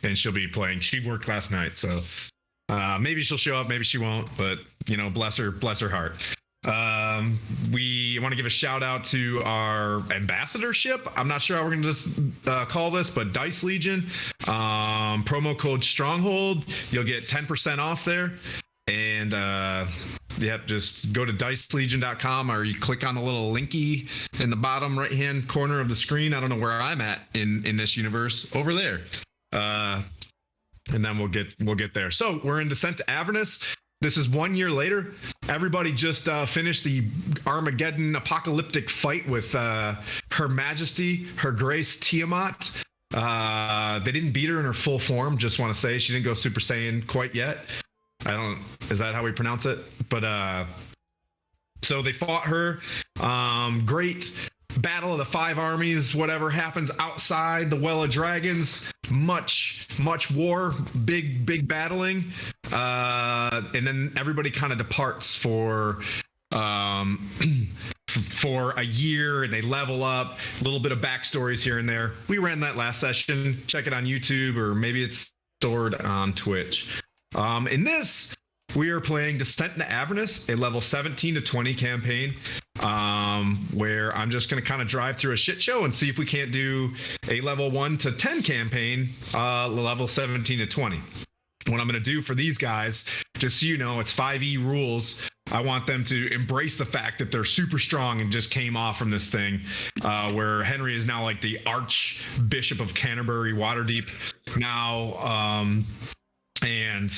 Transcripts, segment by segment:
and she'll be playing. She worked last night, so maybe she'll show up, maybe she won't, but bless her heart. We want to give a shout out to our ambassadorship. I'm not sure how we're going to just call this, but Dice Legion, promo code Stronghold. You'll get 10% off there. And just go to dicelegion.com, or you click on the little linky in the bottom right hand corner of the screen. I don't know where I'm at in this universe, over there. And then we'll get there. So we're in Descent to Avernus. This is 1 year later. Everybody just finished the Armageddon apocalyptic fight with Her Majesty, Her Grace Tiamat. They didn't beat her in her full form. Just want to say she didn't go Super Saiyan quite yet. Is that how we pronounce it? But so they fought her. Great battle of the 5 armies. Whatever happens outside the Well of Dragons, much war, big battling, and then everybody kind of departs for a year, and they level up. A little bit of backstories here and there. We ran that last session. Check it on YouTube, or maybe it's stored on Twitch. In this, we are playing Descent into Avernus, a level 17 to 20 campaign, where I'm just going to kind of drive through a shit show and see if we can't do a level 1 to 10 campaign, level 17 to 20. What I'm going to do for these guys, just so you know, it's 5e rules. I want them to embrace the fact that they're super strong and just came off from this thing, where Henry is now like the Archbishop of Canterbury, Waterdeep now. And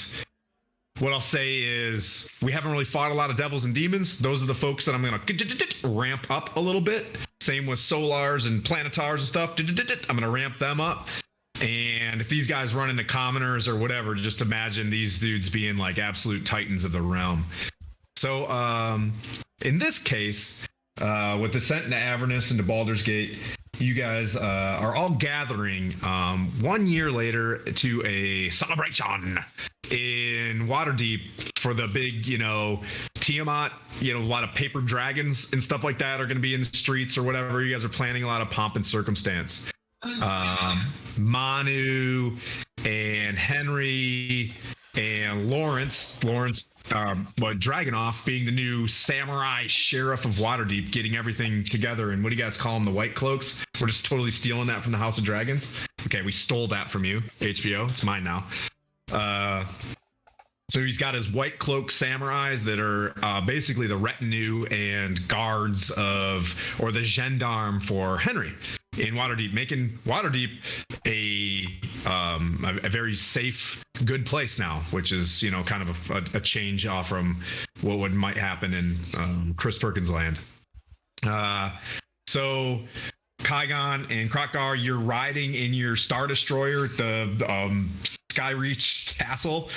what I'll say is, we haven't really fought a lot of devils and demons. Those are the folks that I'm going to ramp up a little bit. Same with Solars and Planetars and stuff. I'm going to ramp them up. And if these guys run into commoners or whatever, just imagine these dudes being like absolute titans of the realm. So in this case, with Descent into Avernus and to Baldur's Gate, you guys are all gathering 1 year later to a celebration in Waterdeep for the big, Tiamat, a lot of paper dragons and stuff like that are going to be in the streets or whatever. You guys are planning a lot of pomp and circumstance. Manu and Henry and Lawrence, Dragonoff being the new samurai sheriff of Waterdeep, getting everything together. And what do you guys call them? The White Cloaks? We're just totally stealing that from the House of Dragons. Okay, we stole that from you, HBO. It's mine now. So he's got his White Cloak samurais that are basically the retinue and guards or the gendarme for Henry in Waterdeep, making Waterdeep a very safe, good place now, which is, kind of a change off from what might happen in Chris Perkins land. So Kygon and Krokgar, you're riding in your Star Destroyer at the Skyreach Castle,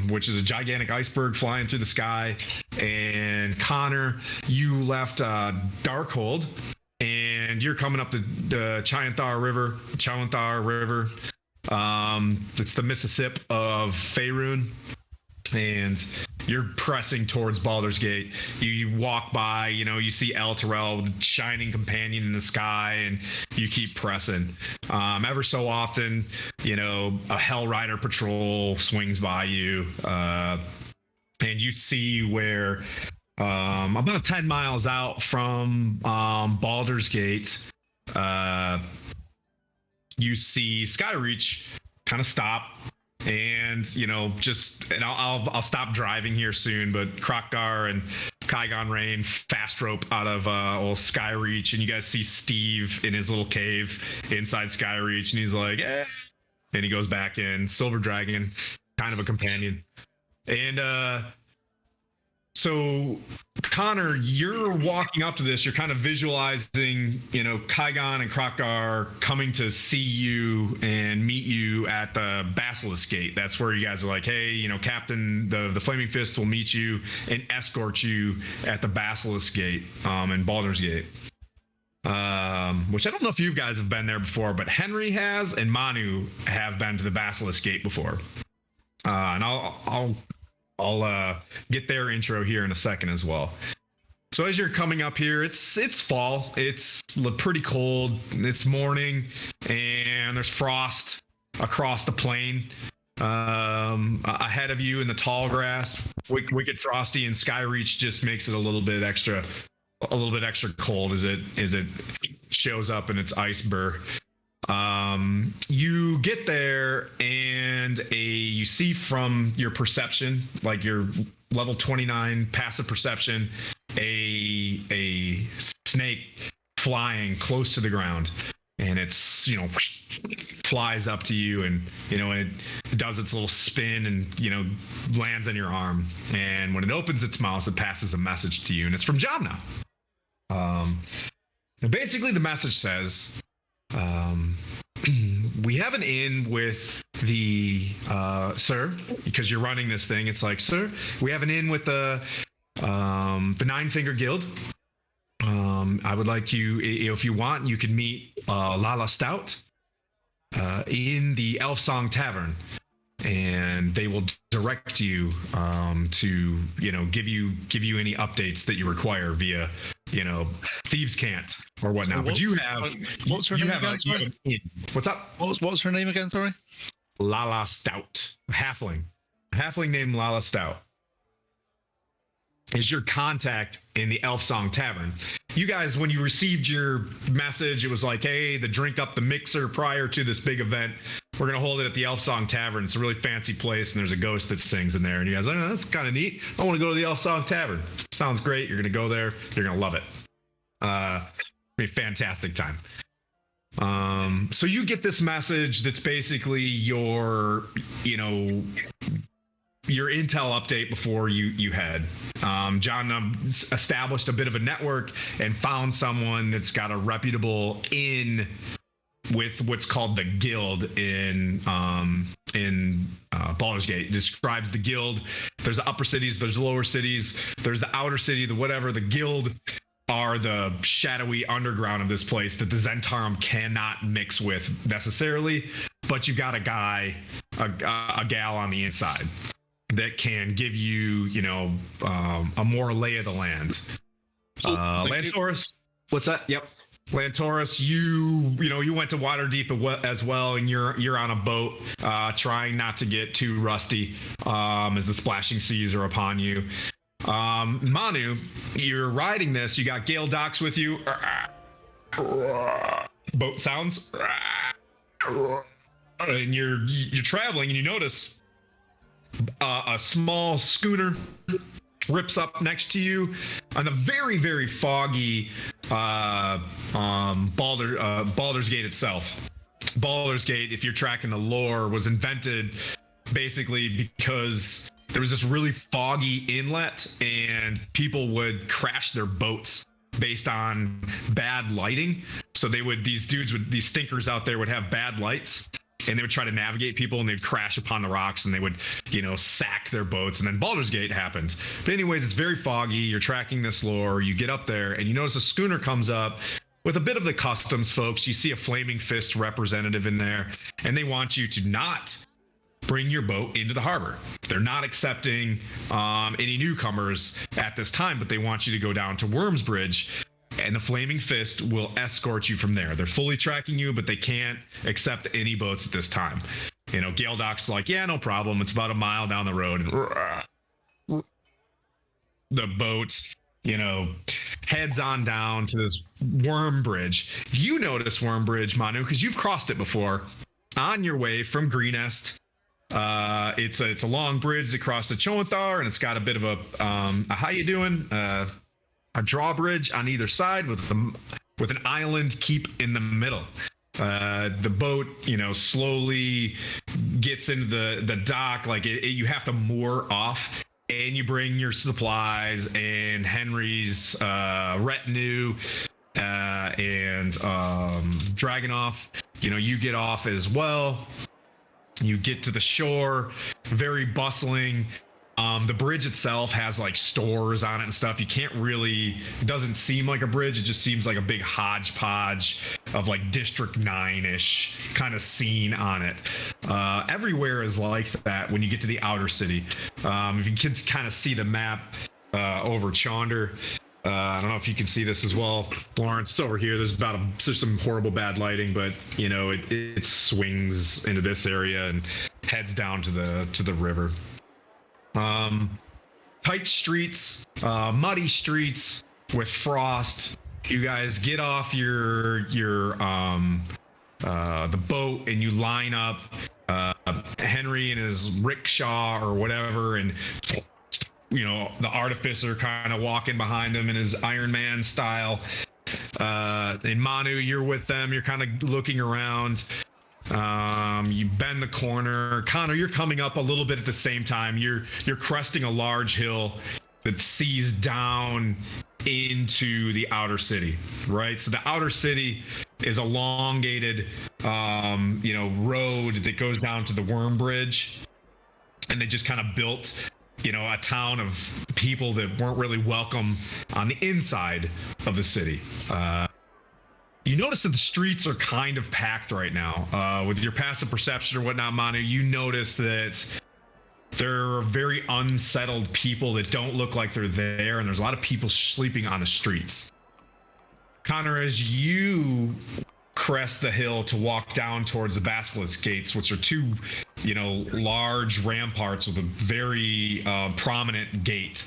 which is a gigantic iceberg flying through the sky. And Connor, you left Darkhold, and you're coming up the Chionthar River. It's the Mississippi of Faerun, and you're pressing towards Baldur's Gate. You walk by, you see El Terrell, the shining companion in the sky, and you keep pressing. Ever so often, a Hell Rider patrol swings by you, and you see where about 10 miles out from Baldur's Gate, you see Skyreach kind of stop. And I'll stop driving here soon, but Krokgar and Kygon rain fast rope out of old Skyreach, and you guys see Steve in his little cave inside Skyreach, and he's like, eh. And he goes back in. Silver Dragon, kind of a companion. And so Connor, you're walking up to this, you're kind of visualizing, Kygon and Krokgar coming to see you and meet you at the Basilisk Gate. That's where you guys are like, hey, Captain, the Flaming Fist will meet you and escort you at the Basilisk Gate in Baldur's Gate. Which I don't know if you guys have been there before, but Henry has, and Manu have been to the Basilisk Gate before. And I'll get their intro here in a second as well. So as you're coming up here, it's fall. It's pretty cold. It's morning, and there's frost. across the plain ahead of you in the tall grass. Wicked frosty, and Skyreach just makes it a little bit extra cold as it shows up in its ice burr. You get there, and you see from your perception, like your level 29 passive perception, a snake flying close to the ground, and it's flies up to you, and and it does its little spin and lands on your arm, and when it opens its mouth, it passes a message to you, and it's from Jamna. Basically the message says, we have an in with the sir, because you're running this thing. It's like, sir, we have an in with the Nine Finger Guild. I would like you, if you want, you can meet Lala Stout in the Elf Song Tavern, and they will direct you to give you any updates that you require via thieves can't or whatnot. But you have what's her name again? Sorry? What's up? What's her name again? Sorry. Lala Stout, halfling named Lala Stout is your contact in the Elf Song Tavern. You guys, when you received your message, it was like, hey, the drink up the mixer prior to this big event. We're going to hold it at the Elf Song Tavern. It's a really fancy place, and there's a ghost that sings in there. And you guys are like, oh, that's kind of neat. I want to go to the Elf Song Tavern. Sounds great. You're going to go there. You're going to love it. Be a fantastic time. So you get this message that's basically your intel update before you head. John established a bit of a network and found someone that's got a reputable inn with what's called the Guild in Baldur's Gate. It describes the Guild. There's the upper cities, there's the lower cities, there's the outer city, the whatever. The Guild are the shadowy underground of this place that the Zentarum cannot mix with necessarily, but you've got a gal on the inside that can give you, a more lay of the land. Lantaurus, what's that? Yep. Lantaurus, you went to Waterdeep as well, and you're on a boat, trying not to get too rusty, as the splashing seas are upon you. Manu, you're riding this. You got Gale Docks with you. Boat sounds, and you're traveling, and you notice a small schooner rips up next to you on the very, very foggy Baldur's Gate itself. Baldur's Gate, if you're tracking the lore, was invented basically because there was this really foggy inlet, and people would crash their boats based on bad lighting. So these stinkers out there would have bad lights, and they would try to navigate people, and they'd crash upon the rocks, and they would, sack their boats. And then Baldur's Gate happened. But anyways, it's very foggy. You're tracking this lore. You get up there, and you notice a schooner comes up with a bit of the customs folks. You see a Flaming Fist representative in there, and they want you to not bring your boat into the harbor. They're not accepting any newcomers at this time, but they want you to go down to Worm's Bridge, and the Flaming Fist will escort you from there. They're fully tracking you, but they can't accept any boats at this time. Gale Doc's like, yeah, no problem. It's about a mile down the road. And the boat, heads on down to this Worm Bridge. You notice Worm Bridge, Manu, because you've crossed it before on your way from Greenest. It's a long bridge across the Choanthar, and it's got a bit of a how you doing? A drawbridge on either side with an island keep in the middle. The boat, slowly gets into the dock. Like you have to moor off, and you bring your supplies and Henry's retinue and Dragonoff. You get off as well. You get to the shore, very bustling. The bridge itself has like stores on it and stuff. It doesn't seem like a bridge. It just seems like a big hodgepodge of like District 9-ish kind of scene on it. Everywhere is like that when you get to the outer city. If you can kind of see the map over Chaunder, I don't know if you can see this as well, Lawrence. It's over here. There's some horrible bad lighting, but you know it swings into this area and heads down to the river. Tight streets, muddy streets with frost. You guys get off your the boat and you line up. Henry and his rickshaw or whatever, and you know the artificer kind of walking behind him in his Iron Man style. And Manu, you're with them. You're kind of looking around. You bend the corner. Connor, you're coming up a little bit at the same time. You're cresting a large hill that sees down into the outer city, right? So the outer city is elongated, road that goes down to the Worm Bridge, and they just kind of built, a town of people that weren't really welcome on the inside of the city. You notice that the streets are kind of packed right now. With your passive perception or whatnot, Manu, you notice that there are very unsettled people that don't look like they're there, and there's a lot of people sleeping on the streets. Connor, as you crest the hill to walk down towards the Basilisk Gates, which are two, large ramparts with a very prominent gate.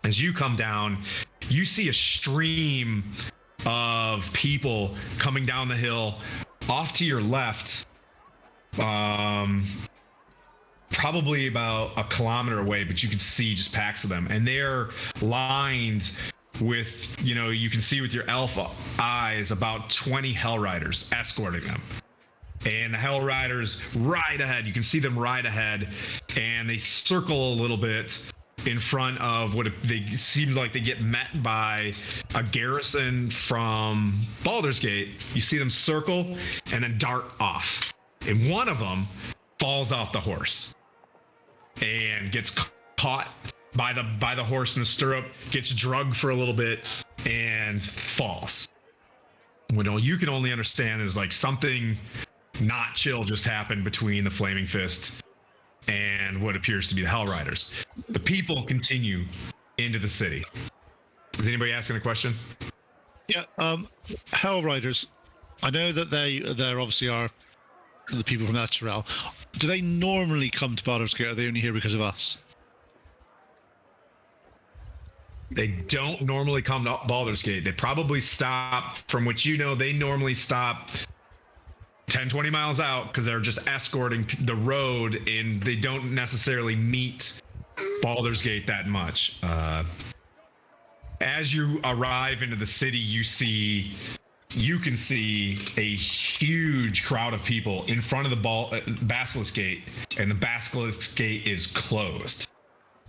As you come down, you see a stream of people coming down the hill. Off to your left, probably about a kilometer away, but you can see just packs of them, and they're lined with, you can see with your elf eyes about 20 Hell Riders escorting them. And the Hell Riders ride ahead. You can see them ride ahead, and they circle a little bit in front of what they seem like they get met by a garrison from Baldur's Gate. You see them circle and then dart off. And one of them falls off the horse and gets caught by the horse in the stirrup, gets drugged for a little bit, and falls. What you can only understand is like something not chill just happened between the Flaming Fist and what appears to be the Hell Riders. The people continue into the city. Is anybody asking a question? Yeah, Hell Riders. I know that there obviously are the people from Natural. Do they normally come to Baldur's Gate, or are they only here because of us? They don't normally come to Baldur's Gate. They probably stop, from what they normally stop 10, 20 miles out because they're just escorting the road, and they don't necessarily meet Baldur's Gate that much. As you arrive into the city, you can see a huge crowd of people in front of the Basilisk Gate, and the Basilisk Gate is closed.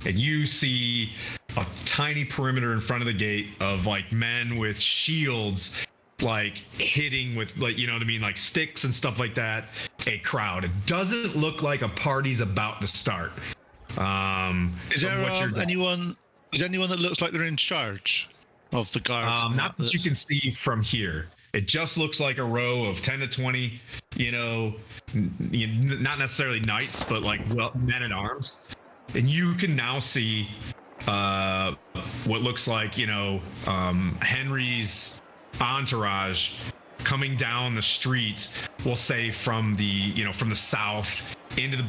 And you see a tiny perimeter in front of the gate of like men with shields, like hitting with like sticks and stuff like that, a crowd. It doesn't look like a party's about to start. Is there anyone that looks like they're in charge of the guards? Not that you can see from here. It just looks like a row of 10 to 20, not necessarily knights, but like men at arms. And you can now see what looks like, Henry's entourage coming down the street, we'll say from the south into the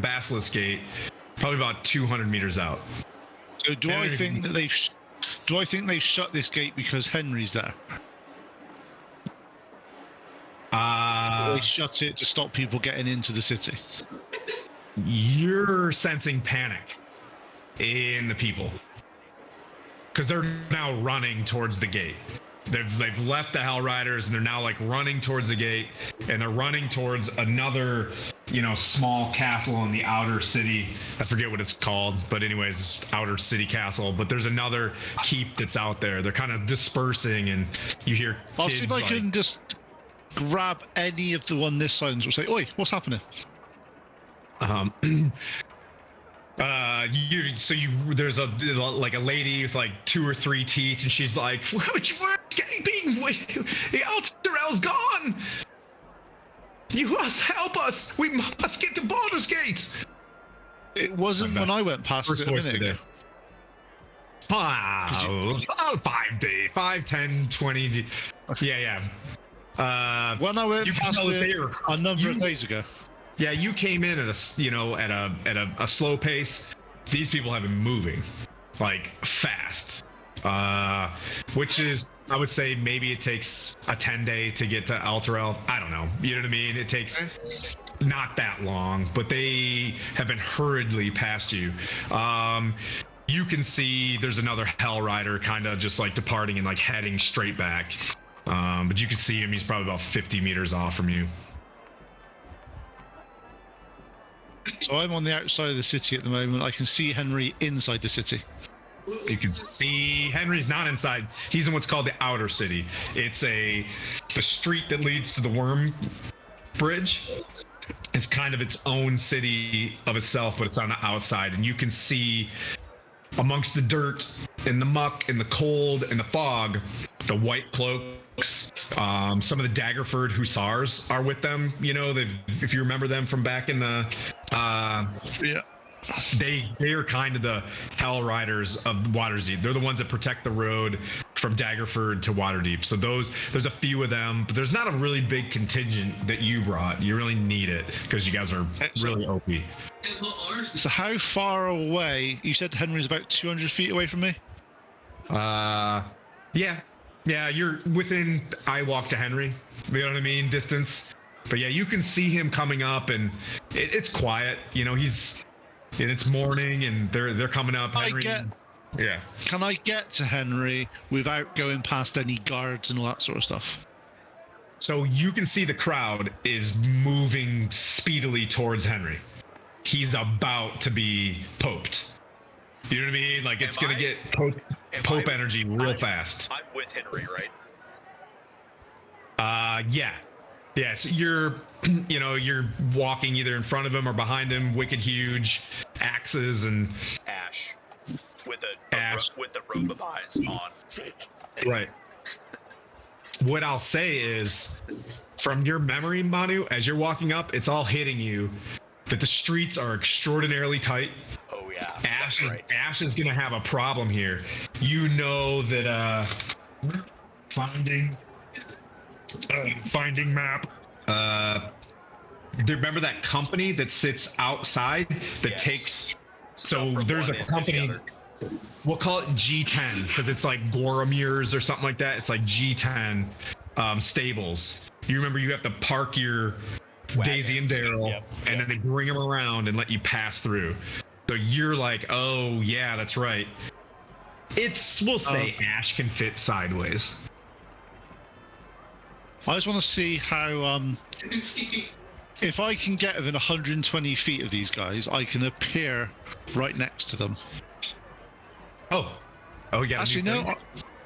Basilisk Gate, probably about 200 meters out. So do I think they shut this gate because Henry's there? They shut it to stop people getting into the city. You're sensing panic in the people because they're now running towards the gate. They've left the Hell Riders, and they're now like running towards the gate, and they're running towards another small castle in the outer city. I forget what it's called, but anyways, outer city castle. But there's another keep that's out there. They're kind of dispersing, and you hear kids. I'll see if I can just grab any of the one this side and say, "Oi, what's happening?" There's a lady with like 2 or 3 teeth, and she's like, "We're escaping. The Alterel's gone. You must help us. We must get to Baldur's Gate." It wasn't when I went past it a minute ago. About 5 days, 5, 10, 20. Yeah. When I went You can past tell that it they are a number of days ago. Yeah, you came in at a slow pace. These people have been moving like fast, which is, I would say, maybe it takes a 10-day to get to Alterel. I don't know. You know what I mean? It takes not that long, but they have been hurriedly past you. You can see there's another Hell Rider kind of just like departing and like heading straight back. But you can see him. He's probably about 50 meters off from you. So I'm on the outside of the city at the moment. I can see Henry inside the city. You can see Henry's not inside. He's in what's called the outer city. It's the street that leads to the Worm Bridge. It's kind of its own city of itself, but it's on the outside. And you can see amongst the dirt and the muck and the cold and the fog, the white cloaks. Some of the Daggerford Hussars are with them. You know, if you remember them from back in the Yeah. They're kind of the Hell Riders of Waterdeep. They're the ones that protect the road from Daggerford to Waterdeep. So there's a few of them, but there's not a really big contingent that you brought. You really need it because you guys are really OP. So how far away? You said Henry's about 200 feet away from me? Yeah, you're within eye walk to Henry. You know what I mean? Distance. But yeah, you can see him coming up, and it's quiet. You know, and it's morning, and they're coming up. Henry. Yeah. Can I get to Henry without going past any guards and all that sort of stuff? So you can see the crowd is moving speedily towards Henry. He's about to be poped. You know what I mean? Like it's gonna get pope energy real fast. I'm with Henry, right? Yeah. So you're walking either in front of him or behind him, wicked huge axes and Ash with Ash. with the robe of eyes on. Right. What I'll say is, from your memory, Manu, as you're walking up, it's all hitting you that the streets are extraordinarily tight. Oh yeah. Ash is gonna have a problem here. You know that finding map. Remember that company that sits outside that takes. So there's a company. We'll call it G10 because it's like Goromir's or something like that. It's like G10 stables. You remember you have to park your Daisy and Daryl, and then they bring them around and let you pass through. So you're like, oh yeah, that's right. We'll say Ash can fit sideways. I just want to see how if I can get within 120 feet of these guys, I can appear right next to them. Oh, yeah. Actually, no,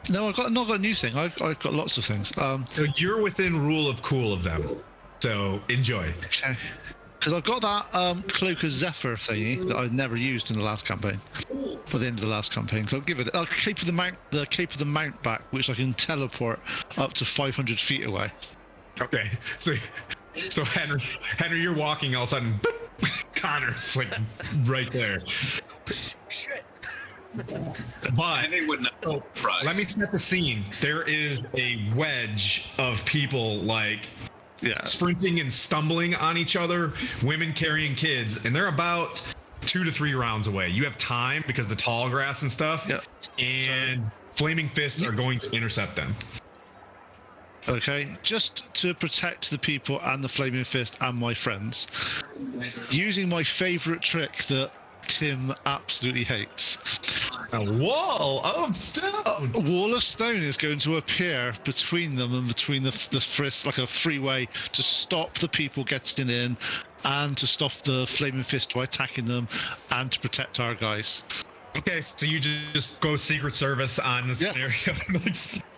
I've not got a new thing. I've got lots of things. So you're within rule of cool of them. So enjoy. Okay. Because I've got that Cloak of Zephyr thingy that I've never used in the last campaign, or the end of the last campaign. So I'll give it. I'll Cape of the Mount back, which I can teleport up to 500 feet away. Okay. So Henry, you're walking. All of a sudden, boop, Connor's like right there. Shit. But they wouldn't have let me set the scene. There is a wedge of people like sprinting and stumbling on each other, women carrying kids, and they're about 2 to 3 rounds away. You have time because the tall grass and stuff. Yep. And Flaming Fists are going to intercept them. Okay, just to protect the people and the Flaming Fist and my friends, using my favorite trick that Tim absolutely hates. A wall of stone. A wall of stone is going to appear between them and between the Frist, like a freeway, to stop the people getting in, and to stop the Flaming Fist by attacking them, and to protect our guys. Okay, so you just go Secret Service on the scenario.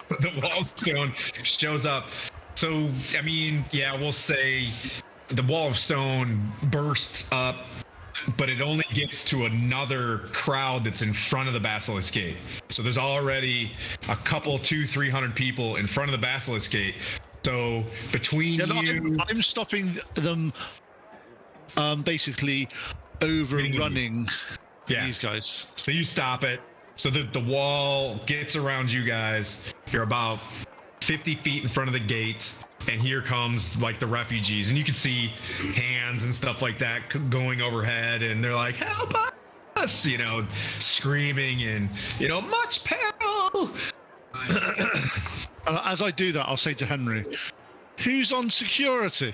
The wall of stone shows up. So I mean, yeah, we'll say the wall of stone bursts up, but it only gets to another crowd that's in front of the Basilisk Gate. So there's already a couple, 200-300 people in front of the Basilisk Gate. So between I'm stopping them, basically overrunning these guys. So you stop it. So the wall gets around you guys. You're about 50 feet in front of the gate, and here comes like the refugees, and you can see hands and stuff like that going overhead, and they're like, "Help us!" Screaming and much peril. As I do that, I'll say to Henry, "Who's on security?"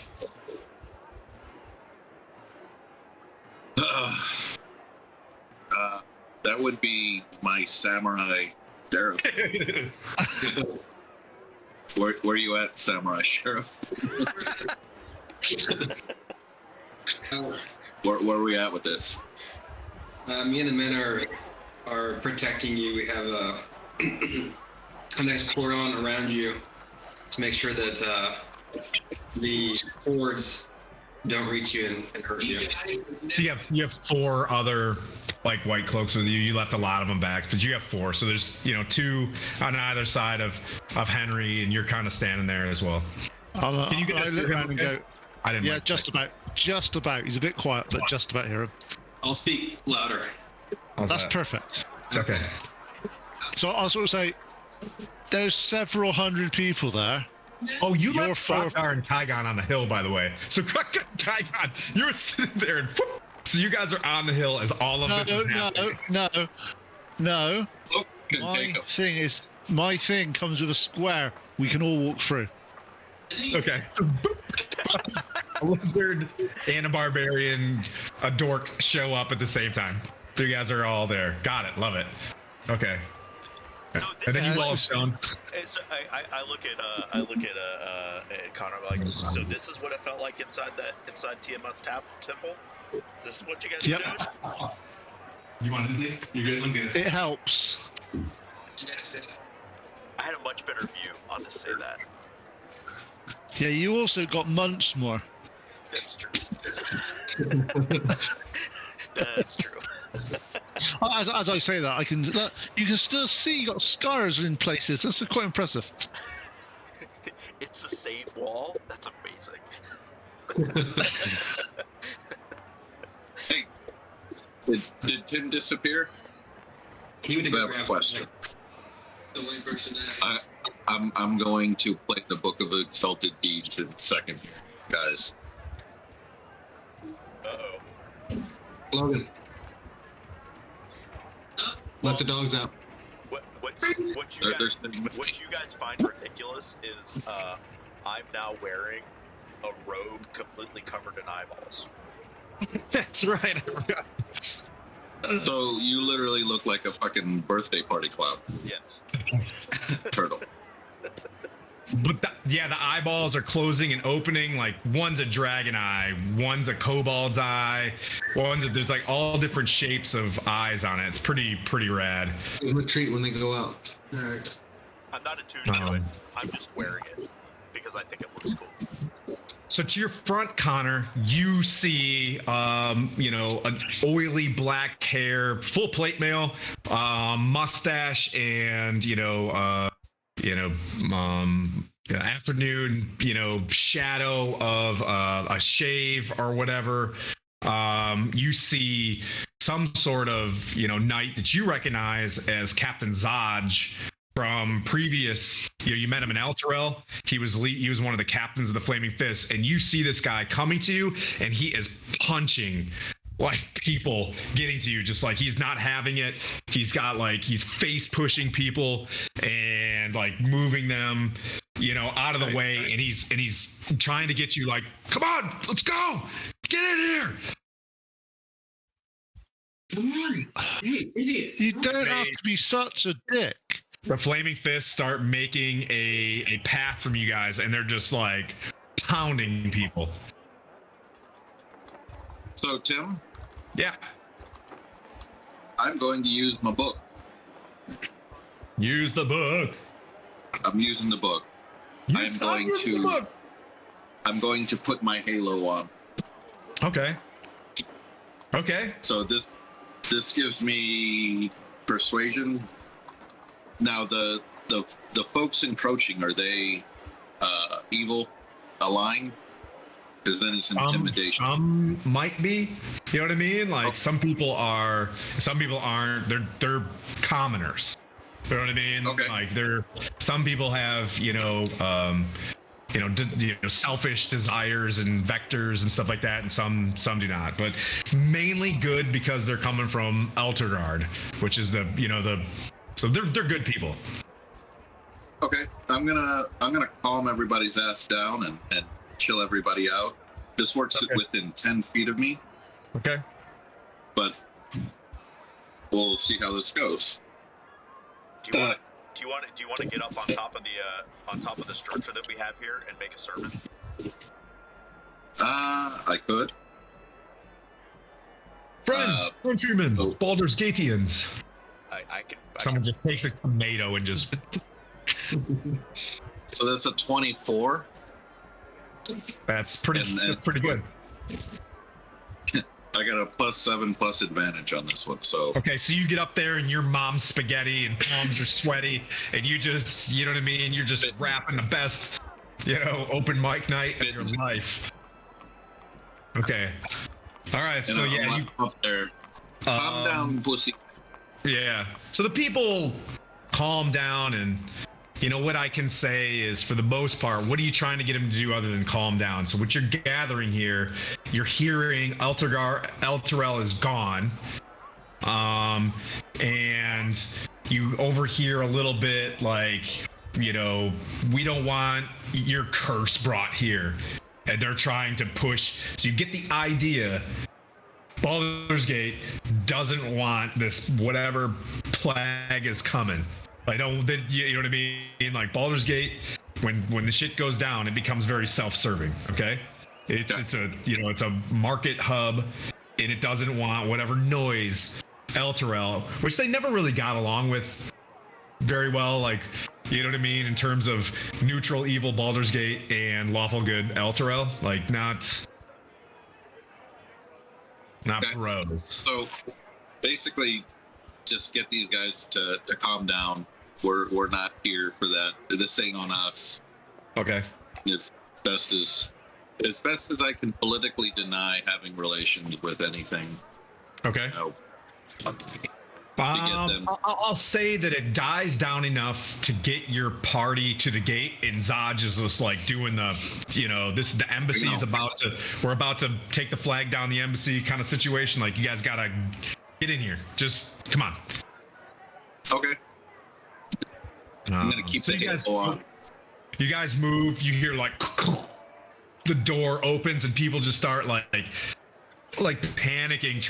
That would be my samurai sheriff. Where you at, samurai sheriff? Where are we at with this? Me and the men are protecting you. We have a nice cordon around you to make sure that the hordes don't reach you and hurt you. You have 4 other like white cloaks with you. You left a lot of them back, but you have 4. So there's 2 on either side of Henry, and you're kind of standing there as well. Can you guys look around and go? I didn't. Yeah, just about. He's a bit quiet, but just about hear him. I'll speak louder. That's perfect. Okay. So I'll sort of say, there's several hundred people there. Oh, you You're left Froggar and Kygon on the hill, by the way. So Kygon, you were sitting there, and whoop, so you guys are on the hill as all of this is happening. No. Oh, My thing comes with a square we can all walk through. Okay, so a wizard and a barbarian, a dork show up at the same time. So you guys are all there. Got it. Love it. Okay. So And then you all I look at Connor like, so this is what it felt like inside Tiamat's temple. This is what you guys are doing. You want to do? You're good. I'm good. It helps. I had a much better view. I'll just say that. Yeah, you also got months more. That's true. That's true. As I say that, you can still see you got scars in places. That's quite impressive. It's the same wall. That's amazing. Hey, did Tim disappear? He went to I go have a grab question. something. I'm going to play the Book of Exalted Deeds in a second, guys. Uh-oh. Logan. Let the dogs out. What you guys find ridiculous is I'm now wearing a robe completely covered in eyeballs. That's right. I forgot. So you literally look like a fucking birthday party clown. Yes. Turtle. But the eyeballs are closing and opening. Like one's a dragon eye, one's a kobold's eye, there's like all different shapes of eyes on it. It's pretty rad. Retreat when they go out. All right. I'm not attuned to it. I'm just wearing it because I think it looks cool. So to your front, Connor, you see, an oily black hair, full plate mail, mustache, and afternoon, shadow of a shave or whatever. You see some sort of, knight that you recognize as Captain Zodge from previous, you met him in Elturel. He was one of the captains of the Flaming Fists, and you see this guy coming to you, and he is punching like people getting to you, just like he's not having it. He's face pushing people and like moving them, out of the way, and he's trying to get you like, come on, let's go, get in here. Come on. Hey, idiot. You don't have to be such a dick. The Flaming Fists start making a path from you guys, and they're just like pounding people. So Tim, Yeah. I'm going to use my book. Use the book. I'm using the book. I'm going to put my halo on. Okay. So this gives me persuasion. Now the folks encroaching, are they evil, aligned? Because then it's intimidation. Some might be. You know what I mean? Like some people are, some people aren't. They're commoners. You know what I mean? Okay. Like some people have, selfish desires and vectors and stuff like that, and some do not. But mainly good because they're coming from Eltergard, which is so they're good people. Okay, I'm gonna calm everybody's ass down and chill everybody out. This works within 10 feet of me, Okay. but we'll see how this goes. Do you want to get up on top of the structure that we have here and make a sermon? I could. Friends, countrymen, Baldur's Gateans. I can. Someone just takes a tomato and just. So that's a 24. That's pretty good. I got a +7 plus advantage on this one, so. Okay, so you get up there and your mom's spaghetti and palms are sweaty, and you just, you know what I mean? You're just rapping the best, open mic night of your life. Okay. All right, so yeah, you up there. Calm down, pussy. Yeah. So the people calm down, and what I can say is, for the most part, what are you trying to get them to do other than calm down? So what you're gathering here, you're hearing Elturel is gone, and you overhear a little bit like, we don't want your curse brought here, and they're trying to push. So you get the idea. Baldur's Gate doesn't want this whatever plague is coming. You know what I mean? Like Baldur's Gate, when the shit goes down, it becomes very self-serving. Okay, it's a market hub, and it doesn't want whatever noise Elturel, which they never really got along with very well. Like, you know what I mean, in terms of neutral evil Baldur's Gate and lawful good Elturel, like not bros. So basically, just get these guys to calm down. We're not here for that. This ain't on us. Okay. As best as I can politically deny having relations with anything. Okay. I'll say that it dies down enough to get your party to the gate, and Zaj is just like doing the, the embassy's we're about to take the flag down the embassy kind of situation. Like, you guys gotta get in here. Just come on. Okay. I'm gonna keep the info on. You guys move. You hear like the door opens and people just start like panicking,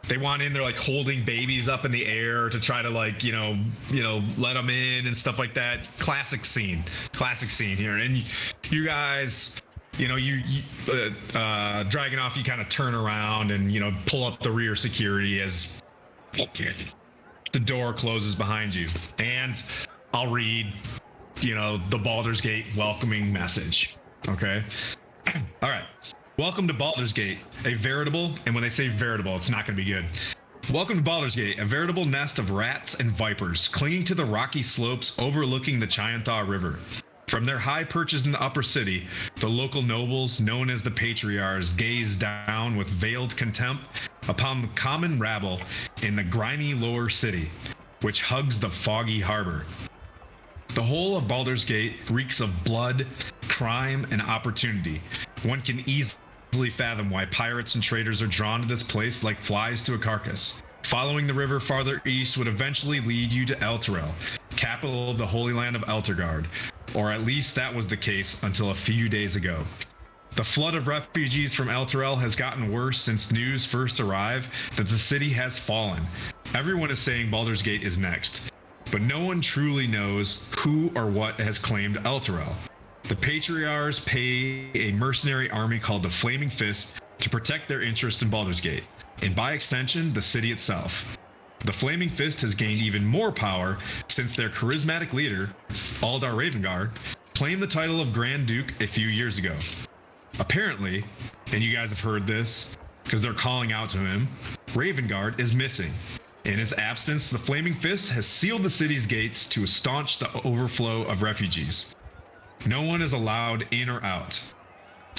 they want in. They're like holding babies up in the air to try to let them in and stuff like that. Classic scene here. And you guys, Dragonoff, you kind of turn around and pull up the rear security as the door closes behind you. And I'll read the Baldur's Gate welcoming message. Okay. All right. Welcome to Baldur's Gate, a veritable, and when they say veritable, it's not going to be good. Welcome to Baldur's Gate, a veritable nest of rats and vipers clinging to the rocky slopes overlooking the Chianthaw River. From their high perches in the upper city, the local nobles, known as the Patriarchs, gaze down with veiled contempt upon the common rabble in the grimy lower city, which hugs the foggy harbor. The whole of Baldur's Gate reeks of blood, crime, and opportunity. One can easily fathom why pirates and traders are drawn to this place like flies to a carcass. Following the river farther east would eventually lead you to Elturel, capital of the Holy Land of Eltergard, or at least that was the case until a few days ago. The flood of refugees from Elturel has gotten worse since news first arrived that the city has fallen. Everyone is saying Baldur's Gate is next, but no one truly knows who or what has claimed Elturel. The Patriarchs pay a mercenary army called the Flaming Fist to protect their interests in Baldur's Gate, and by extension, the city itself. The Flaming Fist has gained even more power since their charismatic leader, Aldar Ravengard, claimed the title of Grand Duke a few years ago. Apparently, and you guys have heard this because they're calling out to him, Ravengard is missing. In his absence, the Flaming Fist has sealed the city's gates to staunch the overflow of refugees. No one is allowed in or out.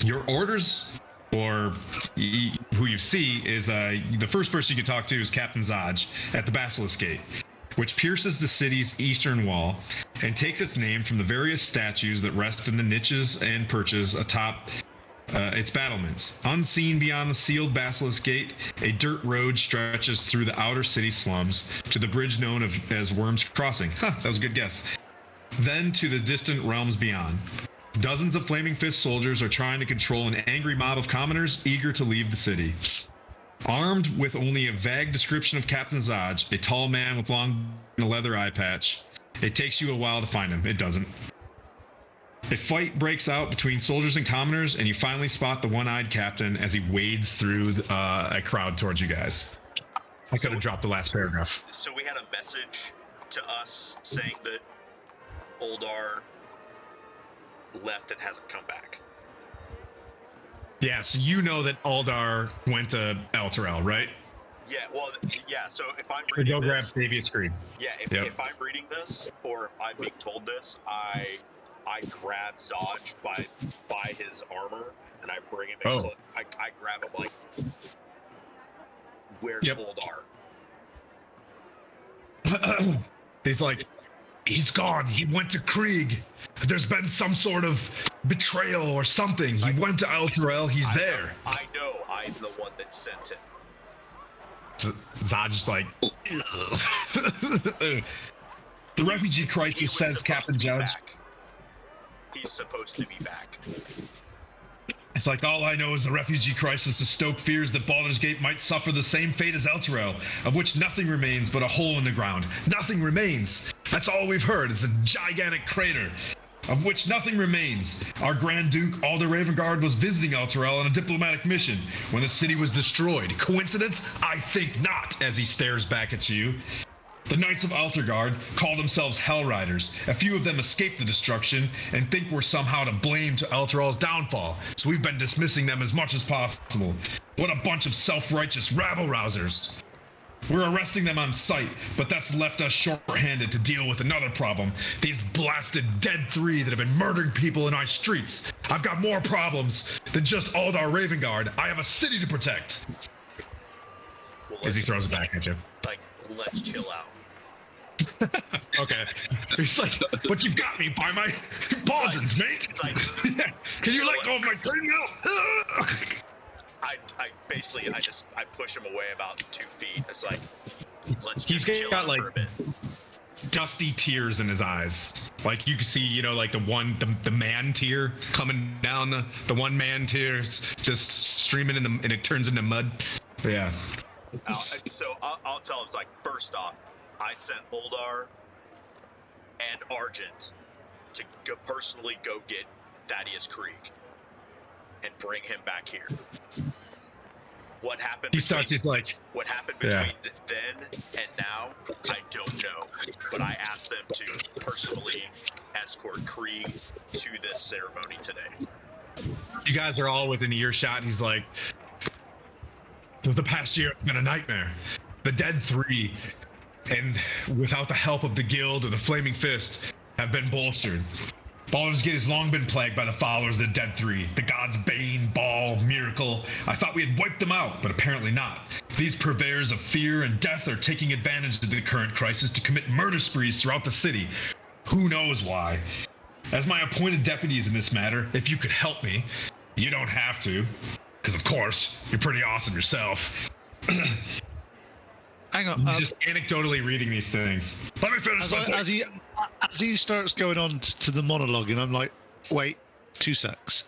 Your orders, or who you see, is the first person you can talk to is Captain Zaj at the Basilisk Gate, which pierces the city's eastern wall and takes its name from the various statues that rest in the niches and perches atop its battlements. Unseen beyond the sealed Basilisk Gate, a dirt road stretches through the outer city slums to the bridge known as Worm's Crossing. That was a good guess. Then to the distant realms beyond. Dozens of Flaming Fist soldiers are trying to control an angry mob of commoners eager to leave the city. Armed with only a vague description of Captain Zaj, a tall man with long and a leather eye patch, it takes you a while to find him. It doesn't. A fight breaks out between soldiers and commoners, and you finally spot the one-eyed captain as he wades through a crowd towards you guys. I could have dropped the last paragraph. So we had a message to us saying that Oldar left and hasn't come back. Yeah, so you know that Aldar went to Elturel, right? Yeah, well, yeah, so if I'm To reading go grab this... Fabius Creed. Yeah, if I'm reading this, or if I'm being told this, I grab Zaj by his armor, and I bring him in close. I grab him like, where's Oldar? He's like, he's gone. He went to Krieg. There's been some sort of betrayal or something. He went to Elturel. He's there. I know. I'm the one that sent him. Zaj's like, the refugee crisis, says Captain Judge. He's supposed to be back. It's like, all I know is the refugee crisis to stoke fears that Baldur's Gate might suffer the same fate as Elturel, of which nothing remains but a hole in the ground. Nothing remains. That's all we've heard. It's a gigantic crater, of which nothing remains. Our Grand Duke, Alder Ravengard, was visiting Elturel on a diplomatic mission when the city was destroyed. Coincidence? I think not, as he stares back at you. The Knights of Elturgard call themselves Hell Riders. A few of them escaped the destruction and think we're somehow to blame to Elturel's downfall, so we've been dismissing them as much as possible. What a bunch of self-righteous rabble-rousers. We're arresting them on sight, but that's left us short-handed to deal with another problem. These blasted Dead Three that have been murdering people in our streets. I've got more problems than just Aldar Ravengard. I have a city to protect. Well, As he throws it back at you. Like, let's chill out. Okay. He's like, but you got me by my pauldrons, mate. It's like, Can you let go of my treadmill? I basically I push him away about 2 feet. It's like, let's He's just chill got out like for a bit. dusty tears in his eyes. Like you can see, like the man tear coming down the one man tears just streaming and it turns into mud. But yeah. So I'll tell him, it's like, first off, I sent Oldar and Argent to personally go get Thaddeus Krieg and bring him back here. What happened? He starts. He's like, what happened between then and now? I don't know. But I asked them to personally escort Krieg to this ceremony today. you guys are all within earshot. He's like, the past year has been a nightmare. The Dead Three, and without the help of the Guild or the Flaming Fist, have been bolstered. Baldur's Gate has long been plagued by the followers of the Dead Three, the gods Bane, Baal, Miracle. I thought we had wiped them out, but apparently not. These purveyors of fear and death are taking advantage of the current crisis to commit murder sprees throughout the city. Who knows why? As my appointed deputies in this matter, if you could help me, you don't have to, because of course, you're pretty awesome yourself. Hang on. Just anecdotally reading these things. Let me finish my thing. As he starts going on to the monologue, and I'm like, wait, 2 secs.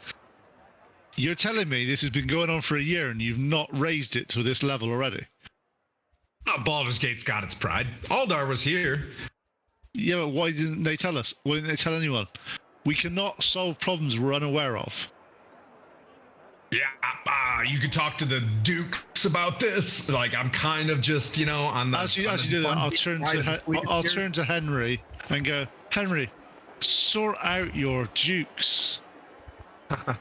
You're telling me this has been going on for a year and you've not raised it to this level already? Oh, Baldur's Gate's got its pride. Aldar was here. Yeah, but why didn't they tell us? Why didn't they tell anyone? We cannot solve problems we're unaware of. Yeah, you could talk to the dukes about this. Like, I'm kind of just, on the... As you do that, I'll turn to Henry and go, Henry, sort out your dukes. Church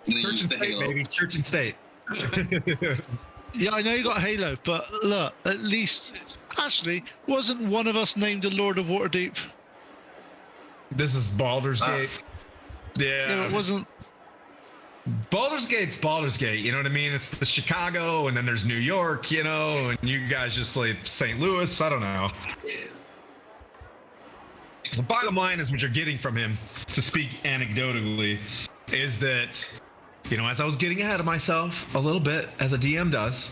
and state, baby. Church and state. Yeah, I know you got Halo, but look, at least... Actually, wasn't one of us named the Lord of Waterdeep? This is Baldur's Gate. Yeah, it wasn't. Baldur's Gate's Baldur's Gate, you know what I mean? It's the Chicago, and then there's New York, you know, and you guys just like St. Louis. I don't know. The bottom line is what you're getting from him, to speak anecdotally, is that, you know, as I was getting ahead of myself a little bit, as a DM does,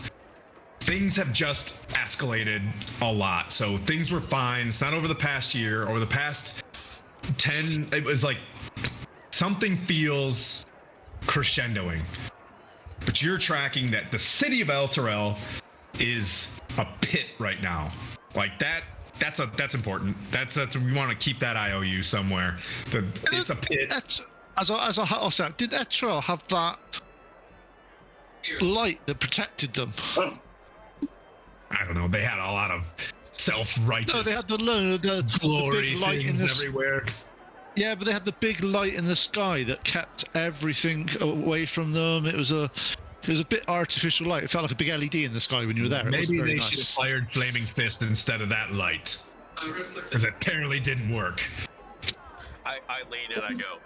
things have just escalated a lot. So things were fine. It's not over the past year, over the past 10, it was like something feels crescendoing. But you're tracking that the city of El Terrell is a pit right now. Like that's important. That's we want to keep that IOU somewhere. It's a pit. As I said, did Etrell have that light that protected them? I don't know. They had a lot of self-righteous. No, they had the glory big light things in the everywhere. Yeah, but they had the big light in the sky that kept everything away from them. It was a bit artificial light. It felt like a big LED in the sky when you were there. Maybe they should have fired Flaming Fist instead of that light, because it apparently didn't work. I lean and I go,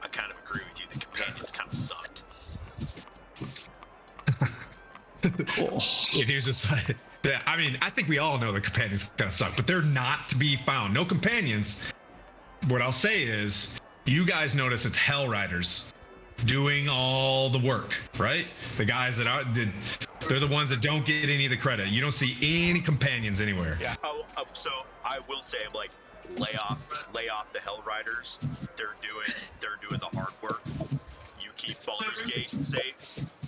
I kind of agree with you. The companions kind of sucked. And he was just like, yeah, I mean, I think we all know the companions kind of suck, but they're not to be found. No companions. What I'll say is, you guys notice it's Hell Riders doing all the work, right? The guys that are, they're the ones that don't get any of the credit. You don't see any companions anywhere. Yeah. Oh, so I will say, I'm like, lay off the Hell Riders. They're doing the hard work. You keep Baldur's Gate safe.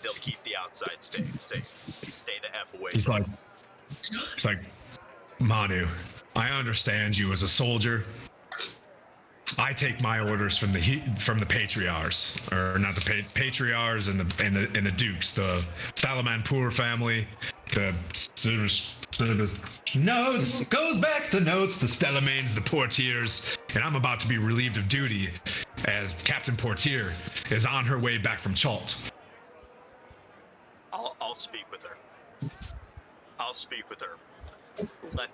They'll keep the outside safe. Stay the F away. It's like, Manu, I understand you as a soldier. I take my orders from the patriarchs, or not the patriarchs and the dukes, the Thalamanpur family, the notes goes back to the notes, the Stellamanes, the Portiers, and I'm about to be relieved of duty as Captain Portier is on her way back from Chalt. I'll speak with her. Let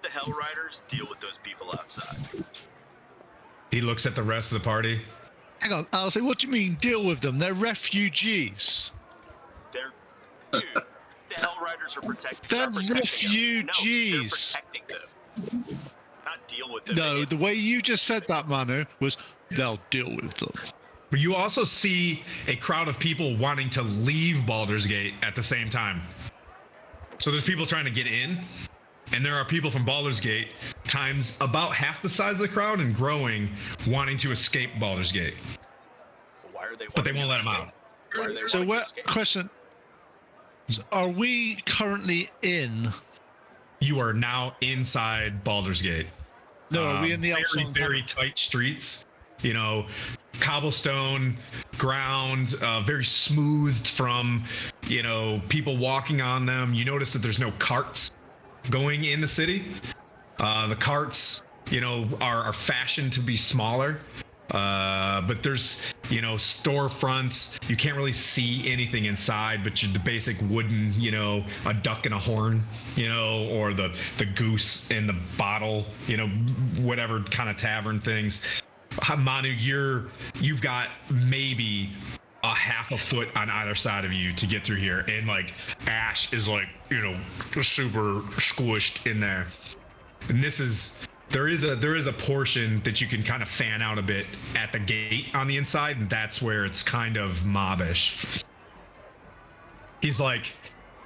the Hell Riders deal with those people outside. He looks at the rest of the party. Hang on, I'll say, what do you mean deal with them? They're refugees. Dude, the Hell Riders are protecting. They're refugees. No, they're refugees. protecting them. Not deal with them. No, the way you just said that, Manu, was they'll deal with them. But you also see a crowd of people wanting to leave Baldur's Gate at the same time. So there's people trying to get in, and there are people from Baldur's Gate, times about half the size of the crowd and growing, wanting to escape Baldur's Gate. Why are they? But they won't let them out. Why are they So, wanting to escape? question: are we currently in? You are now inside Baldur's Gate. No, are we in the very, outside? very tight streets? You know, cobblestone ground, very smoothed from, you know, people walking on them. You notice that there's no carts going in the city. The carts, you know, are fashioned to be smaller, but there's, you know, storefronts. You can't really see anything inside, but the basic wooden, you know, a duck and a horn, you know, or the goose in the bottle, you know, whatever kind of tavern things. Manu, you've got maybe a half a foot on either side of you to get through here, and like Ash is like, you know, super squished in there. And there is a portion that you can kind of fan out a bit at the gate on the inside, and that's where it's kind of mobbish. He's like,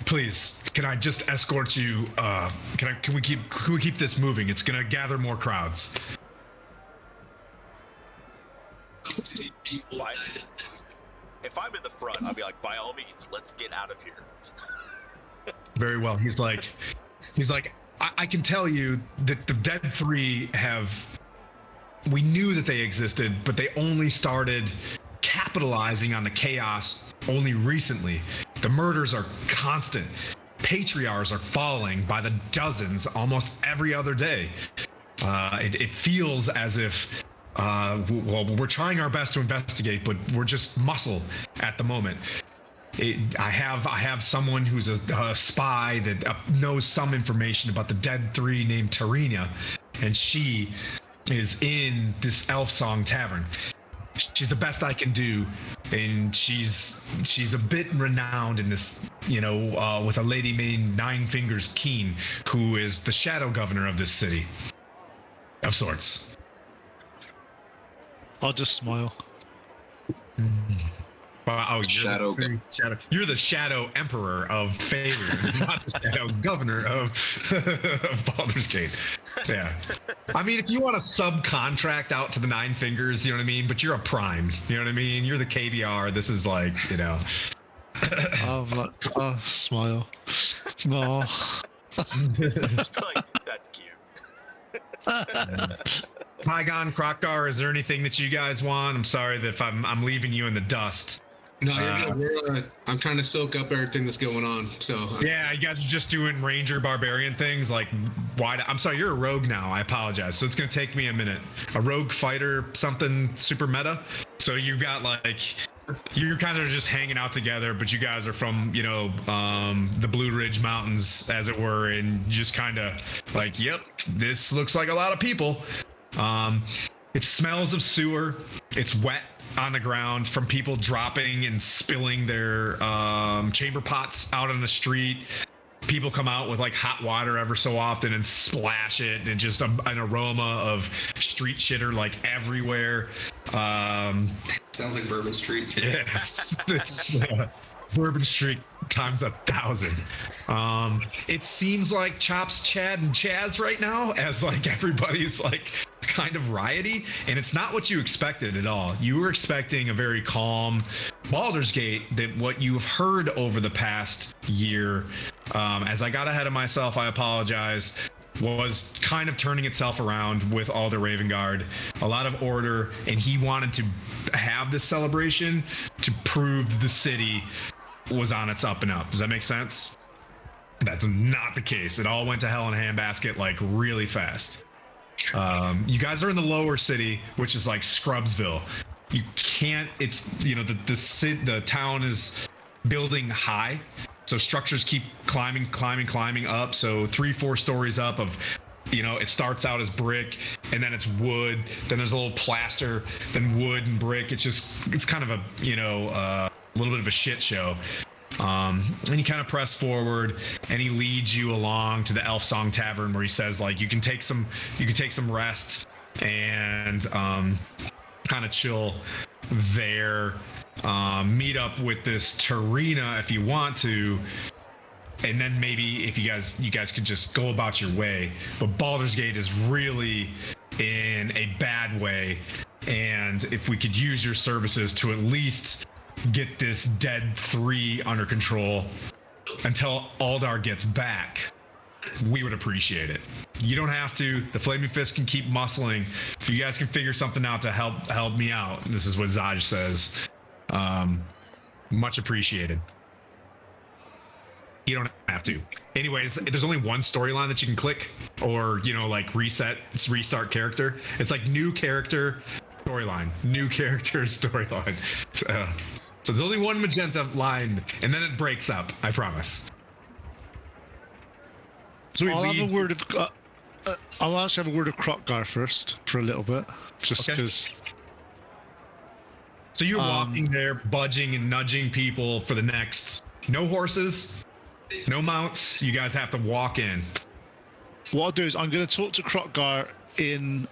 please, can I just escort you? Can we keep this moving? It's gonna gather more crowds. Why? If I'm in the front, I'll be like, by all means, let's get out of here. Very well. He's like, I can tell you that the Dead Three we knew that they existed, but they only started capitalizing on the chaos only recently. The murders are constant. Patriarchs are falling by the dozens almost every other day. It feels as if, well, we're trying our best to investigate, but we're just muscle at the moment. I have someone who's a spy that knows some information about the Dead Three named Tarina, and she is in this Elf Song Tavern. she's the best I can do, and she's a bit renowned in this, with a lady named Nine Fingers Keen, who is the shadow governor of this city, of sorts. I'll just smile. Oh, Shadow. You're the Shadow Emperor of Favor, not the Shadow Governor of, of Baldur's Gate. Yeah. I mean, if you want to subcontract out to the Nine Fingers, you know what I mean? But you're a Prime, you know what I mean? You're the KBR. This is like, I'm like, smile. No. Just be like, that's cute. Pygon, Krokgar, is there anything that you guys want? I'm sorry that if I'm leaving you in the dust. No, you're good. I'm trying to soak up everything that's going on. So Yeah, you guys are just doing Ranger Barbarian things. Like, why? I'm sorry, you're a rogue now. I apologize. So it's gonna take me a minute. A rogue fighter, something super meta. So you've got like, you're kind of just hanging out together, but you guys are from, the Blue Ridge Mountains, as it were, and just kind of like, yep, this looks like a lot of people. It smells of sewer. It's wet on the ground from people dropping and spilling their chamber pots out on the street. People come out with like hot water ever so often and splash it, and just an aroma of street shitter like everywhere. Sounds like Bourbon Street. Yeah, it's Bourbon Street times 1,000. It seems like Chops, Chad, and Chaz right now, as like everybody's like kind of rioty, and it's not what you expected at all. You were expecting a very calm Baldur's Gate. That what you've heard over the past year, as I got ahead of myself, I apologize, was kind of turning itself around with all the Ravengard, a lot of order, and he wanted to have this celebration to prove that the city was on its up and up. Does that make sense? That's not the case. It all went to hell in a handbasket like really fast. You guys are in the lower city, which is like Scrubsville. You can't, it's, the town is building high, so structures keep climbing up. So 3-4 stories up of, it starts out as brick, and then it's wood, then there's a little plaster, then wood and brick. It's kind of a little bit of a shit show. And you kind of press forward, and he leads you along to the Elf Song Tavern, where he says like you can take some rest and kind of chill there. Meet up with this Tarina if you want to, and then maybe if you guys could just go about your way. But Baldur's Gate is really in a bad way, and if we could use your services to at least get this Dead 3 under control until Aldar gets back, we would appreciate it. You don't have to. The Flaming Fist can keep muscling. If you guys can figure something out to help me out, this is what Zaj says. Much appreciated. You don't have to. Anyways, there's only one storyline that you can click, or restart character. It's like new character storyline. So there's only one magenta line, and then it breaks up. I promise. So I'll have a word of. I'll actually have a word of Krokgar first for a little bit, just because. Okay. So you're walking there, budging and nudging people for the next. No horses, no mounts. You guys have to walk in. What I'll do is I'm going to talk to Krokgar in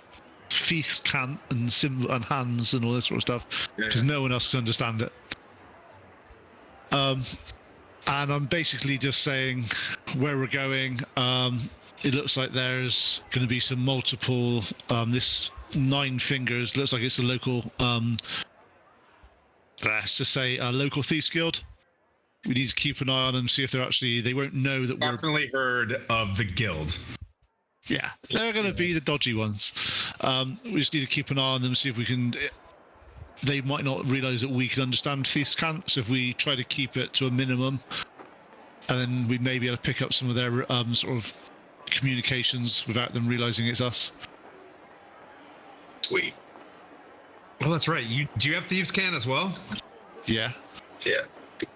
feast cant and symbol and hands and all this sort of stuff, because no one else can understand it. And I'm basically just saying where we're going. It looks like there's going to be some multiple. This Nine Fingers looks like it's a local. Let's just say a local thieves guild. We need to keep an eye on them, see if they're actually. They won't know that we're. Definitely heard of the guild. Yeah, they're going to be the dodgy ones. We just need to keep an eye on them, see if we can. They might not realise that we can understand feast cant, so if we try to keep it to a minimum, and then we may be able to pick up some of their sort of communications without them realising it's us. Sweet. Oh, that's right. Do you have thieves' cant as well? Yeah.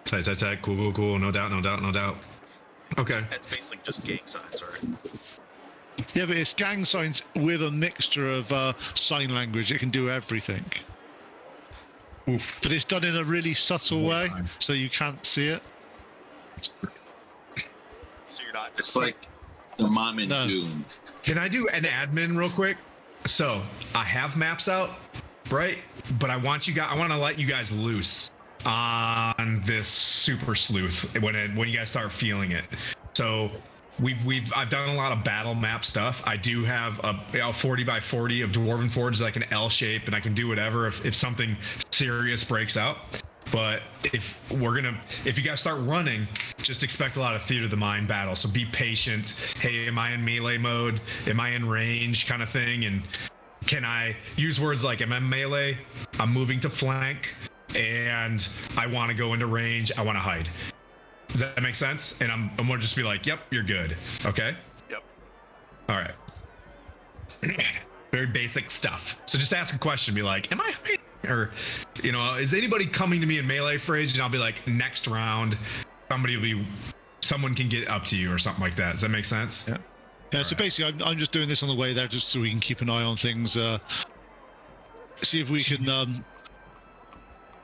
Tight. Cool. No doubt. Okay. That's basically just gang signs, right? Yeah, but it's gang signs with a mixture of sign language. It can do everything. Oof. but it's done in a really subtle way, so you can't see it. So you're not. It's like the mom in No. Doom. Can I do an admin real quick? So I have maps out, right? But I want to let you guys loose on this super sleuth when you guys start feeling it. So I've done a lot of battle map stuff. I do have a 40 by 40 of Dwarven Forge, like an L shape, and I can do whatever if something serious breaks out. But if you guys start running, just expect a lot of theater of the mind battle. So be patient. Hey, am I in melee mode? Am I in range, kind of thing? And can I use words like, am I melee? I'm moving to flank, and I want to go into range. I want to hide. Does that make sense? And I'm gonna just be like, yep, you're good. Okay. Yep. All right. Very basic stuff. So just ask a question. Be like, am I hiding? Or, is anybody coming to me in melee phrase? And I'll be like, next round, someone can get up to you or something like that. Does that make sense? Yeah. Yeah. So basically, I'm just doing this on the way there, just so we can keep an eye on things. See if we can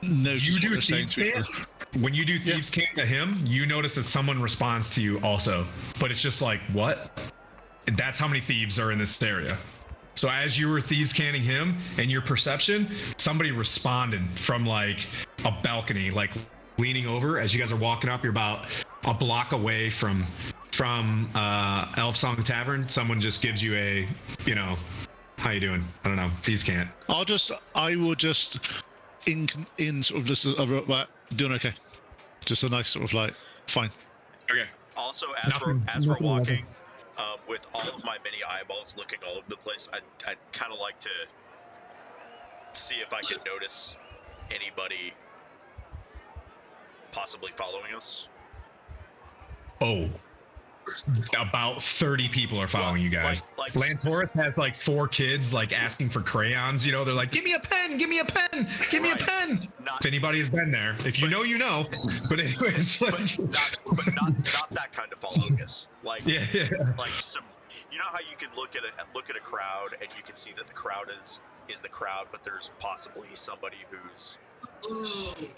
notice You what do they're saying thieves to each camp. other. When you do thieves camp to him, you notice that someone responds to you also. But it's just like, what? That's how many thieves are in this area. So as you were thieves canning him and your perception, somebody responded from like a balcony, like leaning over as you guys are walking up. You're about a block away from Elf Song Tavern. Someone just gives you a, how you doing? I don't know. Thieves can't. I will just in sort of listen. Doing okay. Just a nice sort of like fine. Okay. Also, Nothing we're wasn't. walking, with all of my many eyeballs looking all over the place, I'd kind of like to see if I could notice anybody possibly following us. Oh. About 30 people are following you guys. Like Lantoris has like 4 kids like asking for crayons. They're like, give me a pen, give me a pen, give me a Right. pen. Not- If anybody has been there, if you know, you know. But anyways, but not that kind of following us. Like yeah. like some, how you can look at a crowd and you can see that the crowd is the crowd, but there's possibly somebody who's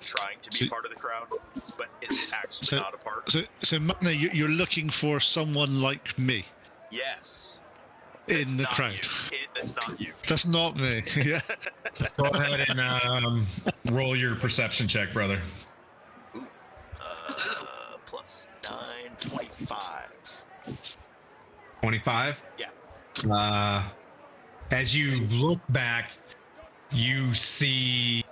trying to be part of the crowd, but is actually not a part. So Mana, you're looking for someone like me Yes. in the not crowd. You. That's not you. That's not me. Yeah. Go ahead and roll your perception check, brother. Plus 9, 25. 25? Yeah. As you look back, you see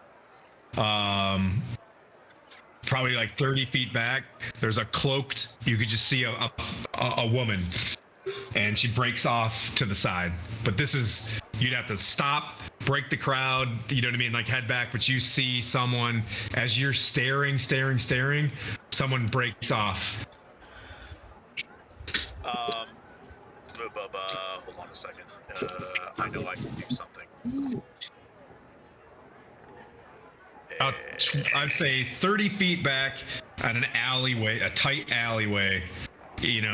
probably like 30 feet back, there's a cloaked, you could just see a woman, and she breaks off to the side. But you'd have to stop, break the crowd, you know what I mean, like head back. But you see someone, as you're staring, someone breaks off. Hold on a second. I know I can do something. I'd say 30 feet back at an alleyway, a tight alleyway.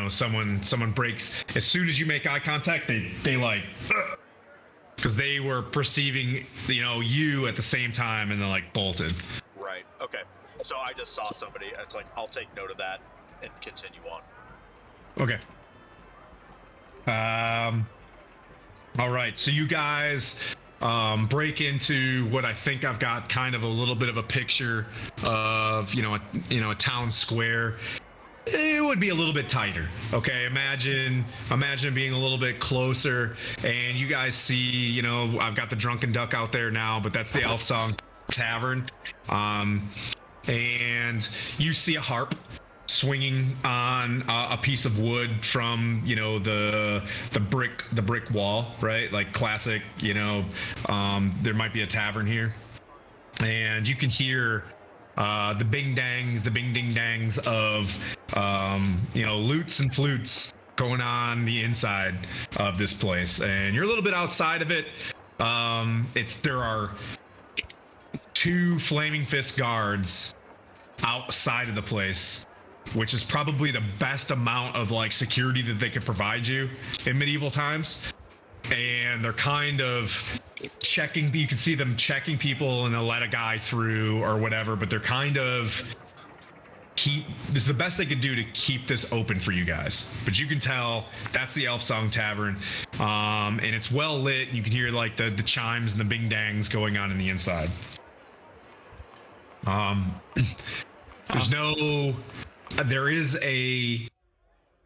Someone breaks. As soon as you make eye contact, they like, because they were perceiving, you at the same time, and they're like bolted. Right. Okay. So I just saw somebody. It's like, I'll take note of that and continue on. Okay. All right. So you guys break into what I think I've got kind of a little bit of a picture of, a town square. It would be a little bit tighter. Okay, imagine being a little bit closer, and you guys see, I've got the Drunken Duck out there now, but that's the Elf Song Tavern. And you see a harp swinging on a piece of wood from, the brick wall, right? Like classic, there might be a tavern here, and you can hear the bing ding dangs of lutes and flutes going on the inside of this place. And you're a little bit outside of it. There are 2 Flaming Fist guards outside of the place, which is probably the best amount of like security that they could provide you in medieval times. and they're kind of checking. You can see them checking people, and they'll let a guy through or whatever. But they're kind of this is the best they could do to keep this open for you guys. But you can tell that's the Elf Song Tavern, and it's well lit. You can hear like the chimes and the bing dangs going on in the inside. There is a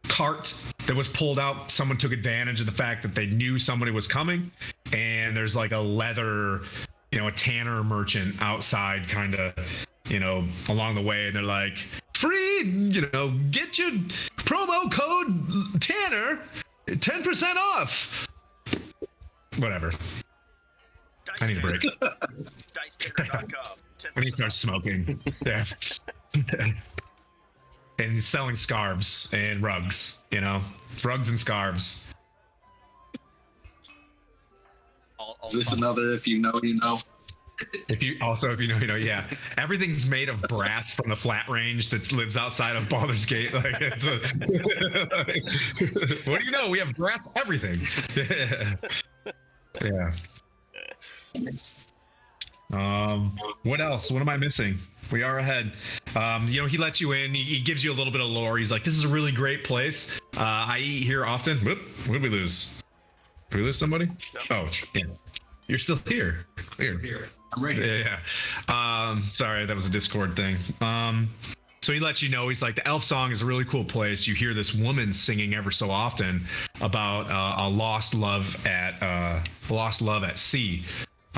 cart that was pulled out. Someone took advantage of the fact that they knew somebody was coming, and there's like a leather, a tanner merchant outside, kind of, along the way, and they're like, free, get your promo code Tanner, 10% off. Whatever. I need a break. DiceTanner.com. When he starts smoking. Yeah. And he's selling scarves and rugs, It's rugs and scarves. Is this another if you know, you know? If you know, yeah. Everything's made of brass from the flat range that lives outside of Baldur's Gate. Like, what do you know? We have brass everything. Yeah. What else? What am I missing? We are ahead. He lets you in. He gives you a little bit of lore. He's like, this is a really great place. I eat here often. Whoop. What did we lose? Did we lose somebody? No. Oh, yeah. You're still here. Here. I'm ready. Yeah. Sorry, that was a Discord thing. So he lets you know, he's like, the Elf Song is a really cool place. You hear this woman singing ever so often about a lost love at sea.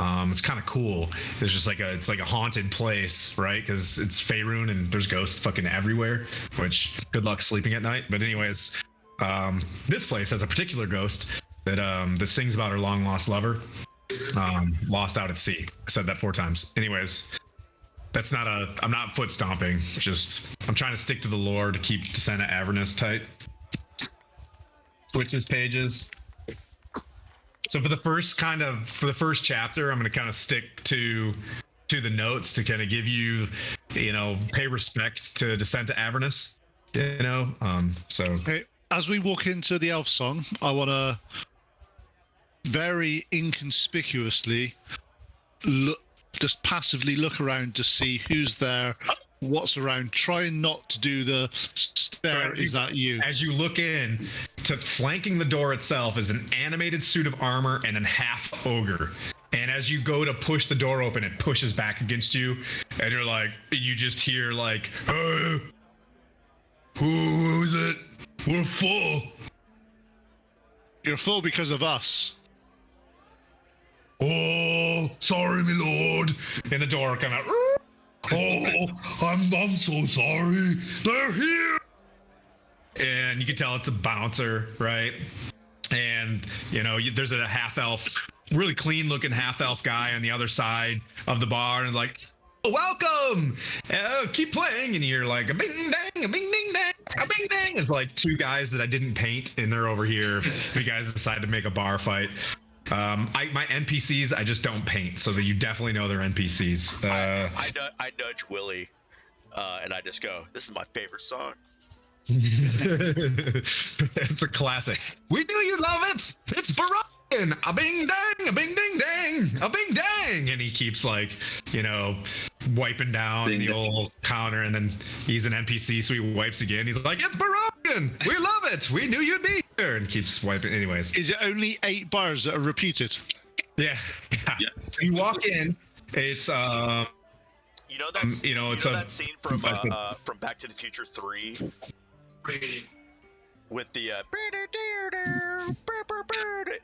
It's kind of cool. It's just like it's like a haunted place, right? Because it's Faerun and there's ghosts fucking everywhere, which good luck sleeping at night. But anyways, this place has a particular ghost that sings about her long lost lover, lost out at sea. I said that 4 times. Anyways, I'm not foot stomping. Just I'm trying to stick to the lore to keep Descent of Avernus tight. Switches pages. So for the first chapter, I'm going to kind of stick to the notes to kind of give you, pay respect to Descent to Avernus, so. Okay. As we walk into the Elf Song, I want to very inconspicuously just passively look around to see who's there, what's around. Try not to do the stare. Is that you? As you look in, to flanking the door itself is an animated suit of armor and a half ogre. And as you go to push the door open, it pushes back against you, and you're like, you just hear like, hey, who is it? We're full. You're full because of us. Oh, sorry, my lord. And the door kind of. Oh, I'm so sorry. They're here. And you can tell it's a bouncer, right? And there's a half elf, really clean looking half elf guy on the other side of the bar, and like, oh, welcome. Keep playing, and you're like a bing dang, a bing ding dang, a bing dang. It's like 2 guys that I didn't paint, and they're over here. You guys decide to make a bar fight. My NPCs, I just don't paint, so that you definitely know they're NPCs. I nudge Willie, and I just go, "This is my favorite song." It's a classic. We knew you'd love it. It's Baroque. A bing dang, a bing ding dang, a bing dang, and he keeps like, wiping down Bing the dang. old counter, and then he's an NPC, so he wipes again. He's like, it's Baroque. We love it. We knew you'd be here, and keeps wiping. Anyways, Is it only 8 bars that are repeated? yeah. So you walk in. It's That scene from I Back to the Future 3 with the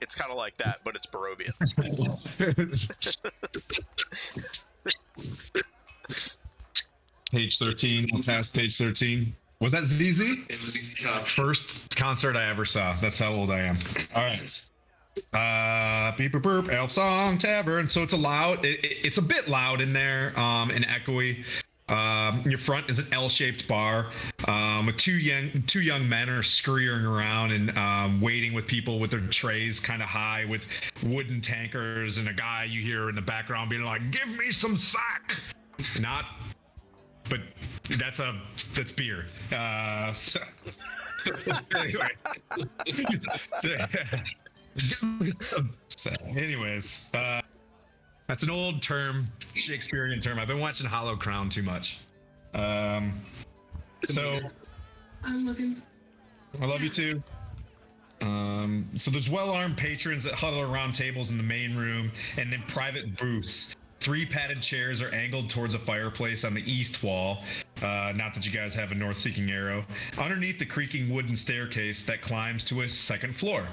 it's kind of like that, but it's Barovian. Page 13. We'll pass page 13. Was that ZZ? It was easy top. First concert I ever saw. That's how old I am. All right. Beep, boop, boop, Elf Song Tavern. So it's a loud. It's a bit loud in there, and echoey. In your front is an L-shaped bar. With two young men are scurrying around and waiting with people with their trays kind of high with wooden tankers, and a guy you hear in the background being like, "Give me some sack." Not. But that's beer. So anyway. Anyways, that's an old term, Shakespearean term. I've been watching Hollow Crown too much. So I'm looking. I love you too. So there's well-armed patrons that huddle around tables in the main room and in private booths. 3 padded chairs are angled towards a fireplace on the east wall. Not that you guys have a north-seeking arrow. Underneath the creaking wooden staircase that climbs to a second floor.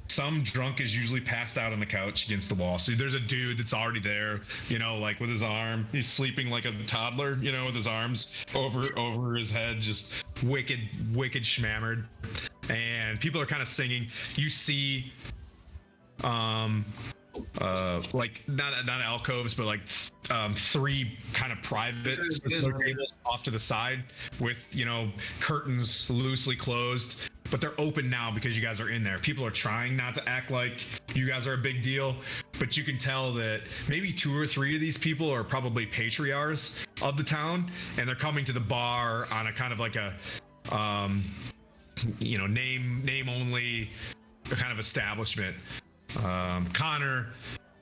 Some drunk is usually passed out on the couch against the wall. So there's a dude that's already there, like with his arm. He's sleeping like a toddler, with his arms over his head, just wicked schmammered. And people are kind of singing. You see, like not alcoves, but like 3 kind of private tables off to the side with curtains loosely closed, but they're open now because you guys are in there. People are trying not to act like you guys are a big deal, but you can tell that maybe 2 or 3 of these people are probably patriarchs of the town, and they're coming to the bar on a kind of like a name only kind of establishment. Connor,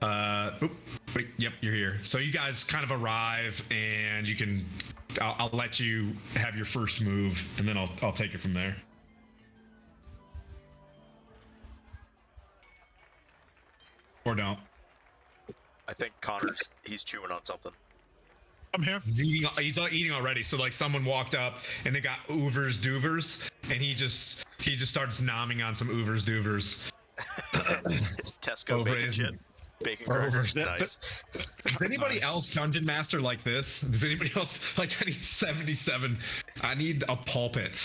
yep, you're here. So you guys kind of arrive, and I'll let you have your first move, and then I'll take it from there. Or don't. I think he's chewing on something. I'm here. He's eating already. So like someone walked up and they got Oovers Doovers, and he just starts nomming on some Oovers Doovers. Tesco bacon crackers. Nice. Does anybody else dungeon master like this? Does anybody else like? I need 77. I need a pulpit.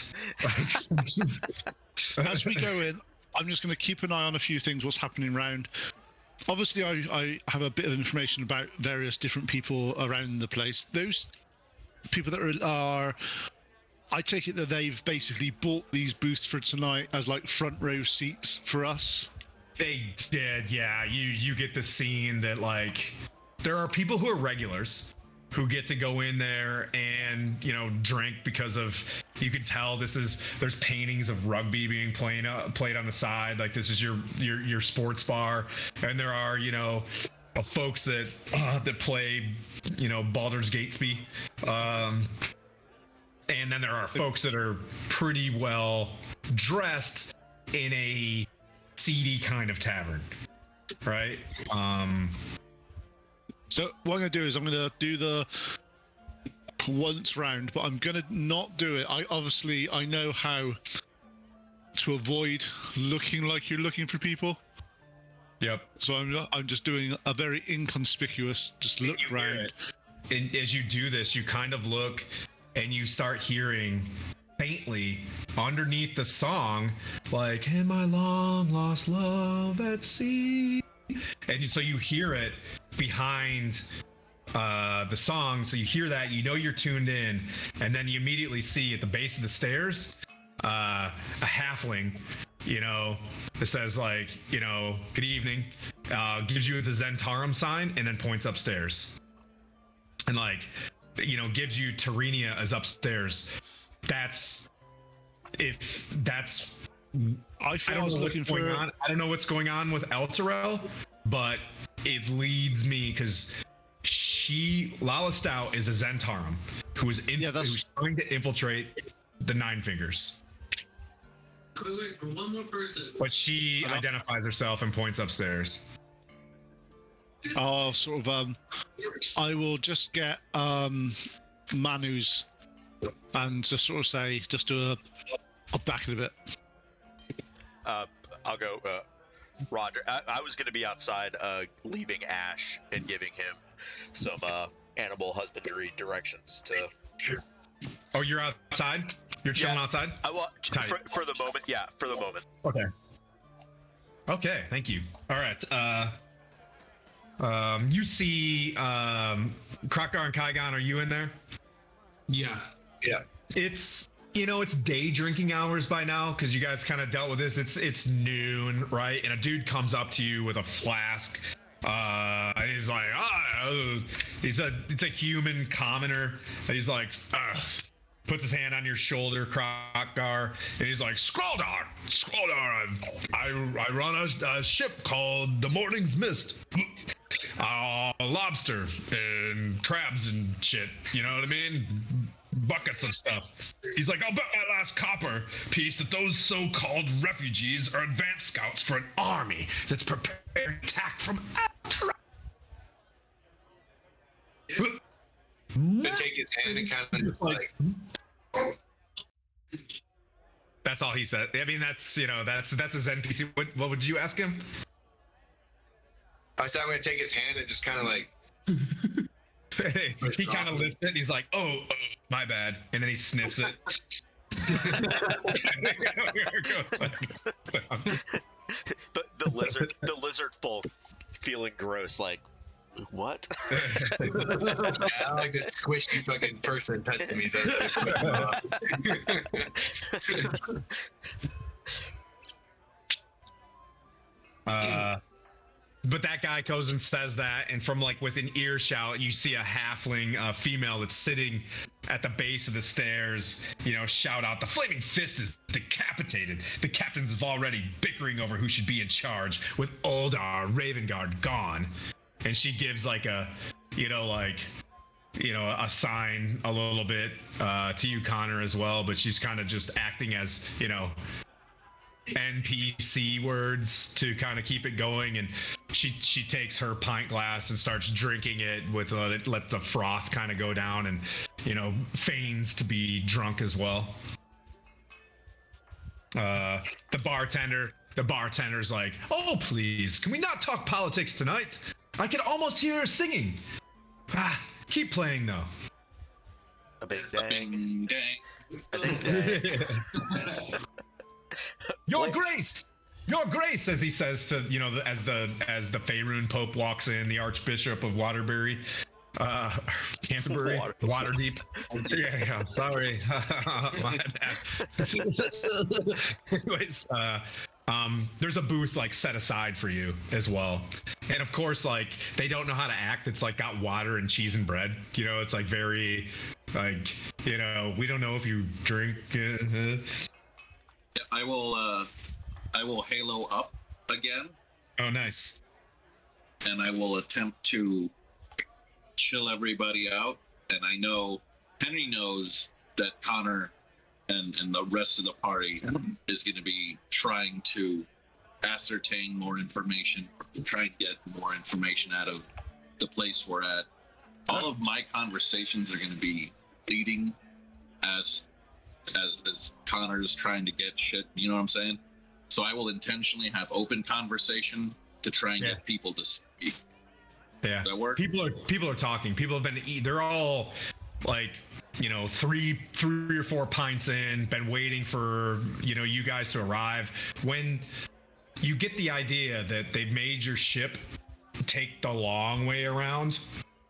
As we go in, I'm just going to keep an eye on a few things. What's happening around? Obviously, I have a bit of information about various different people around the place. Those people that are I take it that they've basically bought these booths for tonight as like front row seats for us. They did, yeah. You get the scene that like there are people who are regulars who get to go in there and drink because of, you can tell there's paintings of rugby being played on the side, like this is your sports bar, and there are folks that play Baldur's Gatesby, and then there are folks that are pretty well dressed in a seedy kind of tavern, right? So what I'm going to do is I'm going to do the once round, but I'm going to not do it. I know how to avoid looking like you're looking for people. Yep. So I'm just doing a very inconspicuous, just look round. And as you do this, you kind of look and you start hearing faintly underneath the song, like, "In my long lost love at sea." And so you hear it behind the song, so you hear that, you're tuned in, and then you immediately see at the base of the stairs a halfling, that says like, "Good evening," gives you the Zentarum sign, and then points upstairs, and like, gives you Terenia as upstairs. I was looking for. I don't know what's going on with Elturel, but it leads me because Lala Stout is a Zentarum who's trying to infiltrate the Nine Fingers. Wait, for one more person. But she identifies herself and points upstairs. I will just get Manu's and just sort of say, just do a back it a bit. I'll go, Roger. I was going to be outside, leaving Ash and giving him some animal husbandry directions to. Oh, you're outside? You're chilling outside? For the moment, yeah. For the moment. Okay, thank you. All right. You see, Krakar and Kaigon, are you in there? Yeah. It's it's day drinking hours by now because you guys kind of dealt with this. It's noon, right? And a dude comes up to you with a flask. And he's like, it's a human commoner. And he's like, puts his hand on your shoulder, Krokgar, and he's like, Skroldar, I run a ship called the Morning's Mist. Lobster and crabs and shit, you know what I mean? Buckets of stuff. He's like, I'll bet my last copper piece that those so-called refugees are advanced scouts for an army that's preparing to attack from outer. To take his hand and kind of just like That's all he said. I mean, that's his NPC. What would you ask him? I said I'm gonna take his hand and just kind of like. He kind of lifts it. And he's like, "Oh, my bad," and then he sniffs it. the lizard folk feeling gross, like, what? Yeah, I like this squishy fucking person touching me. But that guy goes and says that, and from like within earshot, you see a halfling female that's sitting at the base of the stairs, shout out, "The Flaming Fist is decapitated. The captains have already bickering over who should be in charge, with Oldar Ravengard gone." And she gives like a sign a little bit to you, Connor, as well, but she's kind of just acting as, NPC words to kind of keep it going, and she takes her pint glass and starts drinking it with let the froth kind of go down, and feigns to be drunk as well. The bartender's like, "Oh please, can we not talk politics tonight? I can almost hear her singing." Keep playing though. A big dang. Dang. A big dang. Your grace, as he says to as the Faerun Pope walks in, the Archbishop of Waterbury, Canterbury, Waterdeep. Yeah, sorry, my bad. Anyways, there's a booth like set aside for you as well, and of course, like, they don't know how to act. It's like got water and cheese and bread. It's like very like we don't know if you drink. Yeah, I will halo up again, Oh, nice. and I will attempt to chill everybody out. And I know Henry knows that Connor and the rest of the party is going to be trying to ascertain more information, try and get more information out of the place we're at. All of my conversations are going to be leading as Connor's trying to get shit, you know what I'm saying? So I will intentionally have open conversation to try and get people to speak. Yeah. Does that work? People are talking. People have been they're all like, three or four pints in, been waiting for, you guys to arrive. When you get the idea that they've made your ship take the long way around,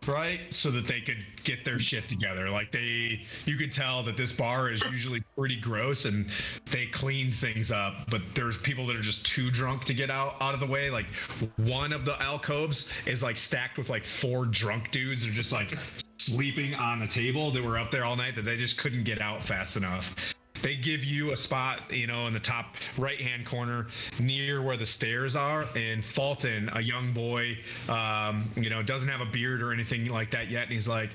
right, so that they could get their shit together. Like, you could tell that this bar is usually pretty gross, and they cleaned things up, but there's people that are just too drunk to get out of the way. Like, one of the alcoves is like stacked with like 4 drunk dudes that are just like sleeping on the table that were up there all night, that they just couldn't get out fast enough. They give you a spot, in the top right-hand corner near where the stairs are. And Fulton, a young boy, doesn't have a beard or anything like that yet. And he's like,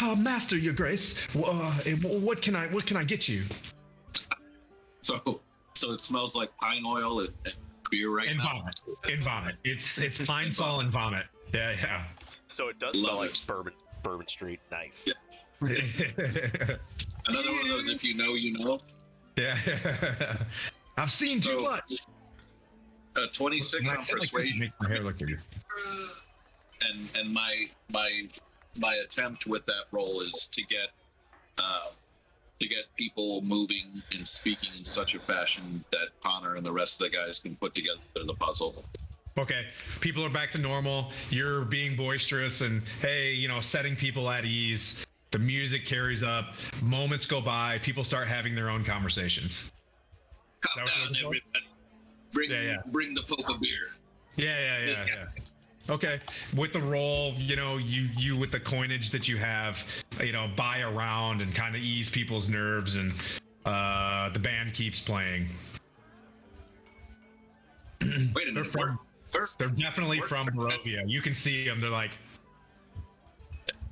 "Master, your grace, what can I get you?" So it smells like pine oil and beer right and now. And vomit. It's pine sol and vomit. Yeah. So it does smell like Bourbon Street. Nice. Yeah. Another one of those, if you know, you know. Yeah. I've seen too much. 26 on persuasion. Makes my hair look weird. And my attempt with that roll is to get people moving and speaking in such a fashion that Connor and the rest of the guys can put together the puzzle. Okay, people are back to normal. You're being boisterous and, hey, setting people at ease. The music carries up. Moments go by. People start having their own conversations. Calm down, everybody. Bring the Pope a beer. Yeah. Okay. With the roll, you with the coinage that you have, buy around and kind of ease people's nerves, and the band keeps playing. Wait a minute. They're definitely from Barovia. You can see them. They're like,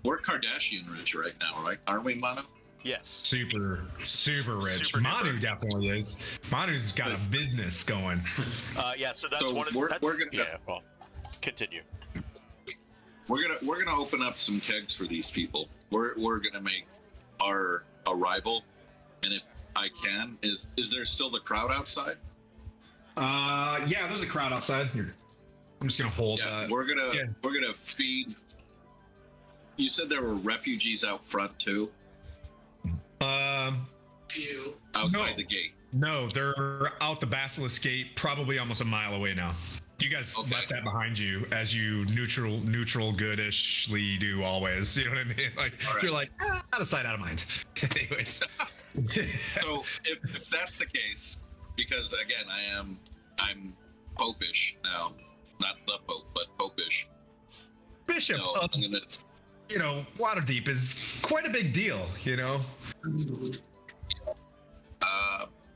We're Kardashian rich right now, right? Aren't we, Manu? Yes. super rich. Super Manu duper. definitely is. Manu's got a business going. Yeah. So that's So one of we're that's, gonna- yeah. Well, continue. We're gonna open up some kegs for these people. We're gonna make our arrival, and if I can, is there still the crowd outside? Yeah, there's a crowd outside. Here, I'm just gonna hold. Yeah, we're gonna feed. You said there were refugees out front too, You. outside No. the gate. No, they're out the Basilisk Gate, probably almost a mile away now. You guys Okay. left that behind you, as you neutral goodishly do always. You know what I mean? Like, All right. you're like, out of sight, out of mind. Anyways. So if that's the case, because again I'm popish now, not the Pope, but popish. Bishop, So I'm gonna Waterdeep is quite a big deal,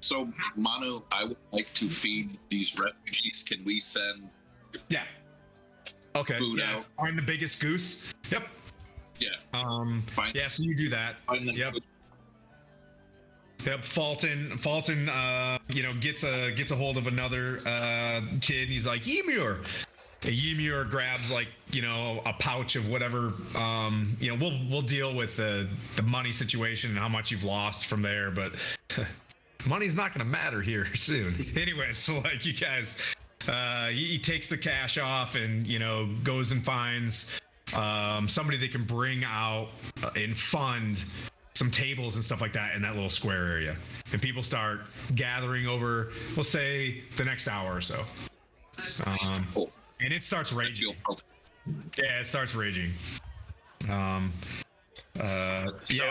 So Manu, I would like to feed these refugees. Can we send? Yeah. Okay. Food yeah. out. Find the biggest goose. Yep. Yeah. Yeah, so you do that. Find them Yep. food. Yep, Fulton, gets a hold of another kid, and he's like, Ymir. And Ymir grabs a pouch of whatever. We'll deal with the money situation and how much you've lost from there, but money's not going to matter here soon. Anyway, so you guys, he takes the cash off and goes and finds somebody they can bring out and fund some tables and stuff like that in that little square area, and people start gathering over, we'll say, the next hour or so. Cool. And it starts I raging. feel perfect. Yeah, it starts raging.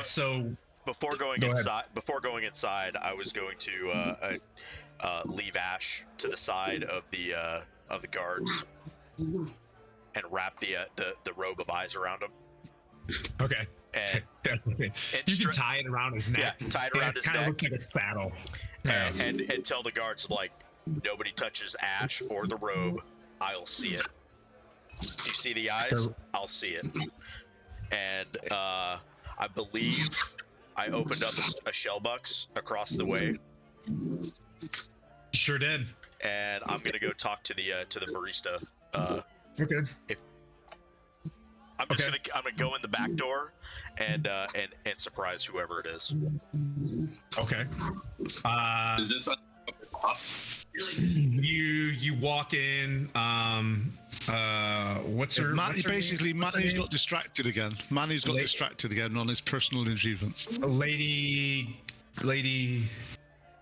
So Before going Go ahead. inside, I was going to leave Ash to the side of the guards and wrap the robe of eyes around him. okay. And Definitely. You can tie it around his neck. Yeah, tie it around his It kind of neck. looks like a saddle. and tell the guards, nobody touches Ash or the robe. I'll see it. Do you see the eyes? I'll see it. And I believe I opened up a shell box across the way, Sure did. and I'm gonna go talk to the barista. Okay. I'm gonna go in the back door and surprise whoever it is. Okay. Is this a boss? You walk in. What's her? Manny's name? got distracted again. Manny's got distracted again on his personal achievements. Lady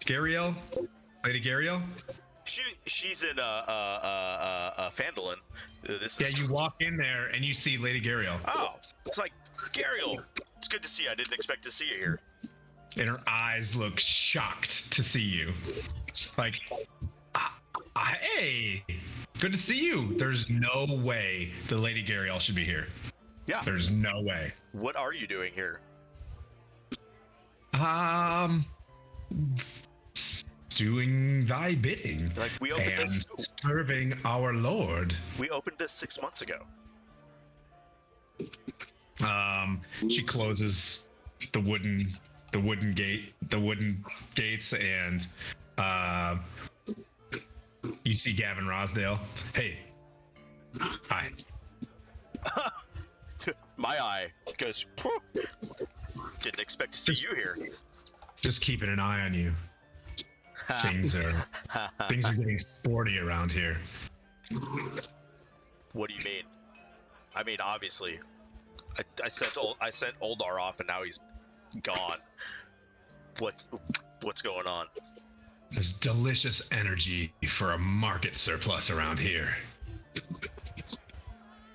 Gariel. Lady Gariel. She's in Fandolin. This is. Yeah, you walk in there and you see Lady Gariel, Oh, it's like Gariel. It's good to see you. I didn't expect to see you here. and her eyes look shocked to see you. Like, hey, good to see you. There's no way the Lady Gariel should be here. Yeah. There's no way. What are you doing here? Doing thy bidding We opened and this. serving our Lord. We opened this 6 months ago. She closes the wooden gates, and you see Gavin Rosdale. Hey, hi. My eye goes. "Phew. Didn't expect to see you here. Just keeping an eye on you. Things are getting sporty around here. What do you mean? I mean, obviously, I sent Oldar off, and now he's gone. What's going on? There's delicious energy for a market surplus around here.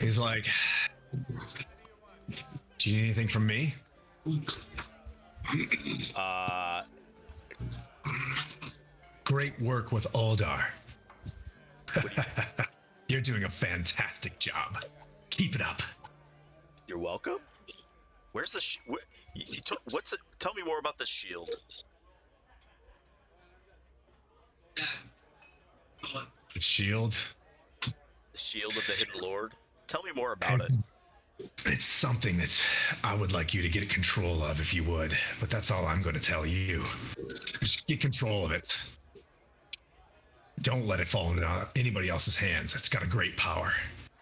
He's like, do you need anything from me? Great work with Aldar. You're doing a fantastic job. Keep it up. You're welcome. Where's the what's it? Tell me more about the shield. Yeah. Hold on. The shield. The shield of the Hidden Lord. Tell me more about it. It's something that I would like you to get control of if you would, but that's all I'm going to tell you. Just get control of it. Don't let it fall into anybody else's hands. It's got a great power.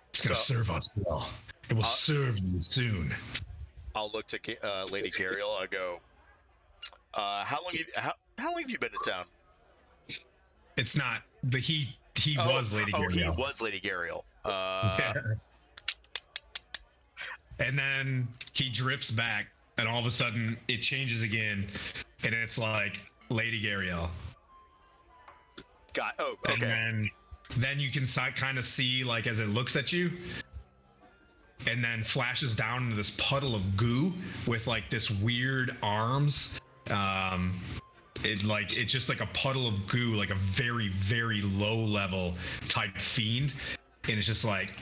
It's going to serve us well. It will serve you soon. I'll look to Lady Gariel. I go, how long have you been in town? It's not the he was Lady Gariel. Oh, he was Lady Gariel. Yeah. And then he drifts back, and all of a sudden it changes again, and it's like Lady Gariel. Okay. And then you can kind of see, like, as it looks at you, and then flashes down into this puddle of goo with like this weird arms. It's just like a puddle of goo, like a very, very low level type fiend, and it's just like,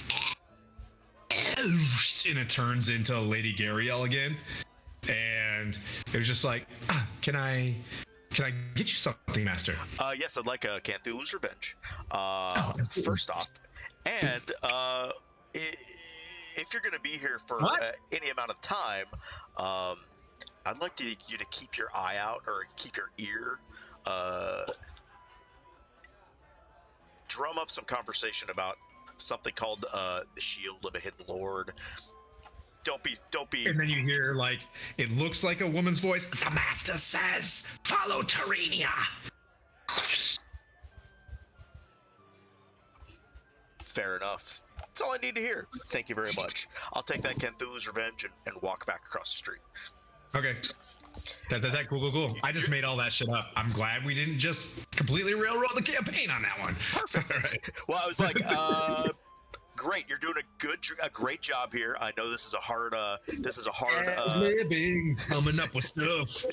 and it turns into Lady Gariel again, and it was just like, can I get you something, Master? Yes, I'd like a Cthulhu's Revenge. Absolutely. First off, and if you're going to be here for any amount of time, I'd like you to keep your eye out, or keep your ear, drum up some conversation about something called the Shield of a Hidden Lord. Don't be. And then you hear, like, it looks like a woman's voice. The Master says, "Follow Terenia." Fair enough. That's all I need to hear. Thank you very much. I'll take that Cthulhu's Revenge and walk back across the street. Okay. That's that. Cool. I just made all that shit up. I'm glad we didn't just completely railroad the campaign on that one. Perfect. All right. Well, I was like, great. You're doing a great job here. I know this is a hard living, coming up with stuff.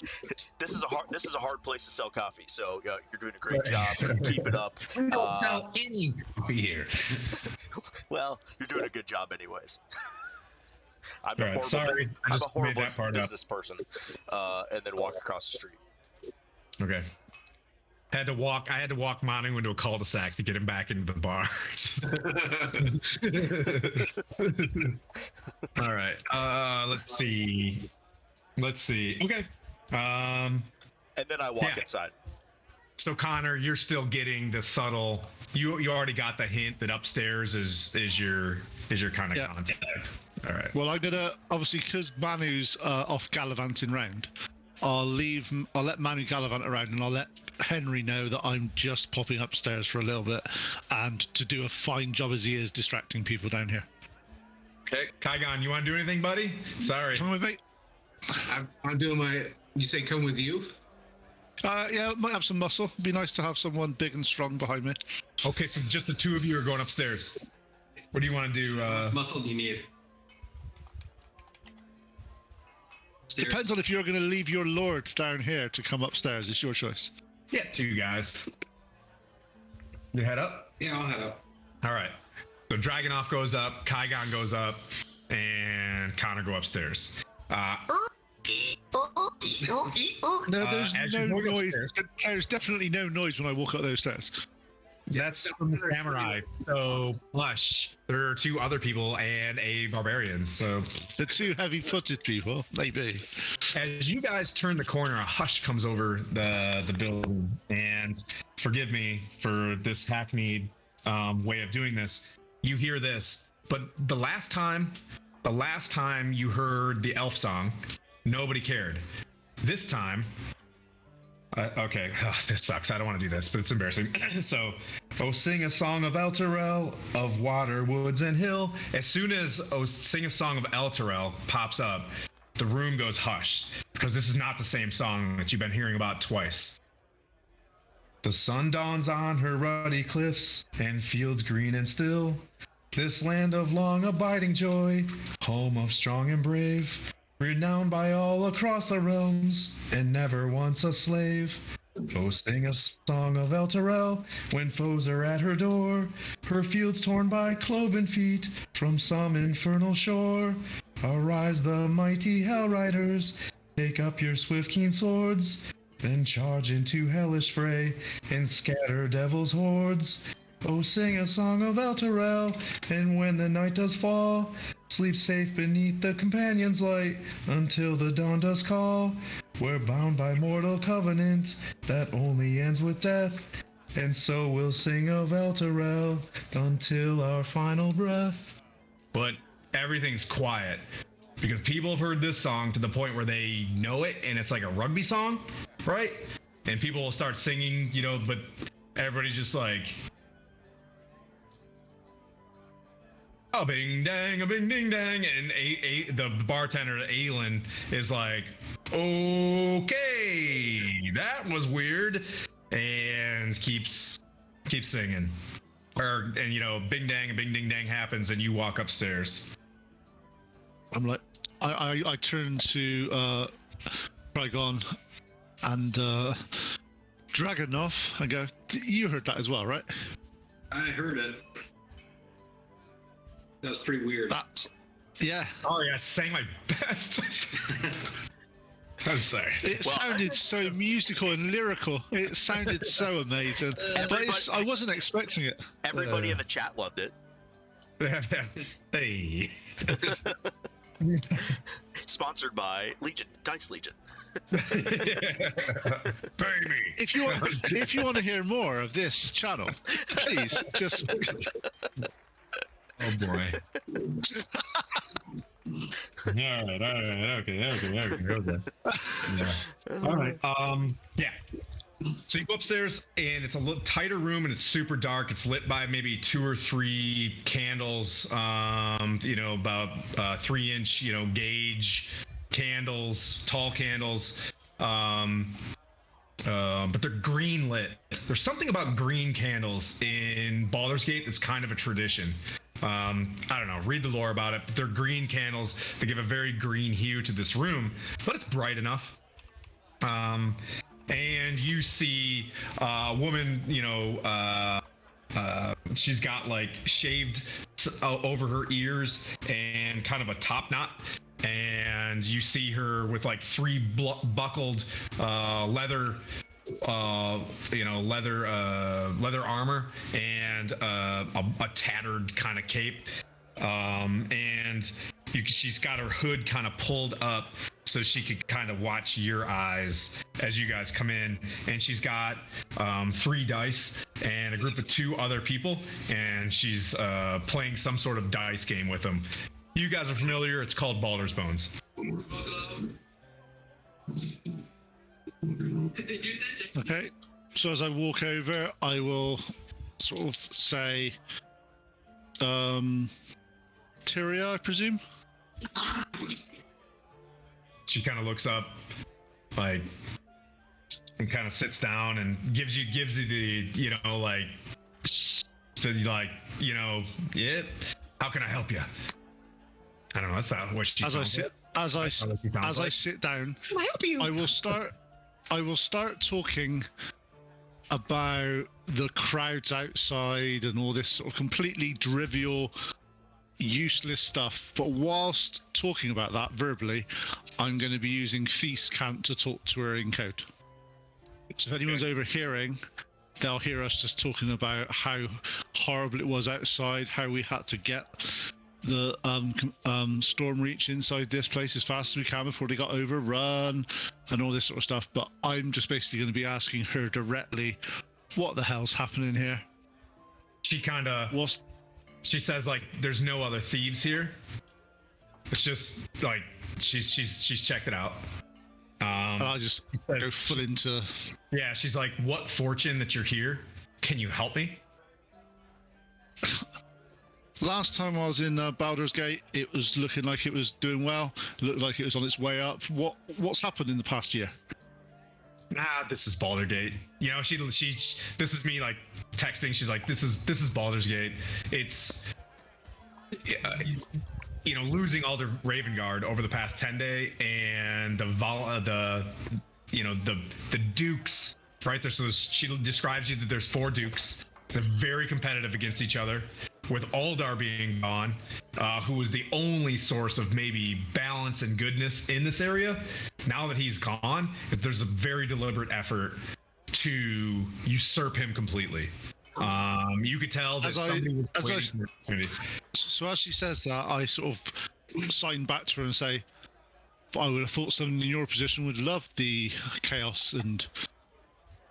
This is a hard place to sell coffee. So you're doing a great job. Keep it up. We don't sell any coffee here. Well, you're doing a good job, anyways. I'm All right, sorry, I I'm just a horrible made that part business person. And then walk across the street. Okay. I had to walk Manu into a cul-de-sac to get him back into the bar. All right. Let's see. Okay. And then I walk Yeah. inside. So Connor, you're still getting the subtle. You already got the hint that upstairs is your kind of contact. All right. Well, I'm gonna obviously, because Manu's off gallivanting round. I'll let Manu gallivant around, and I'll let Henry know that I'm just popping upstairs for a little bit, and to do a fine job as he is distracting people down here. Okay, Kaigon, you want to do anything, buddy? Sorry. Come with me. I'm doing my. You say come with you? Yeah, might have some muscle. Be nice to have someone big and strong behind me. Okay, so just the two of you are going upstairs. What do you want to do? How much muscle do you need? Stairs. Depends on if you're going to leave your lord down here to come upstairs. It's your choice. Yeah, two guys. You head up? Yeah, I'll head up. All right. So Dragonoff goes up, Kaigon goes up, and Connor go upstairs. No, there's as no you walk noise. upstairs- There's definitely no noise when I walk up those stairs. That's from the samurai. So plush. There are two other people and a barbarian. So The two heavy-footed people, maybe. as you guys turn the corner, a hush comes over the building. And forgive me for this hackneyed way of doing this. You hear this, but the last time you heard the elf song, nobody cared. This time, okay, this sucks. I don't want to do this, but it's embarrassing. So, oh, sing a song of Elturel, of water, woods, and hill. As soon as oh, sing a song of Elturel pops up, the room goes hushed, because this is not the same song that you've been hearing about twice. The sun dawns on her ruddy cliffs and fields green and still. This land of long abiding joy, home of strong and brave, renowned by all across the realms, and never once a slave. Oh, sing a song of Elturel when foes are at her door. Her fields torn by cloven feet from some infernal shore. Arise, the mighty Hell Riders, take up your swift keen swords, then charge into hellish fray and scatter devil's hordes. Oh, sing a song of Elturel, and when the night does fall, sleep safe beneath the companion's light until the dawn does call. We're bound by mortal covenant that only ends with death, and so we'll sing of Elturel until our final breath. But everything's quiet because people have heard this song to the point where they know it, and it's like a rugby song, right? And people will start singing, you know, but everybody's just like, oh, bing dang, a bing ding dang, and the bartender, Aelin, is like, okay, that was weird, and keeps singing. And you know, bing dang, a bing ding dang happens, and you walk upstairs. I'm like, I turn to Trigon and Dragonov and go, you heard that as well, right? I heard it. That was pretty weird. Yeah. Oh yeah, sang my best. I'm sorry. It sounded so musical and lyrical. It sounded so amazing. But I wasn't expecting it. Everybody in the chat loved it. Hey. Sponsored by Legion, Dice Legion. Baby. If you want to hear more of this channel, please just. Oh boy. Alright, okay. Yeah. Alright, yeah. So you go upstairs, and it's a little tighter room, and it's super dark. It's lit by maybe 2 or 3 candles, you know, about 3-inch, you know, gauge candles, tall candles. But they're green lit. There's something about green candles in Baldur's Gate that's kind of a tradition. I don't know, read the lore about it, but they're green candles. They give a very green hue to this room, but it's bright enough. And you see a woman, you know, she's got like shaved over her ears and kind of a top knot. And you see her with like 3 buckled leather leather armor and a tattered kind of cape, and she's got her hood kind of pulled up so she could kind of watch your eyes as you guys come in. And she's got 3 dice and a group of 2 other people, and she's playing some sort of dice game with them. You guys are familiar. It's called Baldur's Bones. Okay, so as I walk over, I will sort of say, Tyria, I presume? She kind of looks up, like, and kind of sits down and gives you the, you know, like, you know, yeah, how can I help you? I don't know, that's not what she sounds like. As I sit down, can I help you? I will start talking about the crowds outside and all this sort of completely trivial, useless stuff. But whilst talking about that verbally, I'm going to be using Feast Cant to talk to her in code. So if anyone's overhearing, they'll hear us just talking about how horrible it was outside, how we had to get the storm reach inside this place as fast as we can before they got overrun and all this sort of stuff. But I'm just basically going to be asking her directly, what the hell's happening here? She kind of she says, like, there's no other thieves here. It's just like she's checked it out. And I just go full into, yeah, she's like, what fortune that you're here, can you help me? last time I was in Baldur's Gate, it was looking like it was doing well. It looked like it was on its way up. What's happened in the past year? This is Baldur's Gate. You know, she this is me like texting. She's like, this is Baldur's Gate. It's you know, losing Alder Ravengard over the past 10 days, and the dukes right? She describes you that there's 4 dukes. They're very competitive against each other, with Aldar being gone, who was the only source of maybe balance and goodness in this area. Now that he's gone, there's a very deliberate effort to usurp him completely. You could tell that somebody was waiting for the opportunity. So as she says that, I sort of sign back to her and say, I would have thought someone in your position would love the chaos and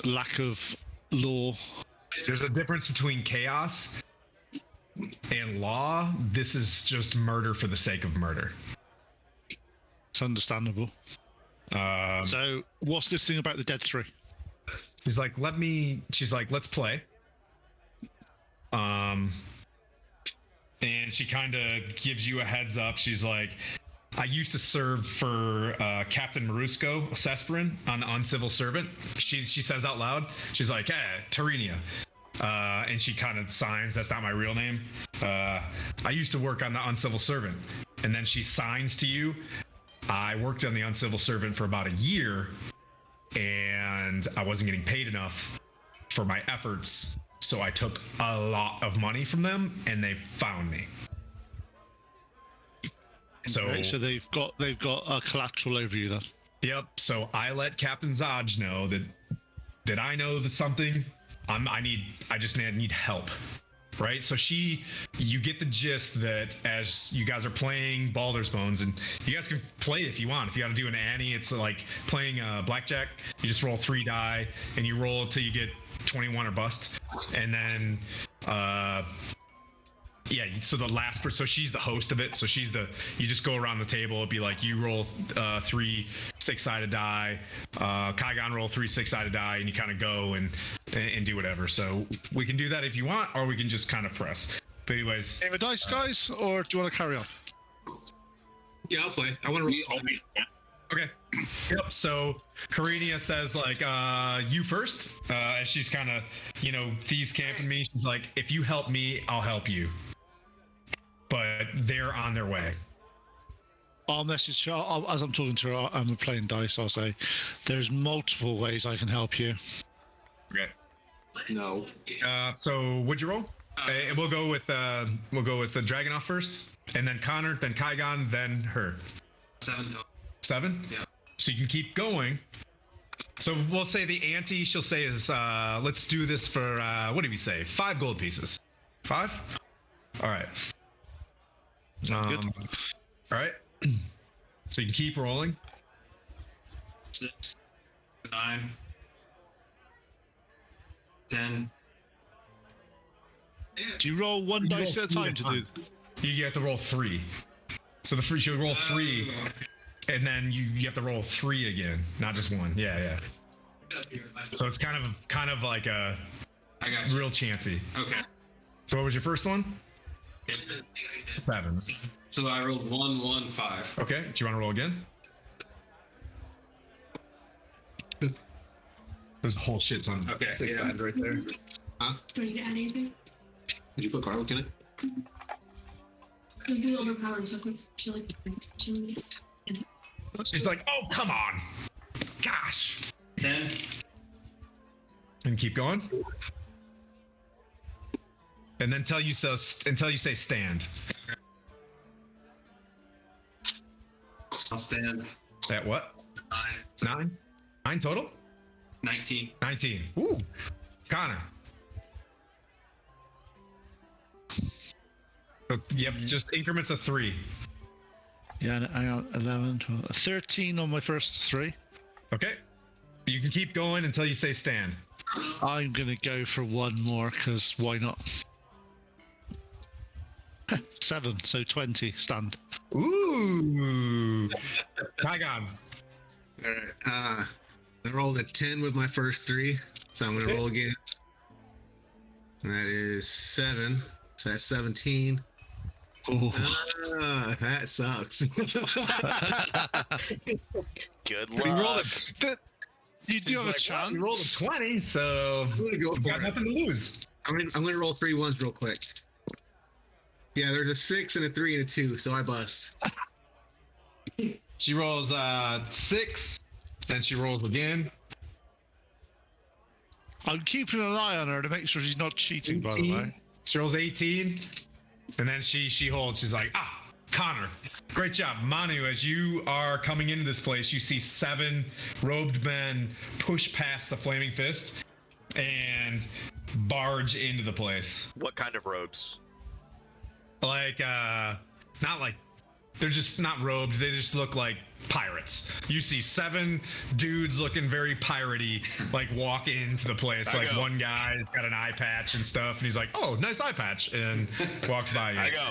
lack of law. There's a difference between chaos and law. This is just murder for the sake of murder. It's understandable. So what's this thing about the dead 3? She's like, let's play. And she kind of gives you a heads up. She's like, I used to serve for Captain Marusco Cesperin on Uncivil Servant. She says out loud, she's like, Tarinia. And she kind of signs, that's not my real name. I used to work on the Uncivil Servant. And then she signs to you. I worked on the Uncivil Servant for about a year, and I wasn't getting paid enough for my efforts. So I took a lot of money from them, and they found me. So they've got a collateral over you then. Yep. So I let Captain Zaj know that I know that something. I just need help, right? So you get the gist that as you guys are playing Baldur's Bones, and you guys can play if you want. If you got to do an Annie, it's like playing blackjack. You just roll 3 die, and you roll until you get 21 or bust, and then so the last person, so she's the host of it, so you just go around the table. It'd be like you roll 3 6-sided die, Kaigon roll 3 6-sided die, and you kind of go and do whatever. So we can do that if you want, or we can just kind of press. But anyways, Game of dice, guys, or do you want to carry on? Yeah, I'll play. I want to roll. okay. Yep. So Karenia says like, you first, as she's kind of, thieves camping me. She's like, if you help me, I'll help you. But they're on their way. I'll message her, as I'm talking to her, I'm playing dice, I'll say, there's multiple ways I can help you. Okay. No. So what'd you roll? We'll go with the Dragonoff first, and then Connor, then Kaigon, then her. 7 total. 7? Yeah. So you can keep going. So we'll say the ante she'll say is, let's do this for, what did we say? 5 gold pieces. 5? All right. Good. All right. So you can keep rolling. 6, 9, 10. Do you roll one dice at a time to do? You have to roll 3. So she'll roll 3, and then you have to roll 3 again, not just 1. Yeah. So it's kind of like a real chancy. Okay. So what was your first one? 7. So I rolled 1, 1, 5. Okay. Do you want to roll again? There's a whole shit ton. Okay. 6 died right there. Huh? Do I need to add anything? Did you put garlic in it? It'll be overpowered so quick. Chili. She's like, oh, come on. Gosh. 10. And keep going. And then until you say stand. I'll stand. At what? 9. 9 total? 19. 19. Ooh. Connor. So, yep, just increments of 3. Yeah, I got 11, 12, 13 on my first 3. Okay. You can keep going until you say stand. I'm gonna go for 1 more, because why not? 7, so 20, stand. Ooh. Kaigon. Alright, I rolled a 10 with my first 3, so I'm gonna roll again. And that is 7, so that's 17. Oh. That sucks. Good You rolled luck. You do have a chance. You rolled a 20, so I'm gonna go you for got it. nothing to lose. I'm gonna roll 3 ones real quick. Yeah, there's a 6 and a 3 and a 2, so I bust. She rolls 6, then she rolls again. I'm keeping an eye on her to make sure she's not cheating, by the 18. way. She rolls 18, and then she holds. She's like, Connor, great job. Manu, as you are coming into this place, you see 7 robed men push past the flaming fist and barge into the place. What kind of robes? Like, not like, they're just not robed, they just look like pirates. You see 7 dudes looking very piratey, like walk into the place. I Like go. one guy's got an eye patch and stuff, and he's like, "Oh, nice eye patch," and walks by you. I go.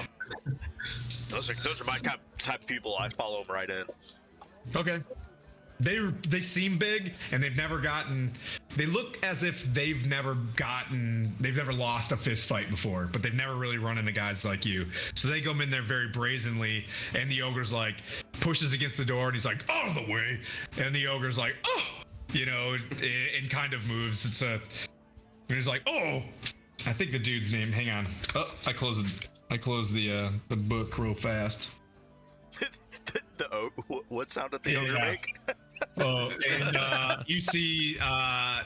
Those are my type of people. I follow them right in. Okay. They seem big, and they've never gotten. They look as if they've never lost a fist fight before, but they've never really run into guys like you. So they come in there very brazenly, and the ogre's like pushes against the door, and he's like, "Out of the way!" And the ogre's like, "Oh," and kind of moves. And he's like, "Oh," I think the dude's name. Hang on. Oh, I closed the book real fast. What sound did the ogre make? Oh, and you see the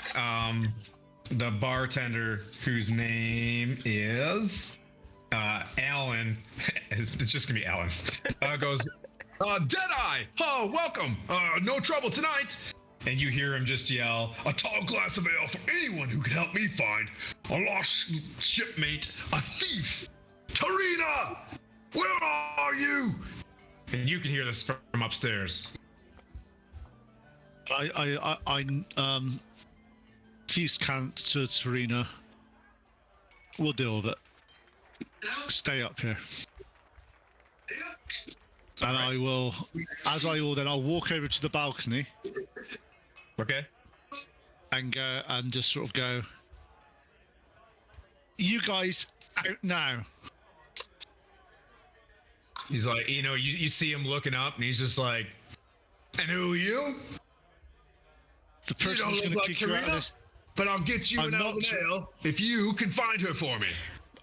bartender, whose name is Alan. It's just gonna be Alan. Goes, Deadeye! Oh, welcome! No trouble tonight! And you hear him just yell, "A tall glass of ale for anyone who can help me find a lost shipmate, a thief! Tarina! Where are you?" And you can hear this from upstairs. Thieves can't to Serena. We'll deal with it. Stay up here. And I will, I'll walk over to the balcony Okay. and go and just sort of go, "You guys out now." He's like, you see him looking up, and he's just like, "And who are you?" The person don't who's going look to like kick you out of Tarina? this. But I'll get you I'm an not elven sure. ale if you can find her for me.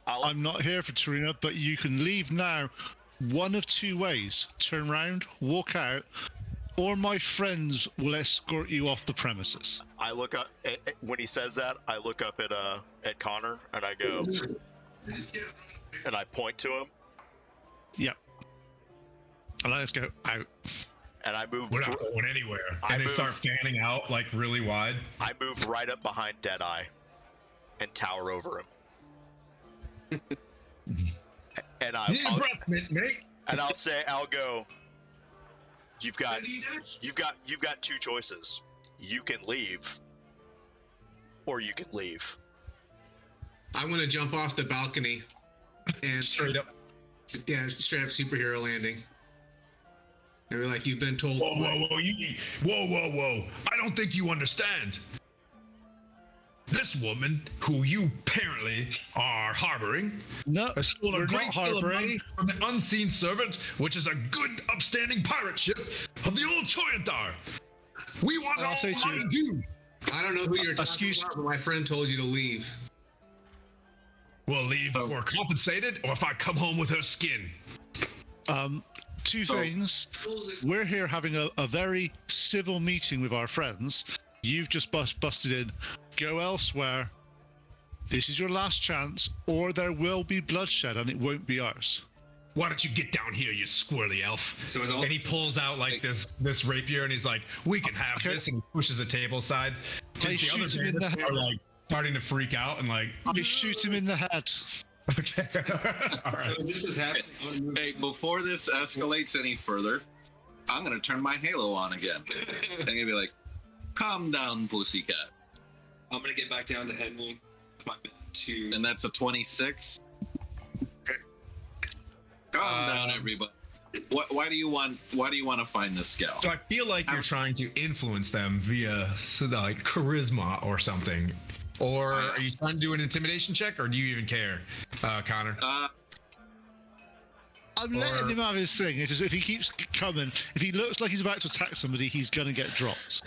I'm not here for Tarina, but you can leave now. One of 2 ways: turn around, walk out, or my friends will escort you off the premises. I look up when he says that. I look up at Connor and I go, and I point to him Yep. And I just go out. and I move. We're not going anywhere. I And they move- start fanning out like really wide. I move right up behind Deadeye and tower over him. And I'll go. You've got 2 choices. You can leave, or you can leave. I want to jump off the balcony and Straight up. yeah, straight up superhero landing. And be like, "You've been told." Whoa, whoa. I don't think you understand. This woman, who you apparently are harboring, No, has stolen we're a great not deal of harboring. money from the Unseen Servant, which is a good, upstanding pirate ship of the old Toyanthar. We want I'll all say to money you- due. I don't know who you're talking Excuse- about, but my friend told you to leave. We'll leave if we're compensated, or if I come home with her skin. 2 things. We're here having a very civil meeting with our friends. You've just busted in. Go elsewhere. This is your last chance, or there will be bloodshed, and it won't be ours. Why don't you get down here, you squirrely elf? So is all And he pulls out like this rapier, and he's like, "We can have Okay. this," and he pushes a table aside. They The other shoot him in the bandits head. are like starting to freak out and like, I shoot him in the head. okay, all So right. as this is happening, I'm gonna move. Hey, before this escalates any further, I'm gonna turn my halo on again. I'm gonna be like, "Calm down, pussycat." I'm gonna get back down to Henry. My bad to And that's a 26. Calm down, everybody. Why do you want to find this gal? So I feel like you're trying to influence them via like charisma or something. Or are you trying to do an intimidation check, or do you even care, Connor? I'm letting Or- him have his thing. It's just if he keeps coming, if he looks like he's about to attack somebody, he's gonna get dropped.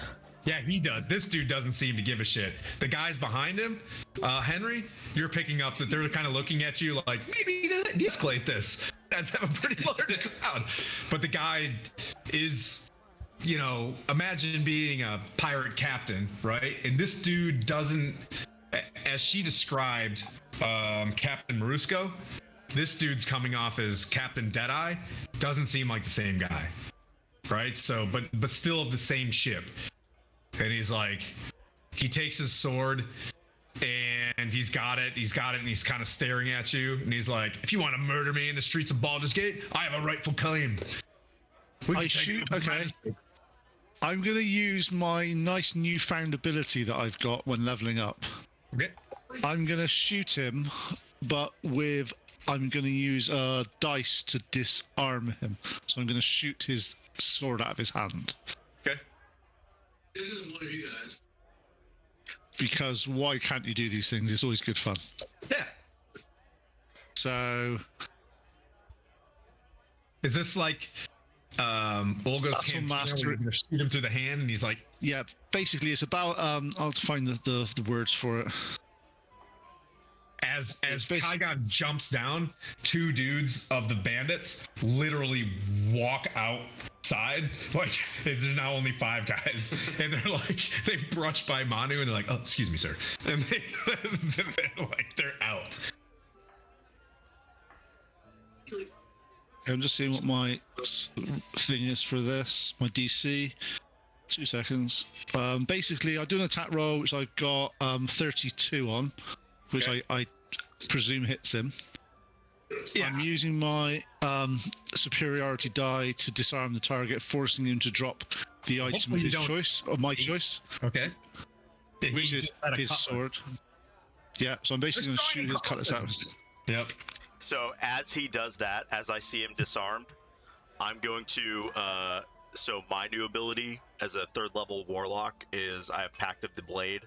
Yeah, he does. This dude doesn't seem to give a shit. The guys behind him, Henry, you're picking up that they're kind of looking at you like, maybe de-escalate this. Guys have a pretty large crowd. But the guy is, imagine being a pirate captain, right? And this dude doesn't as she described Captain Marusco, this dude's coming off as Captain Deadeye. Doesn't seem like the same guy, right? So, but still of the same ship. And he's like, he takes his sword and he's got it, and he's kind of staring at you, and he's like, if you want to murder me in the streets of Baldur's Gate, I have a rightful claim. Okay. I'm gonna use my nice newfound ability that I've got when leveling up. Okay. I'm gonna shoot him, but I'm gonna use a dice to disarm him. So I'm gonna shoot his sword out of his hand. Okay. This is one of you guys. Because why can't you do these things? It's always good fun. Yeah. So Is this like Olga's That's cantina master- where you're gonna shoot him through the hand, and he's like, yeah, basically it's about I'll find the words for it. as basi- Kaigon jumps down, two dudes of the bandits literally walk outside. Like, there's now only 5 guys, and they're like, they brush by Manu, and they're like, oh, excuse me, sir, and they're out. I'm just seeing what my thing is for this. My DC. 2 seconds. Basically, I do an attack roll, which I've got 32 on, which Okay. I presume hits him. Yeah. I'm using my superiority die to disarm the target, forcing him to drop the item Hopefully of you his don't- choice, or my choice, Okay. Yeah, which he is just had a his cutlass. sword. Yeah, so I'm basically going to shoot his cutlass out. Yep. So as he does that, as I see him disarmed, I'm going to so my new ability as a 3rd level warlock is I have Pact of the Blade,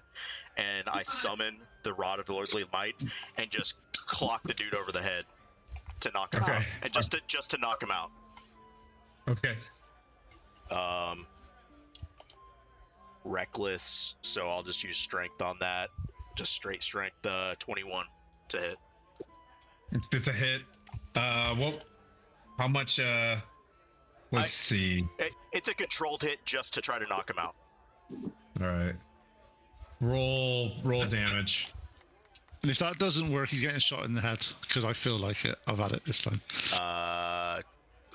and I summon the Rod of Lordly Might and just clock the dude over the head to knock him out, Okay. and just to knock him out. Okay. Reckless, so I'll just use strength on that, just straight strength. 21 to hit. It's a hit. Well, how much? Let's see. It's a controlled hit just to try to knock him out. All right. Roll damage. And if that doesn't work, he's getting shot in the head, because I feel like it. I've had it this time. Yeah,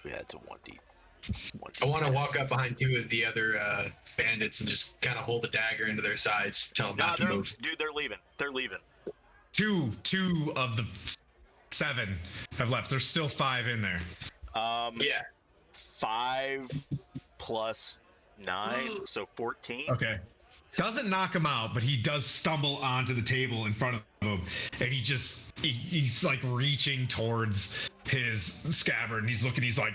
it's a 1d. I want to walk up behind 2 of the other bandits and just kind of hold the dagger into their sides, tell them not to move. Dude, they're leaving. They're leaving. Two of the 7 have left. There's still 5 in there. Yeah. 5 plus 9, so 14. Okay. Doesn't knock him out, but he does stumble onto the table in front of him, and he's like reaching towards his scabbard, and he's like,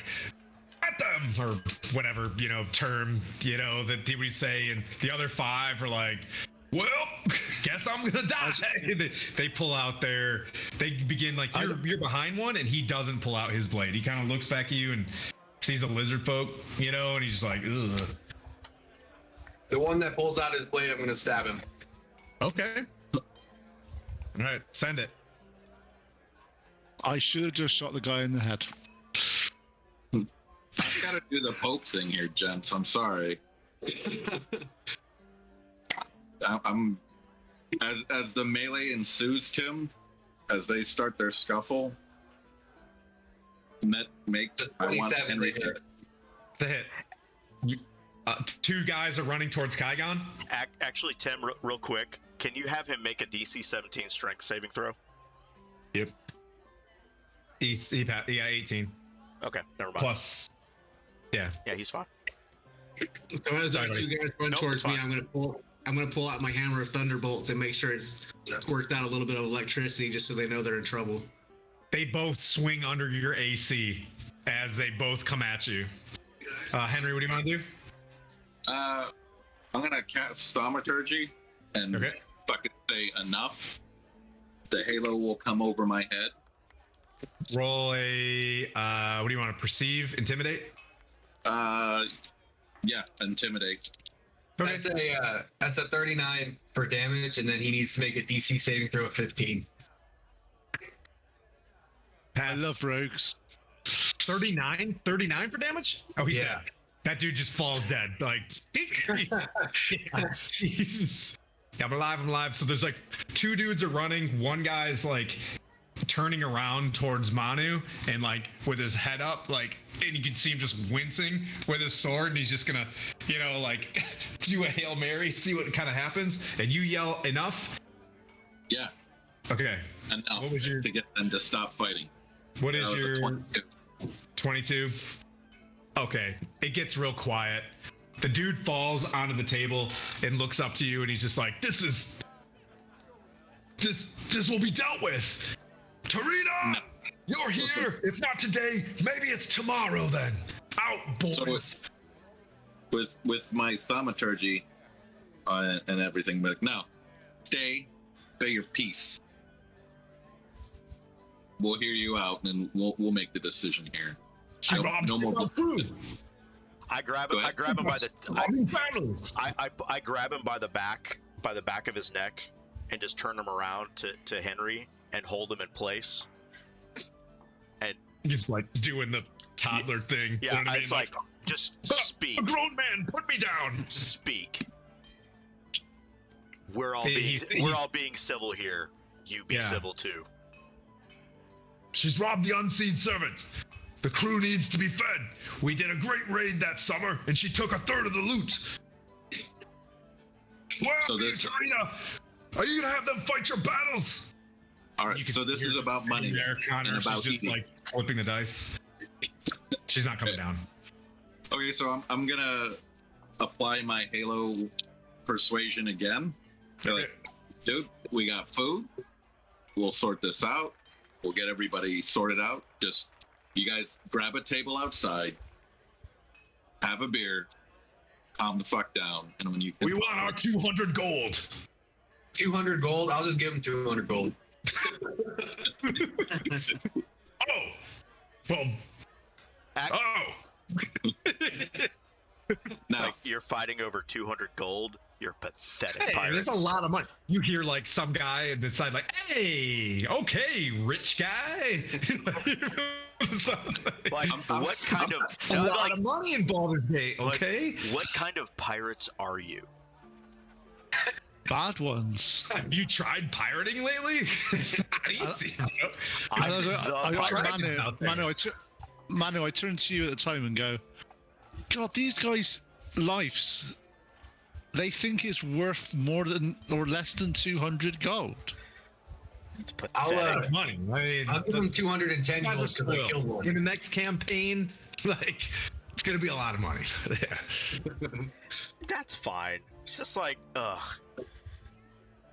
at them, or whatever, term, that he would say, and the other 5 are like, well, guess I'm gonna die. They pull out they begin like, you're behind one, and he doesn't pull out his blade. He kind of looks back at you and sees a lizard folk, and he's just like, ugh. The one that pulls out his blade, I'm going to stab him. Okay. All right, send it. I should have just shot the guy in the head. I've got to do the Pope thing here, gents. I'm sorry. I'm as the melee ensues, Tim, as they start their scuffle. I want 27 Henry to hit. It's a hit. 2 guys are running towards Kaigon. Actually, Tim, real quick, can you have him make a DC 17 strength saving throw? Yep. He got 18 Okay, never mind. plus. Yeah. Yeah, he's fine. So as our Sorry, 2 guys run Nope, towards it's me, fine. I'm gonna pull out my hammer of thunderbolts and make sure it's worked out a little bit of electricity, just so they know they're in trouble. They both swing under your AC as they both come at you. Henry, what do you want to do? I'm gonna cast Thaumaturgy and Okay. fucking say enough. The halo will come over my head. Roll a. What do you want to perceive? Intimidate. Yeah, intimidate. Okay. That's a 39 for damage, and then he needs to make a DC saving throw of 15. I Pass. love rogues. 39 for damage. Oh, he's Yeah. dead. That dude just falls dead. Like, Yeah, I'm alive. I'm alive. So there's like 2 dudes are running. One guy's like turning around towards Manu and like with his head up, like, and you can see him just wincing with his sword, and he's just gonna, you know, like do a Hail Mary, see what kind of happens, and you yell enough. Yeah. Okay. Enough What was your- to get them to stop fighting. What is That was a your 22. 22? Okay. It gets real quiet. The dude falls onto the table and looks up to you, and he's just like, this will be dealt with. Tarina, you're here. If not today, maybe it's tomorrow then. Out, boys. So with my thaumaturgy and everything, but no, say your piece. We'll hear you out, and we'll make the decision here. No more food. I grab Go him. I ahead. grab him by the. Families. I grab him by the back of his neck, and just turn him around to Henry and hold him in place. And He's like doing the toddler thing. yeah, You know what I mean? it's like just speak. A grown man, put me down. Speak. We're all He's- being civil here. You be Yeah. civil too. She's robbed the unseen servant. The crew needs to be fed. We did a great raid that summer, and she took 1/3 of the loot. Where So are you, this- Tarina? Are you gonna have them fight your battles? All You right. can So this hear is her about money sitting there, Connor. and about She's just eating. like flipping the dice. She's not coming down. Okay, so I'm gonna apply my Halo persuasion again. They're like, dude, we got food. We'll sort this out. We'll get everybody sorted out. Just you guys grab a table outside, have a beer, calm the fuck down, and when you We want our 200 gold. 200 gold. I'll just give him 200 gold. Oh, well. Act- Oh. now. Like you're fighting over 200 gold. You're pathetic, Hey, pirates. that's a lot of money. You hear like some guy at the side, like, "Hey, okay, rich guy." Like what kind of a no, lot like, of money in Baldur's Gate, like, okay? what kind of pirates are you? Bad ones. Have you tried pirating lately? It's not easy. I'm the pirate. Manu, I turn to you at the time and go, God, these guys' lives, they think it's worth more than or less than 200 gold. It's I'll, pathetic. Money. I mean, I'll give him that's- 210 guys are gold because I killed spoiled. one. In the next campaign, like, it's gonna be a lot of money. Yeah. That's fine. It's just like, ugh.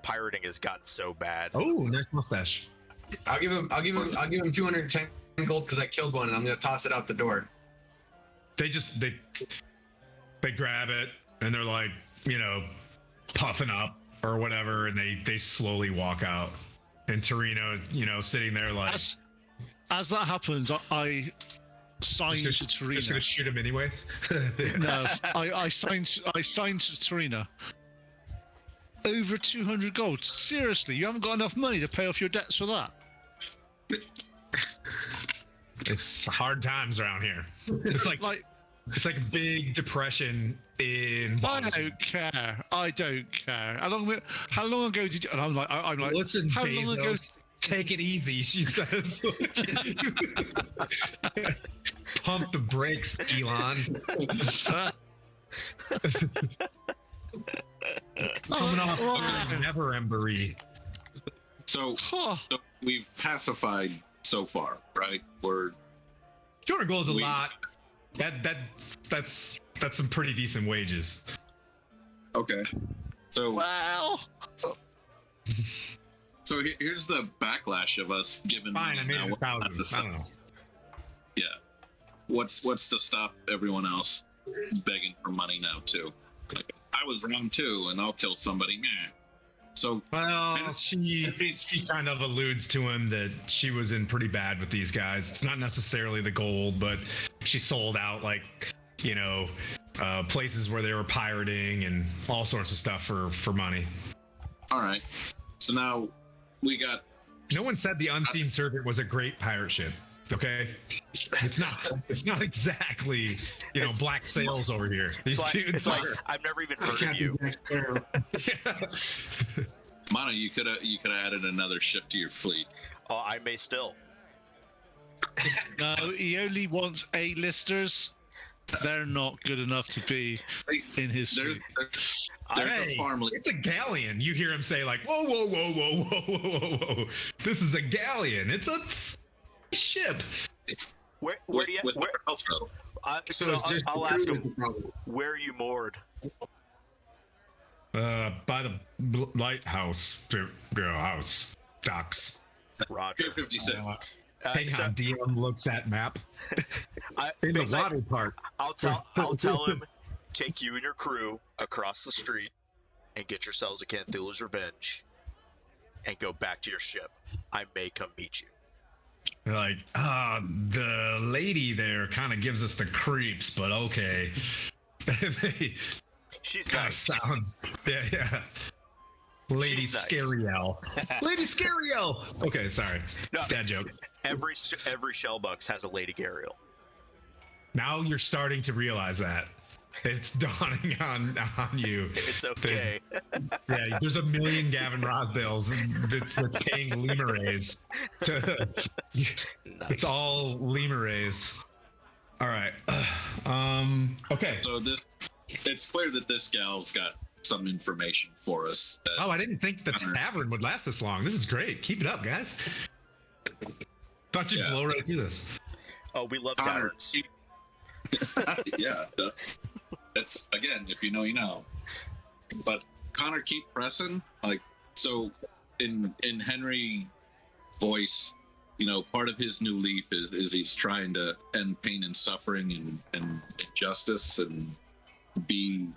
Pirating has gotten so bad. Oh, nice mustache. I'll give him 210 gold because I killed one, and I'm gonna toss it out the door. They grab it and they're like, you know, puffing up or whatever, and they slowly walk out. And Torino, you know, sitting there like, As that happens, I sign to just gonna Tarina. shoot him anyways. No, I signed to Tarina. Over 200 gold. Seriously, you haven't got enough money to pay off your debts for that. It's hard times around here. It's like it's like a big depression in I Baldur's Gate. don't care. I don't care. How long ago did you? And I'm like, Listen, how long ago? Bezos, take it easy, she says. Pump the brakes, Elon. Coming off never embery. So Huh. we've pacified so far, right? We're 200 gold is a We- lot. That's some pretty decent wages. okay. So Well, here's the backlash of us giving. Fine, I made now it what- 1,000. the I don't know. Yeah. What's to stop everyone else begging for money now too? Like, I was wrong too, and I'll kill somebody. Meh. So Well, she kind of alludes to him that she was in pretty bad with these guys. It's not necessarily the gold, but she sold out like, you know, places where they were pirating and all sorts of stuff for money. all right. So now we got. No one said the Unseen Servant was a great pirate ship. Okay, it's not exactly black sails over here. These dudes It's like are. I've never even heard of you. Mono, you could have added another ship to your fleet. Oh, I may still. No, he only wants A-listers. They're not good enough to be in his There's suite. Hey, a farm leader. it's a galleon. You hear him say like, "Whoa, whoa, whoa, whoa, whoa, whoa, whoa, whoa! This is a galleon. It's a ship." Where do you? with Where, Velcro. so it's just I'll the ask crew is him. the problem. Where are you moored? By the lighthouse, house docks. Roger. 256. Hang So on, DM looks at map. In the basically, water part. I'll tell him, take you and your crew across the street and get yourselves a Cthulhu's Revenge and go back to your ship. I may come meet you. They're like, the lady there kind of gives us the creeps, but okay. She's Kind of nice. sounds, yeah. Lady She's nice. Scariel. Lady Scariel. Okay, sorry. No. Dad joke. Every Shellbucks has a Lady Gariel. Now you're starting to realize that. It's dawning on you. It's okay. Yeah, there's a million Gavin Rosdales that's paying Lemurays. Nice. It's all Lemurays. All right. Okay. So it's clear that this gal's got some information for us. That, Oh, I didn't think the tavern would last this long. This is great. Keep it up, guys. Thought you'd blow right through this. Oh, we love Connor, taverns. yeah. That's again, if you know, you know. But Connor, keep pressing. Like so, in Henry voice, part of his new leaf is he's trying to end pain and suffering and injustice and be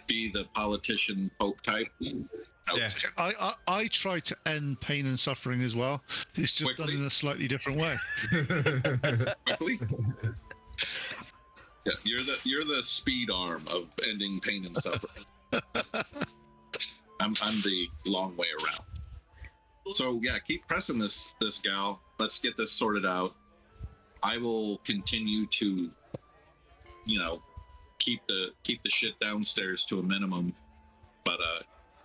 the politician pope type. Yeah. I try to end pain and suffering as well. It's just done Quickly. in a slightly different way. Quickly. Yeah, you're the speed arm of ending pain and suffering. I'm the long way around. So yeah, keep pressing this gal. Let's get this sorted out. I will continue to, keep the shit downstairs to a minimum, but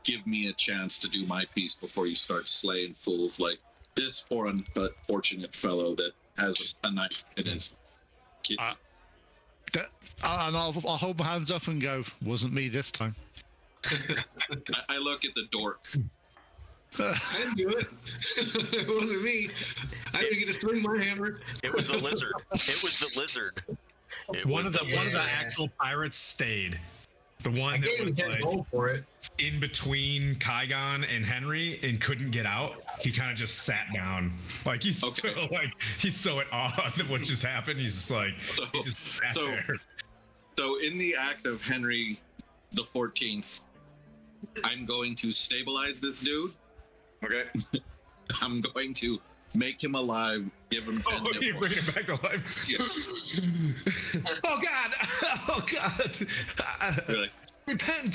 give me a chance to do my piece before you start slaying fools like this poor unfortunate fellow that has a knife in his kid. And I'll hold my hands up and go, wasn't me this time. I look at the dork. I didn't do it. It wasn't me. I didn't get to swing my hammer. It was the lizard. It was the lizard. One of the actual pirates stayed. The one that gave him was 10 like gold for it. in between Kygon and Henry and couldn't get out. He kind of just sat down. Like he's still like he's so at awe at what just happened. He's just like he just sat there. So in the act of Henry the 14th, I'm going to stabilize this dude. Okay. I'm going to make him alive, give him 10 Oh, you bring him back to life. Yeah. Oh God! Oh God! You're like, Repent!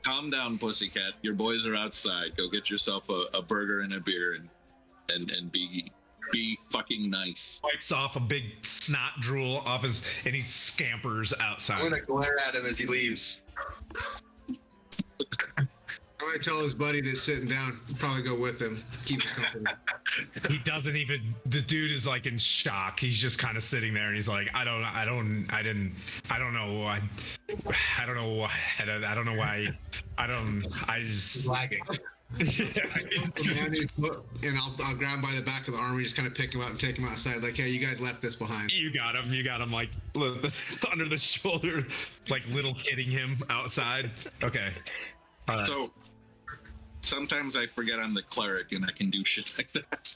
calm down, pussycat. Your boys are outside. Go get yourself a burger and a beer and be fucking nice. Wipes off a big snot drool off his, and he scampers outside. I'm gonna glare at him as he leaves. I might tell his buddy that's sitting down, probably go with him, keep him company. He doesn't even. The dude is like in shock. He's just kind of sitting there, and he's like, I don't know why. I just. Lagging. And I'll grab him by the back of the arm and just kind of pick him up and take him outside. Like, hey, you guys left this behind. You got him like under the shoulder, like little kidding him outside. Okay. So sometimes I forget I'm the cleric and I can do shit like that.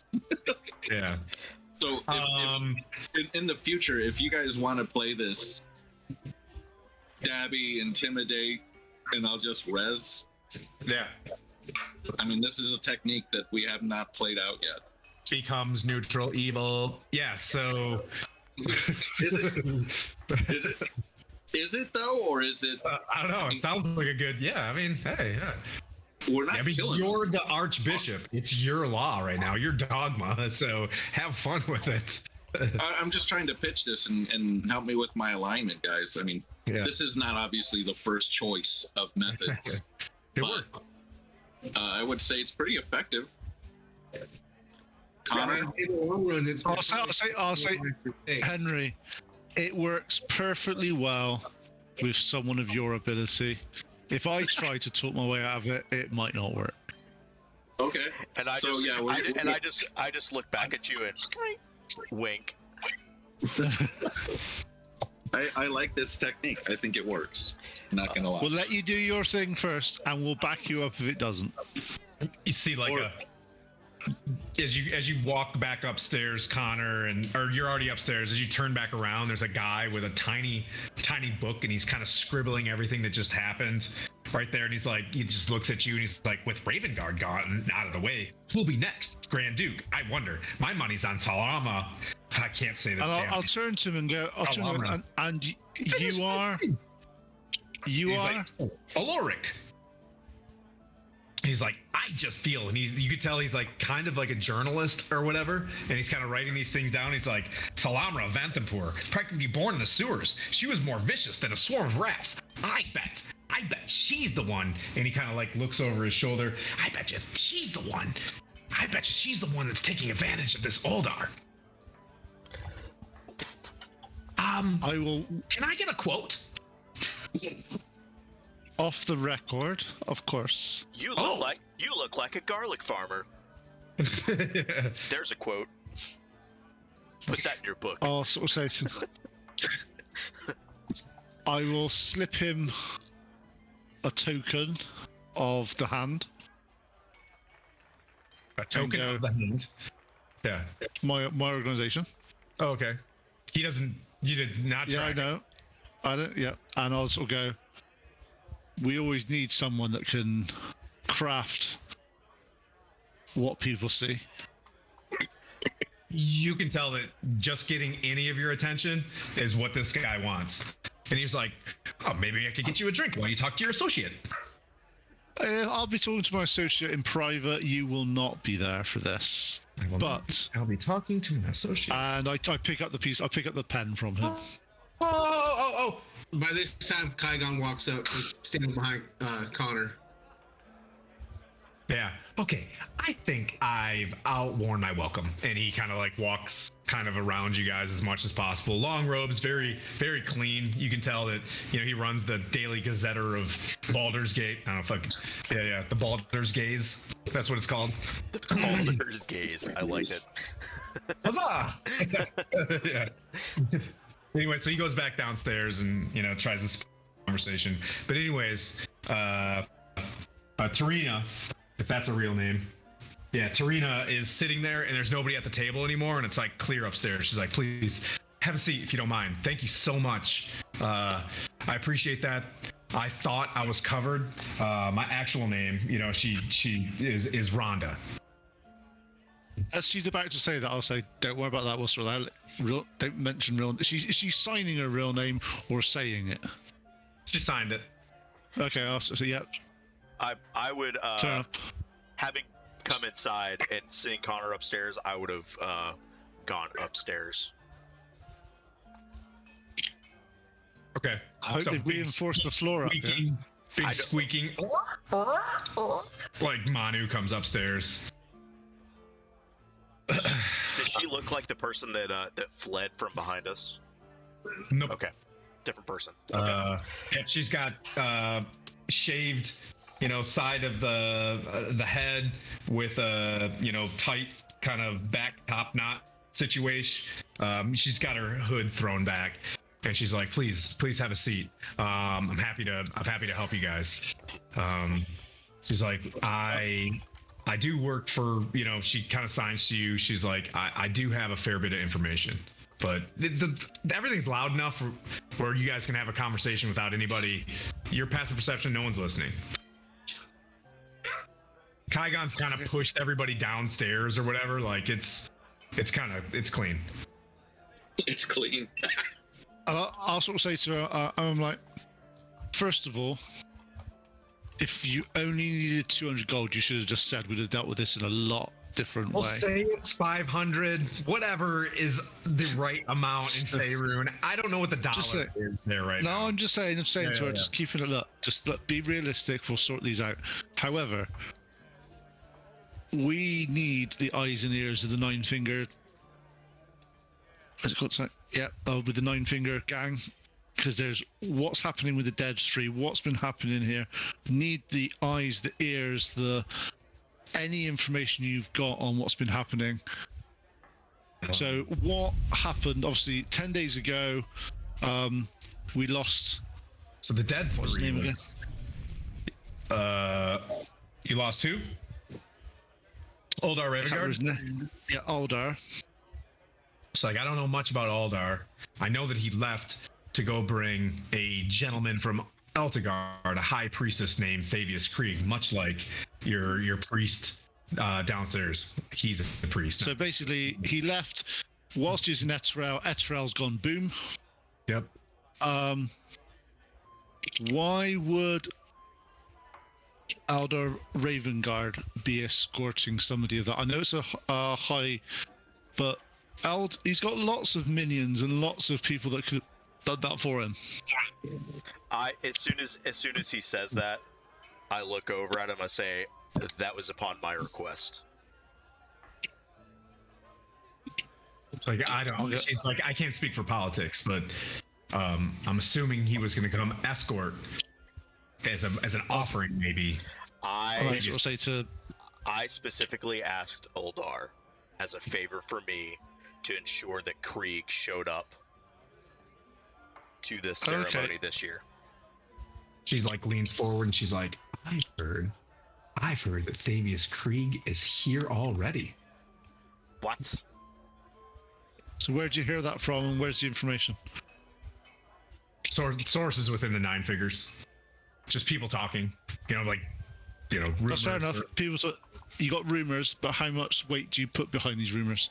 Yeah. So if in the future, if you guys want to play this dabby, intimidate, and I'll just res. Yeah. I mean, this is a technique that we have not played out yet. Becomes neutral evil. Yeah, so Is it though, or is it? I don't know. It sounds like a good. Yeah, I mean, hey, yeah. We're not Yeah, but killing you're them. the archbishop. It's your law right now. Your dogma. So have fun with it. I'm just trying to pitch this and help me with my alignment, guys. I mean, Yeah. this is not obviously the first choice of methods, It but worked. I would say it's pretty effective. Yeah, Connor, in the long run, it's I'll say, Henry, it works perfectly well with someone of your ability. If I try to talk my way out of it, it might not work. okay. And I So, just, yeah, I just look back at you and wink. I like this technique. I think it works. Not gonna lie. We'll let you do your thing first, and we'll back you up if it doesn't. You see, like Or- as you walk back upstairs, Connor, or you're already upstairs. As you turn back around, there's a guy with a tiny book, and he's kind of scribbling everything that just happened right there. And he's like, he just looks at you, and he's like, with Ravengard gone out of the way, who'll be next? Grand Duke. I wonder. My money's on Thalama. I can't say this. And damn I'll name. turn to him and go, and Finish you my are, thing. you He's are. like, Aloric. He's like, I just feel, and you could tell he's like kind of like a journalist or whatever, and he's kind of writing these things down. He's like, Thalamra Vanthempur, practically born in the sewers. She was more vicious than a swarm of rats. I bet she's the one. And he kind of like looks over his shoulder. I bet you she's the one. I bet you she's the one that's taking advantage of this Oldar. I will, Can I get a quote? off the record, of course. You look like a garlic farmer. There's a quote. Put that in your book. I'll sort of say to I will slip him a token of the hand. A token And, of the hand. Yeah. My organization. Oh, okay. He doesn't. You did not. Yeah, I track. know. I don't. Yeah, and I'll sort of go. We always need someone that can craft what people see. You can tell that just getting any of your attention is what this guy wants. And he's like, oh, maybe I could get you a drink while you talk to your associate. I'll be talking to my associate in private. You will not be there for this. But I'll be talking to an associate. and I pick up the piece. I pick up the pen from him. Oh. By this time, Kygon walks up, he's standing behind Connor. Yeah. Okay. I think I've outworn my welcome. And he kind of like walks kind of around you guys as much as possible. Long robes, very, very clean. You can tell that, he runs the Daily Gazetter of Baldur's Gate. I don't know if yeah, the Baldur's Gaze. That's what it's called. The Baldur's gaze. I like it. Huzzah! Yeah. Anyway, so he goes back downstairs and tries this conversation. But anyways, Tarina, if that's a real name, yeah, Tarina is sitting there and there's nobody at the table anymore, and it's like clear upstairs. She's like, please have a seat if you don't mind. Thank you so much. I appreciate that. I thought I was covered. My actual name, she is Rhonda. As she's about to say that, I'll say, "Don't worry about that. We'll sort that out. Don't mention real." Is she signing her real name or saying it? She signed it. Okay, I'll say, "Yep." I would Turn up. having come inside and seeing Connor upstairs, I would have gone upstairs. Okay. I hope So they big reinforced the floor up here. squeaking, big I don't- squeaking. Like Manu comes upstairs. Does she look like the person that fled from behind us? Nope. Okay, different person. Okay. Yeah, she's got shaved, side of the head with a tight kind of back top knot situation. She's got her hood thrown back, and she's like, "Please have a seat. I'm happy to help you guys." She's like, I do work for, she kind of signs to you. She's like, I do have a fair bit of information, but everything's loud enough where you guys can have a conversation without anybody. Your passive perception, no one's listening. Kygon's kind of pushed everybody downstairs or whatever. Like it's clean. It's clean. And I'll sort of say to her, I'm like, first of all, if you only needed 200 gold, you should have just said we'd have dealt with this in a lot different We'll way. say it's 500. Whatever is the right amount in Faerun. I don't know what the dollar say- is there right No, now. I'm just saying to her, Yeah. just keeping it up. Just be realistic. We'll sort these out. However, we need the eyes and ears of the Nine Finger. What's it called? Yeah, with the Nine Finger gang. Because there's what's happening with the Dead Tree, what's been happening here. Need the eyes, the ears, any information you've got on what's been happening. So what happened? Obviously, 10 days ago, we lost. So the dead What's his three name again? was, you lost who? Oldar I can't remember his Ravengard? name. Yeah, Aldar. It's like, I don't know much about Aldar. I know that he left to go bring a gentleman from Eltegard, a high priestess named Thavius Krieg, much like your priest downstairs. He's a priest. So basically, he left whilst he was in Eterel. Eterel's gone boom. Yep. Why would Aldar Ravengard be escorting somebody of that? I know it's a high, but he's got lots of minions and lots of people that could have done that for him. As soon as he says that, I look over at him. I say, "That was upon my request." It's like, I don't. She's like, I can't speak for politics, but I'm assuming he was going to come escort as an offering, maybe. I sort of say to I specifically asked Uldar as a favor for me to ensure that Krieg showed up to this ceremony this year. She's like leans forward and she's like, I've heard that Thavius Krieg is here already. What? So where'd you hear that from, and where's the information? Sources within the nine figures, just people talking. Rumors. That's fair enough. You got rumors, but how much weight do you put behind these rumors?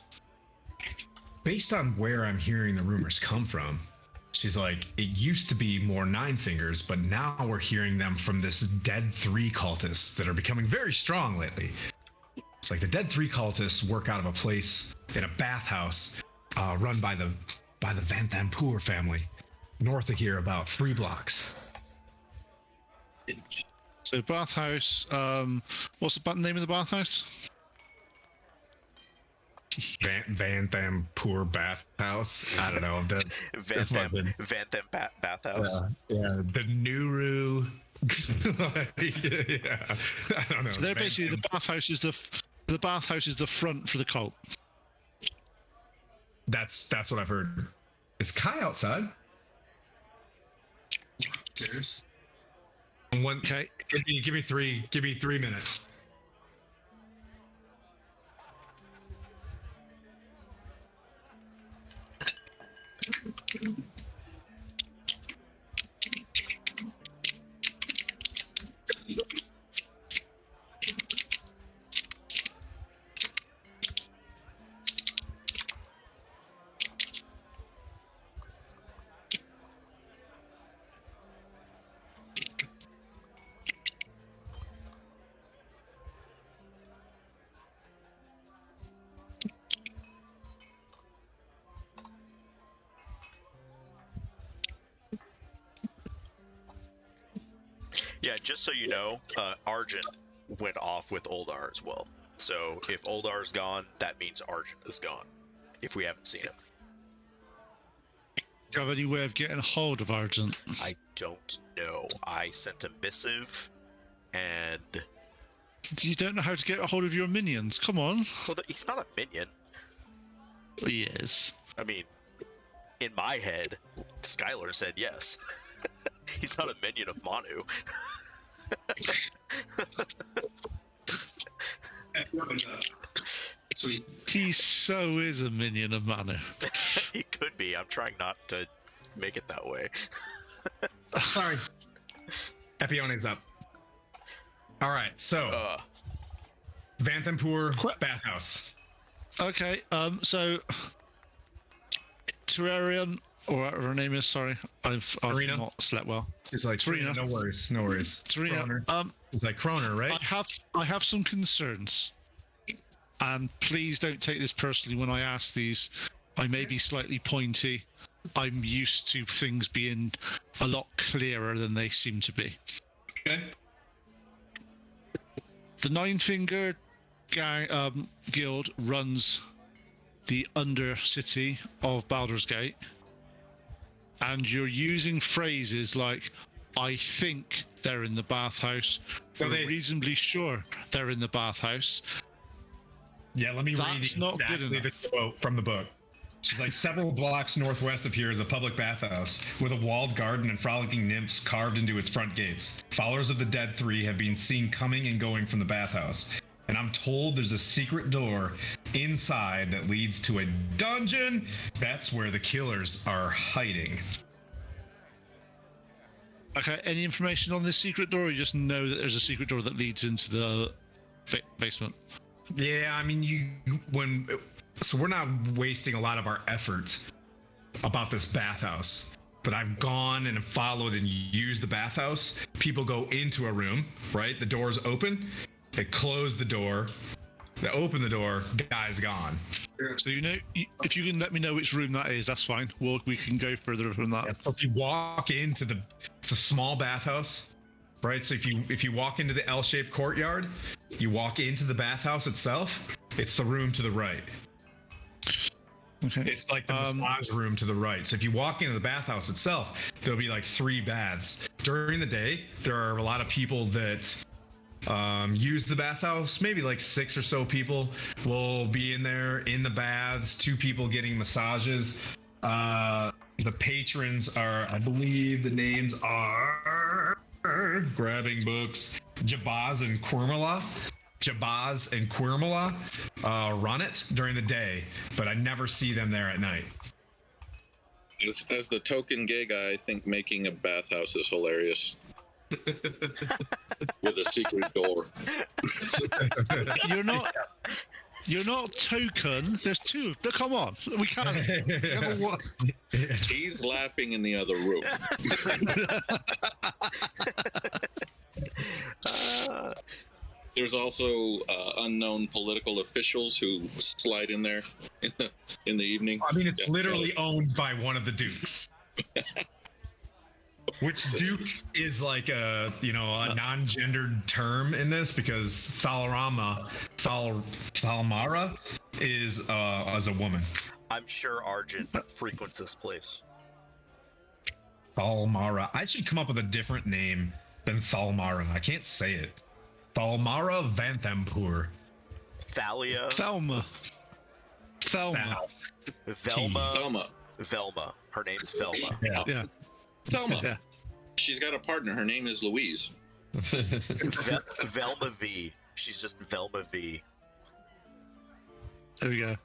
Based on where I'm hearing the rumors come from, she's like, it used to be more nine fingers, but now we're hearing them from this Dead 3 cultists that are becoming very strong lately. It's like the Dead 3 cultists work out of a place in a bathhouse run by the Vanthampur family, north of here about 3 blocks. So bathhouse, what's the name of the bathhouse? Vanthampur bathhouse. I don't know. Vantham bathhouse. Yeah, the Nuru. Yeah, I don't know. So they're basically the bathhouse is the front for the cult. That's what I've heard. Is Kai outside? Cheers. Okay. Give me 3 minutes. Yeah, just so you know, Argent went off with Uldar as well. So if Uldar's gone, that means Argent is gone. If we haven't seen him, Do you have any way of getting a hold of Argent? I don't know. I sent a missive, and You don't know how to get a hold of your minions. Come on. well, he's not a minion. Oh, yes. I mean, in my head, Skylar said yes. He's not a minion of Manu. Sweet. He so is a minion of Manu. He could be. I'm trying not to make it that way. Sorry. Epione's up. All right, so Vanthampur bathhouse. Okay, so Terrarian, or whatever her name is. Sorry, I've Serena? not slept well. He's like, Serena. no worries, no worries. Serena, Kroner. He's like, Kroner, right? I have some concerns, and please don't take this personally when I ask these. I may be slightly pointy. I'm used to things being a lot clearer than they seem to be. Okay. The Nine-Fingered Guild runs the Undercity of Baldur's Gate, and you're using phrases like, I think they're in the bathhouse, we're reasonably sure they're in the bathhouse. Yeah, let me read That's not good exactly enough. the quote from the book. She's like, several blocks northwest of here is a public bathhouse with a walled garden and frolicking nymphs carved into its front gates. Followers of the Dead Three have been seen coming and going from the bathhouse. And I'm told there's a secret door inside that leads to a dungeon. That's where the killers are hiding. Okay, any information on this secret door, or you just know that there's a secret door that leads into the basement? Yeah, I mean, so we're not wasting a lot of our effort about this bathhouse, but I've gone and followed and used the bathhouse. People go into a room, right? The door's open. They close the door. They open the door. Guy's gone. So if you can let me know which room that is, that's fine. We can go further from that. Yeah, so if you walk into it's a small bathhouse, right? So if you walk into the L-shaped courtyard, you walk into the bathhouse itself. It's the room to the right. Okay. It's like the massage room to the right. So if you walk into the bathhouse itself, there'll be like 3 baths. During the day, there are a lot of people that use the bathhouse. Maybe like 6 or so people will be in there in the baths. 2 people getting massages. The patrons are, I believe the names are, grabbing books, Jabaz and Quirmala. Run it during the day, but I never see them there at night. As the token gay guy, I think making a bathhouse is hilarious. With a secret door. You're not token. There's 2. Come on, we can't. He's laughing in the other room. There's also unknown political officials who slide in there in the evening. I mean, it's literally owned by one of the dukes. Which duke is like a non-gendered term in this, because Thalmara is as a woman. I'm sure Argent frequents this place. Thalmara. I should come up with a different name than Thalmara. I can't say it. Thalmara Vanthampur. Thalia. Thelma. Velma. Her name's Velma. Yeah. Thelma. Yeah. She's got a partner. Her name is Louise. Velma V. She's just Velma V. There we go.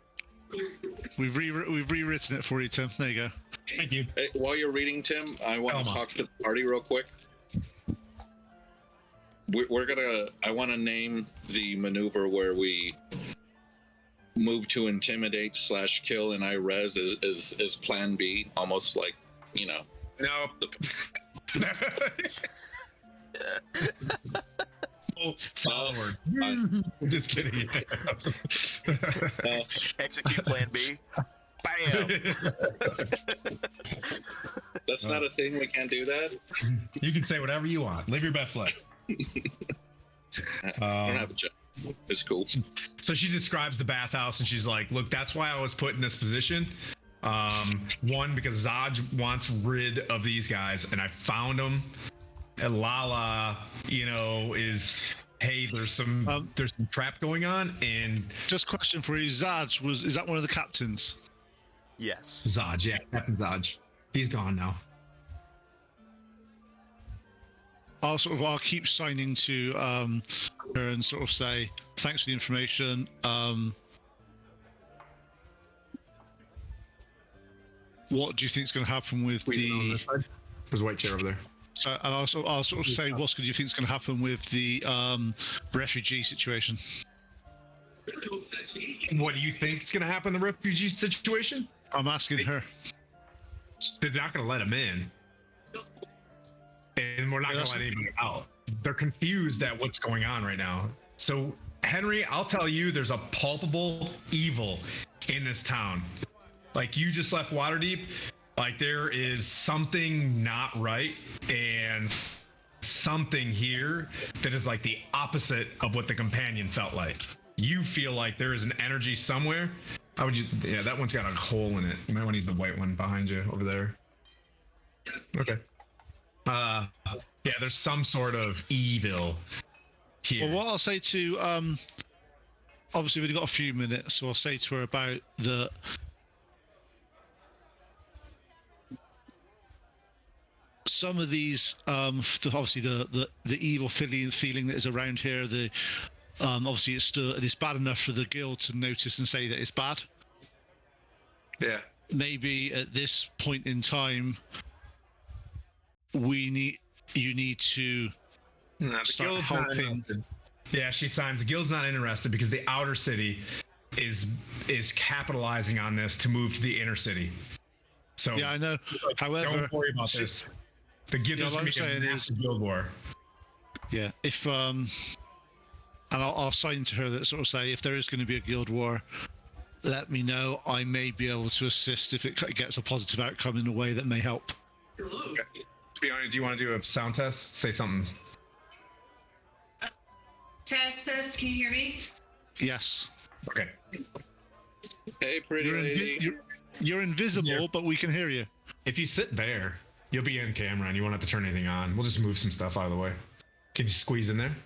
We've rewritten it for you, Tim. There you go. Thank you. Hey, while you're reading, Tim, I want to talk to the party real quick. I want to name the maneuver where we move to intimidate / kill and I res as plan B, almost like, No. Followers. Just kidding. Execute plan B. Bam! That's not a thing. We can't do that. You can say whatever you want. Live your best life. I don't have a job. It's cool. So she describes the bathhouse and she's like, look, that's why I was put in this position. One, because Zaj wants rid of these guys and I found them. And Lala, is, hey, there's some trap going on. And just a question for you, Zaj, is that one of the captains? Yes. Zaj, yeah, Captain Zaj. He's gone now. I'll keep signing to her and sort of say thanks for the information. What do you think is going to happen with the? There's a white chair over there. So, and I'll sort of say what do you think is going to happen with the refugee situation? What do you think is going to happen in the refugee situation? I'm asking her. they're not going to let him in, and we're not going to let anybody out. They're confused at what's going on right now. So, Henry, I'll tell you, there's a palpable evil in this town. Like, you just left Waterdeep. Like, there is something not right, and something here that is like the opposite of what the companion felt like. You feel like there is an energy somewhere. How would you? Yeah, that one's got a hole in it. You might want to use the white one behind you over there. Okay. Yeah, there's some sort of evil here. Well, what I'll say to obviously we've got a few minutes, so I'll say to her about some of these obviously the evil feeling that is around here. Obviously it's bad enough for the guild to notice and say that it's bad. Yeah. Maybe at this point in time, you need to start helping. Yeah, she signs. The guild's not interested because the outer city is capitalizing on this to move to the inner city. So yeah, I know. However, don't worry about this. The guild is going to be a massive guild war. Yeah, if and I'll sign to her that sort of say if there is going to be a guild war, let me know. I may be able to assist if it gets a positive outcome in a way that may help. Okay. To be honest, do you want to do a sound test? Say something. Test. Can you hear me? Yes. Okay. Hey, pretty lady. You're invisible, but we can hear you. If you sit there, you'll be in camera and you won't have to turn anything on. We'll just move some stuff out of the way. Can you squeeze in there?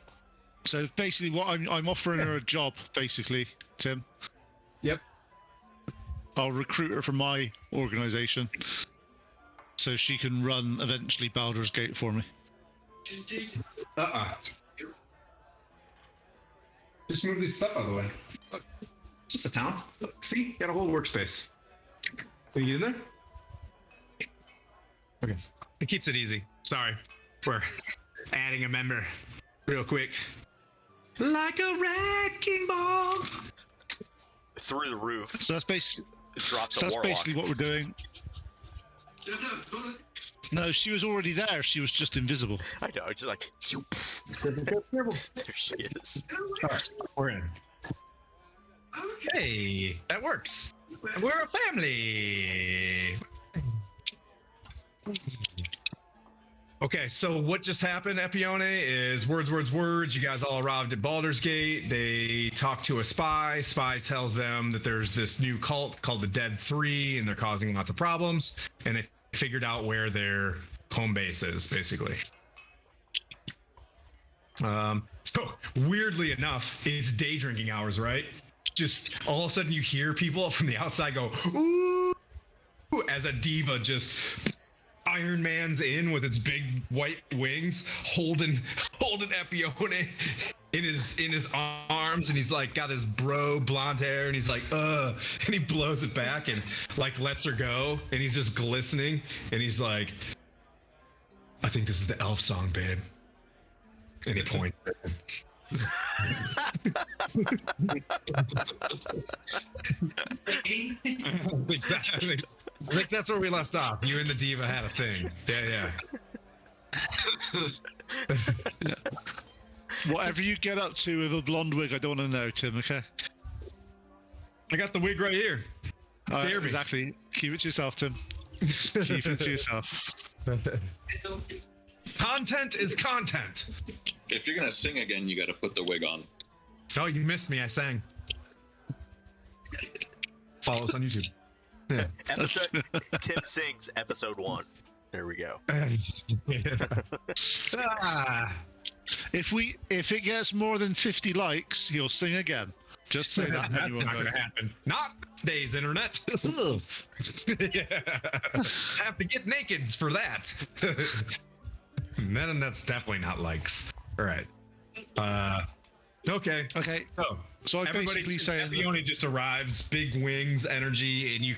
So basically, what I'm offering her a job, basically, Tim. Yep. I'll recruit her from my organization, so she can run eventually Baldur's Gate for me. Just move this stuff out of the way. Look, just a town. Look, see, got a whole workspace. Can you get in there? Okay. It keeps it easy. Sorry, we're adding a member real quick. Like a wrecking ball. Through the roof. So that's basically. It drops So a that's warlock. basically what we're doing. No, she was already there. She was just invisible. I know. It's just like. There she is. All right, we're in. Hey, that works. We're a family. Okay, so what just happened, Epione, is words. You guys all arrived at Baldur's Gate. They talk to a spy. Spy tells them that there's this new cult called the Dead Three, and they're causing lots of problems. And they figured out where their home base is, basically. So weirdly enough, it's day drinking hours, right? Just all of a sudden you hear people from the outside go, ooh, as a diva just Iron Man's in with its big white wings, holding Epione in his arms, and he's like got his blonde hair, and he's like, and he blows it back and like lets her go, and he's just glistening, and he's like, I think this is the elf song, babe. And he points. Exactly. I think that's where we left off. You and the diva had a thing. Yeah. Whatever you get up to with a blonde wig, I don't want to know, Tim. Okay. I got the wig right here. Dare me. Exactly. Keep it to yourself, Tim. Keep it to yourself. Content is content. If you're gonna sing again, you gotta put the wig on. Oh, you missed me. I sang. Follow us on YouTube. Yeah. Tim sings episode 1. There we go. If it gets more than 50 likes, he'll sing again. Just say that. That's not going to happen. Not today's internet. Yeah. Have to get nakeds for that. Then that's definitely not likes. All right. Okay. So I everybody basically saying Epione just arrives, big wings, energy, and you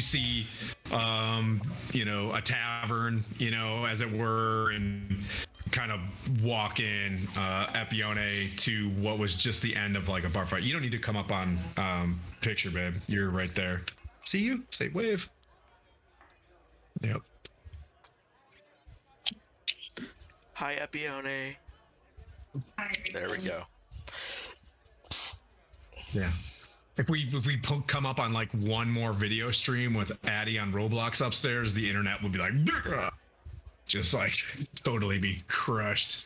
see a tavern, as it were, and kind of walk in Epione to what was just the end of like a bar fight. You don't need to come up on picture, babe. You're right there. See you? Say wave. Yep. Hi, Epione. There we go. Yeah. If we come up on like one more video stream with Addy on Roblox upstairs, the internet would be like, "Grr!" Just like totally be crushed.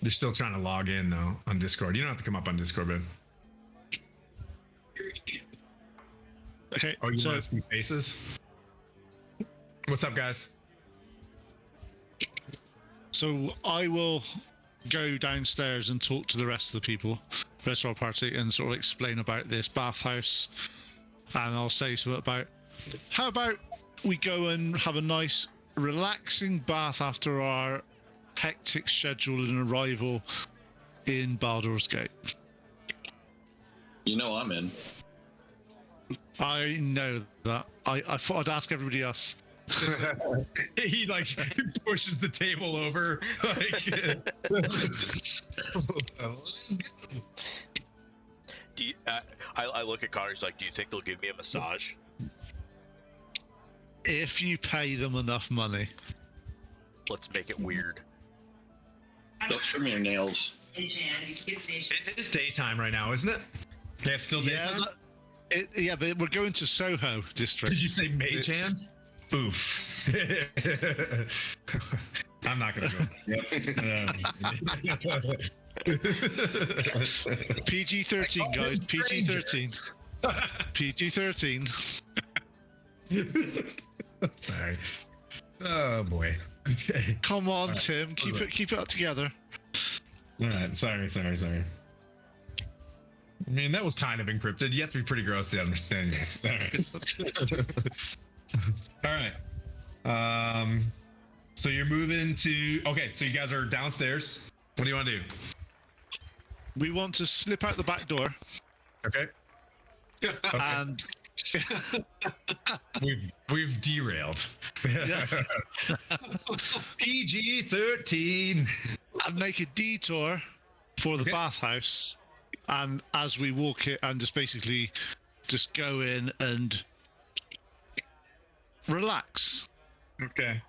They're still trying to log in though on Discord. You don't have to come up on Discord, babe. Okay. Oh, you so want to see faces? What's up, guys? So I will go downstairs and talk to the rest of the people, the rest of our party, and sort of explain about this bathhouse. And I'll say something about, how about we go and have a nice, relaxing bath after our hectic schedule and arrival in Baldur's Gate. You know I'm in. I know that. I thought I'd ask everybody else. He like pushes the table over. Like, Do you, I look at Connor. He's like, "Do you think they'll give me a massage?" If you pay them enough money. Let's make it weird. They'll trim your nails. it is daytime right now, isn't it? Yeah, it's still daytime. Yeah, but we're going to Soho district. Did you say mage hands? Oof. I'm not gonna go. PG-13, guys. PG-13. PG-13. Sorry. Oh boy. Okay. Come on, Tim. Keep it up together. All right. Sorry. I mean, that was kind of encrypted. You have to be pretty gross to understand this. All right. So you're moving to. Okay, so you guys are downstairs. What do you want to do? We want to slip out the back door Okay. and We've derailed. Yeah. PG-13. and make a detour for the Okay. bathhouse. And as we walk it, and just basically just go in and relax. Okay.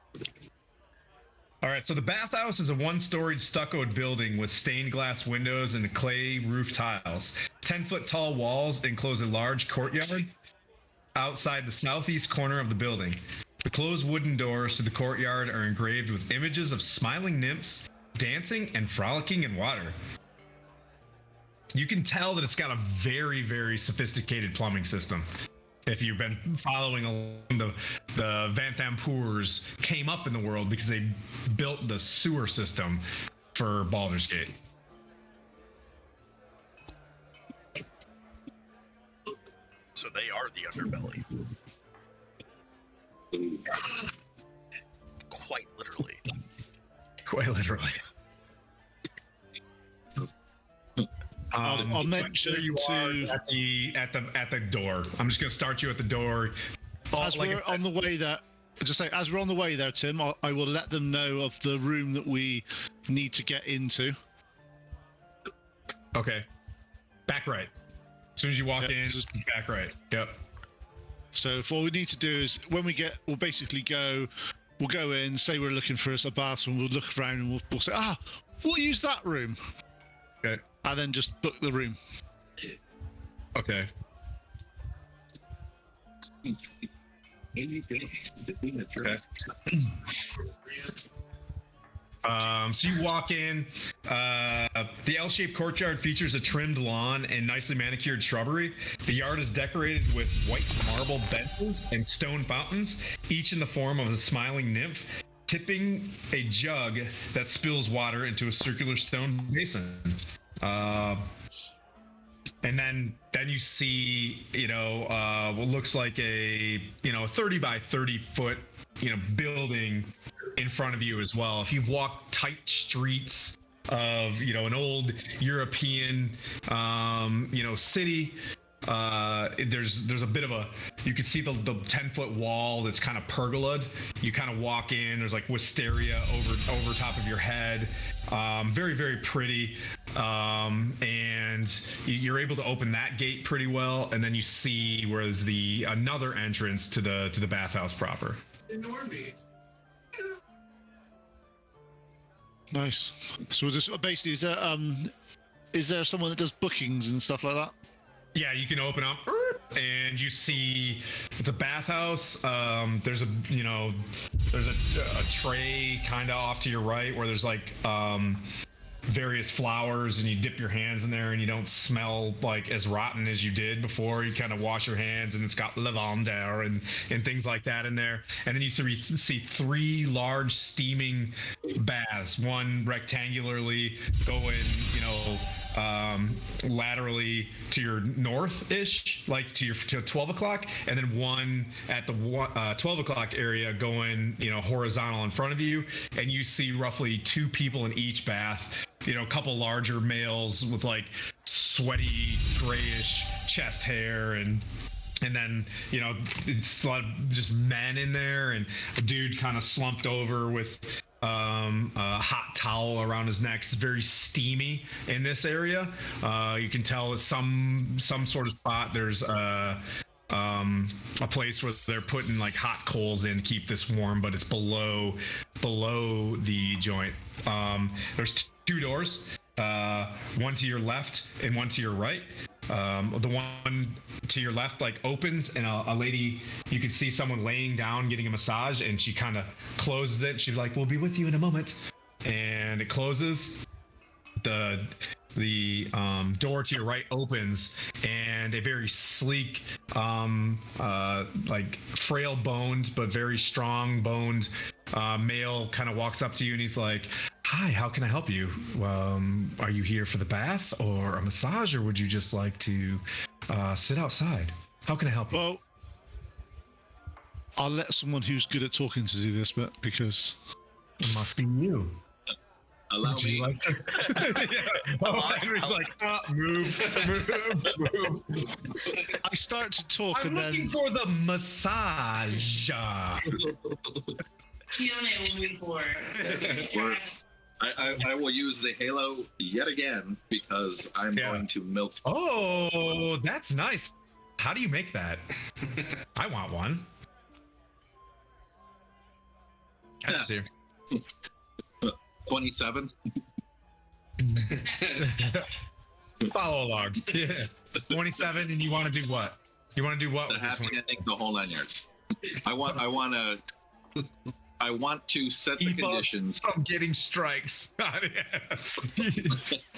All right, so the bathhouse is a one-storied stuccoed building with stained glass windows and clay roof tiles. 10-foot tall walls enclose a large courtyard outside the southeast corner of the building. The closed wooden doors to the courtyard are engraved with images of smiling nymphs dancing and frolicking in water. You can tell that it's got a very, very sophisticated plumbing system. If you've been following along, the Vanthampurs came up in the world because they built the sewer system for Baldur's Gate. So they are the underbelly. Quite literally. Quite literally. I'll mention where you are at the door. I'm just gonna start you at the door. as we're on the way there. Just say, as we're on the way there, Tim, I will let them know of the room that we need to get into. Okay. Back right. As soon as you walk in, just back right. Yep. So if all we need to do is when we get, we'll basically go in, say we're looking for a bathroom, we'll look around and we'll say, we'll use that room. Okay. And then just book the room. Okay. Okay. So you walk in. The L-shaped courtyard features a trimmed lawn and nicely manicured shrubbery. The yard is decorated with white marble benches and stone fountains, each in the form of a smiling nymph, tipping a jug that spills water into a circular stone basin. And then you see, what looks like a 30 by 30 foot, building in front of you as well. If you've walked tight streets of, an old European, city, there's a bit of you can see the 10-foot wall that's kind of pergolaed. You kind of walk in, there's like wisteria over top of your head. Very, very pretty. and you're able to open that gate pretty well, and then you see where's the another entrance to the bathhouse proper. Ignore me. Nice. So this basically is there someone that does bookings and stuff like that? Yeah, you can open up and you see it's a bathhouse. There's a tray kind of off to your right where there's like various flowers, and you dip your hands in there and you don't smell like as rotten as you did before. You kind of wash your hands, and it's got lavender and things like that in there. And then you see three large steaming baths, one rectangularly going laterally to your north-ish, like to 12 o'clock, and then one at the 12 o'clock area going horizontal in front of you. And you see roughly two people in each bath, a couple larger males with like sweaty grayish chest hair, and then it's a lot of just men in there, and a dude kind of slumped over with a hot towel around his neck. It's very steamy in this area. You can tell it's some sort of spot. There's a place where they're putting like hot coals in to keep this warm, but it's below the joint. There's two doors, one to your left and one to your right. The one to your left like opens, and a lady, you can see someone laying down getting a massage, and she kind of closes it. She's like, "We'll be with you in a moment," and it closes. The door to your right opens, and a very sleek, like frail boned but very strong boned male kind of walks up to you, and he's like, "Hi, how can I help you? Are you here for the bath or a massage, or would you just like to sit outside? How can I help you?" Well, I'll let someone who's good at talking to do this bit, because It must be you. Allow Would me. you like to? Yeah. Oh, Henry's like, move. I start to talk I'm and looking then for the massage. I will use the halo yet again because I'm going to milk. Oh, that's nice. How do you make that? I want one. Yeah. Here. 27. Follow along. Yeah. 27, and you want to do what? You want to do what? The with your happy 20? ending, the whole 9 yards. I want to set the Keep us conditions. from getting strikes.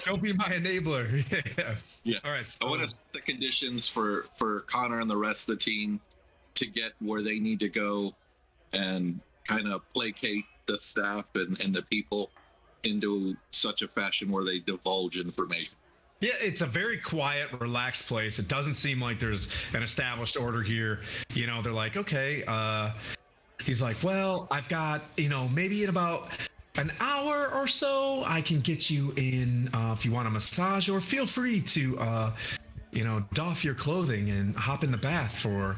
Don't be my enabler. Yeah. Yeah. All right. I want to set the conditions for Connor and the rest of the team to get where they need to go and kind of placate the staff and the people into such a fashion where they divulge information. Yeah, it's a very quiet, relaxed place. It doesn't seem like there's an established order here. They're like, okay, he's like, well, I've got, maybe in about an hour or so, I can get you in if you want a massage, or feel free to, doff your clothing and hop in the bath for,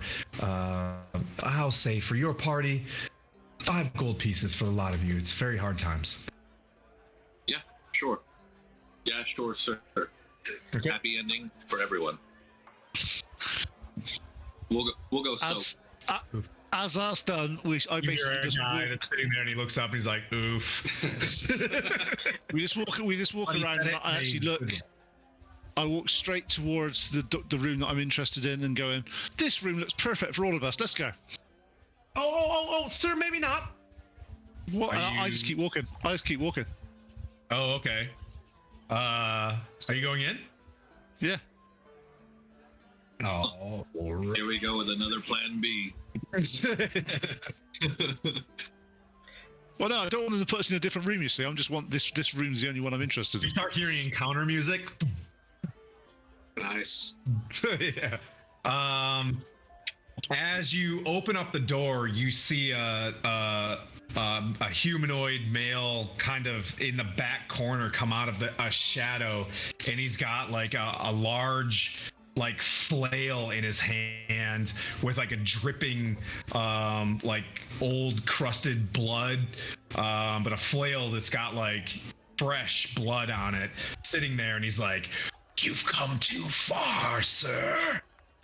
I'll say for your party, 5 gold pieces for a lot of you. It's very hard times. Yeah, sure. Yeah, sure, sir. Okay. Happy ending for everyone. We'll go soap. as that's done, I You hear basically a just guy walk, that's sitting there, and he looks up and he's like, oof. we just walk But he around, said and it, I actually he look. couldn't. I walk straight towards the room that I'm interested in and going, this room looks perfect for all of us. Let's go. Oh, sir, maybe not. What? Are And I you- just keep walking. Oh, okay. Are you going in? Yeah. Oh, Here we go with another plan B. Well, no, I don't want them to put us in a different room. You see, I just want this room's the only one I'm interested You in. start hearing encounter music. Nice. Yeah. As you open up the door, you see a humanoid male kind of in the back corner come out of a shadow, and he's got like a large like flail in his hand with like a dripping like old crusted blood, but a flail that's got like fresh blood on it, sitting there, and he's like, "You've come too far, sir.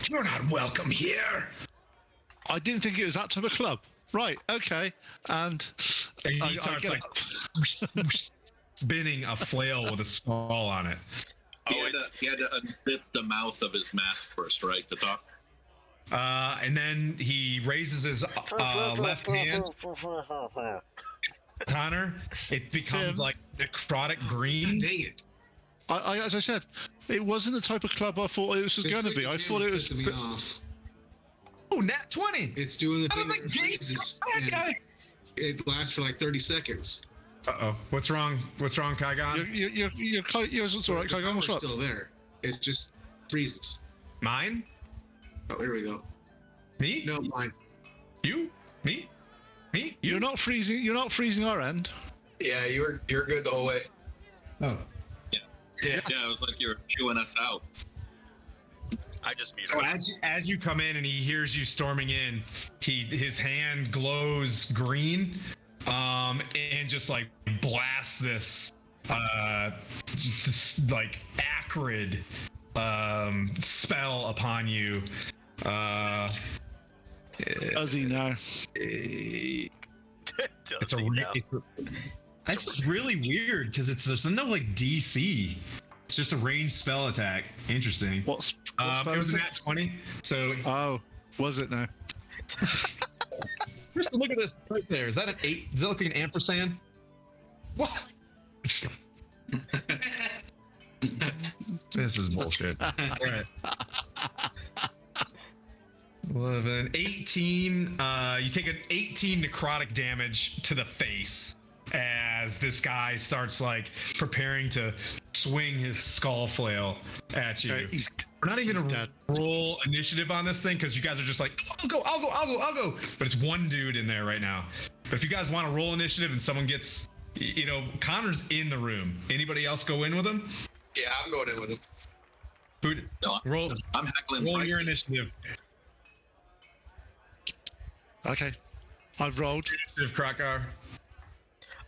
You're not welcome here." I didn't think it was that type of club. Right, okay. And And I he starts get like spinning a flail with a skull on it. He Oh, had, it's to, he had to unzip the mouth of his mask first, right, to talk? And then he raises his left hand. Connor, it becomes Tim. like necrotic green. Dang it. as I said, it wasn't the type of club I thought it was going to be. I thought it was. pissing me off. Oh, nat 20. It's doing the Out thing of where the it gate. freezes, and it lasts for like 30 seconds. Uh-oh. What's wrong? What's wrong, Kaigon? Yours it's all right. The Kaigon, what's power's up? still there. It just freezes. Mine? Oh, here we go. Me? No, mine. You? Me? Me? You? You're not freezing. You're not freezing our end. Yeah, you're good the whole way. Oh. Yeah, it was like you were chewing us out. I just muted. So him. as you come in and he hears you storming in, his hand glows green, and just like blasts this just like acrid spell upon you. Does he now? It's that's just really weird because there's no like DC. It's just a ranged spell attack. Interesting. What It spell was is a it? nat 20. So Oh, was it now? just look at this right there. Is that an 8? Does that look like an ampersand? What? This is bullshit. All right. 11, 18. You take an 18 necrotic damage to the face as this guy starts like preparing to swing his skull flail at you. Okay, We're not even he's gonna dead. roll initiative on this thing because you guys are just like, I'll go. But it's one dude in there right now. But if you guys want to roll initiative and someone gets, Connor's in the room. Anybody else go in with him? Yeah, I'm going in with him. Who? No, Roll. I'm heckling Roll your prices. initiative. Okay, I've rolled. Initiative, Krakar.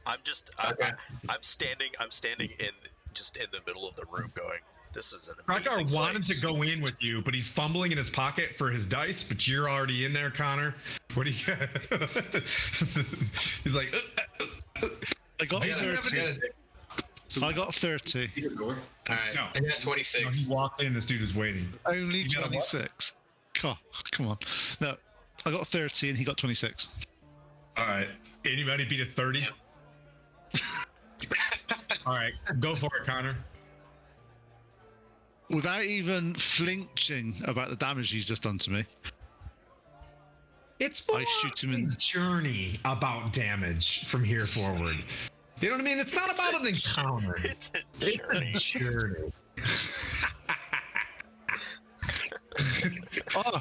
I'm just. Okay. I'm standing in the middle of the room, going. This is an Krakar amazing wanted place. to go in with you, but he's fumbling in his pocket for his dice. But you're already in there, Connor. What do you? He's like. I got I got 30. I got 30. All right, No. I got 26. No, he walked in. This dude is waiting. Only You got a what? 26. Come on. No, I got 30 and he got 26. All right. Anybody beat a 30? All right, go for it, Connor. Without even flinching about the damage he's just done to me. It's I shoot him in- a journey about damage from here forward. You know what I mean? It's not about an encounter. It's a journey. It's a journey. Oh,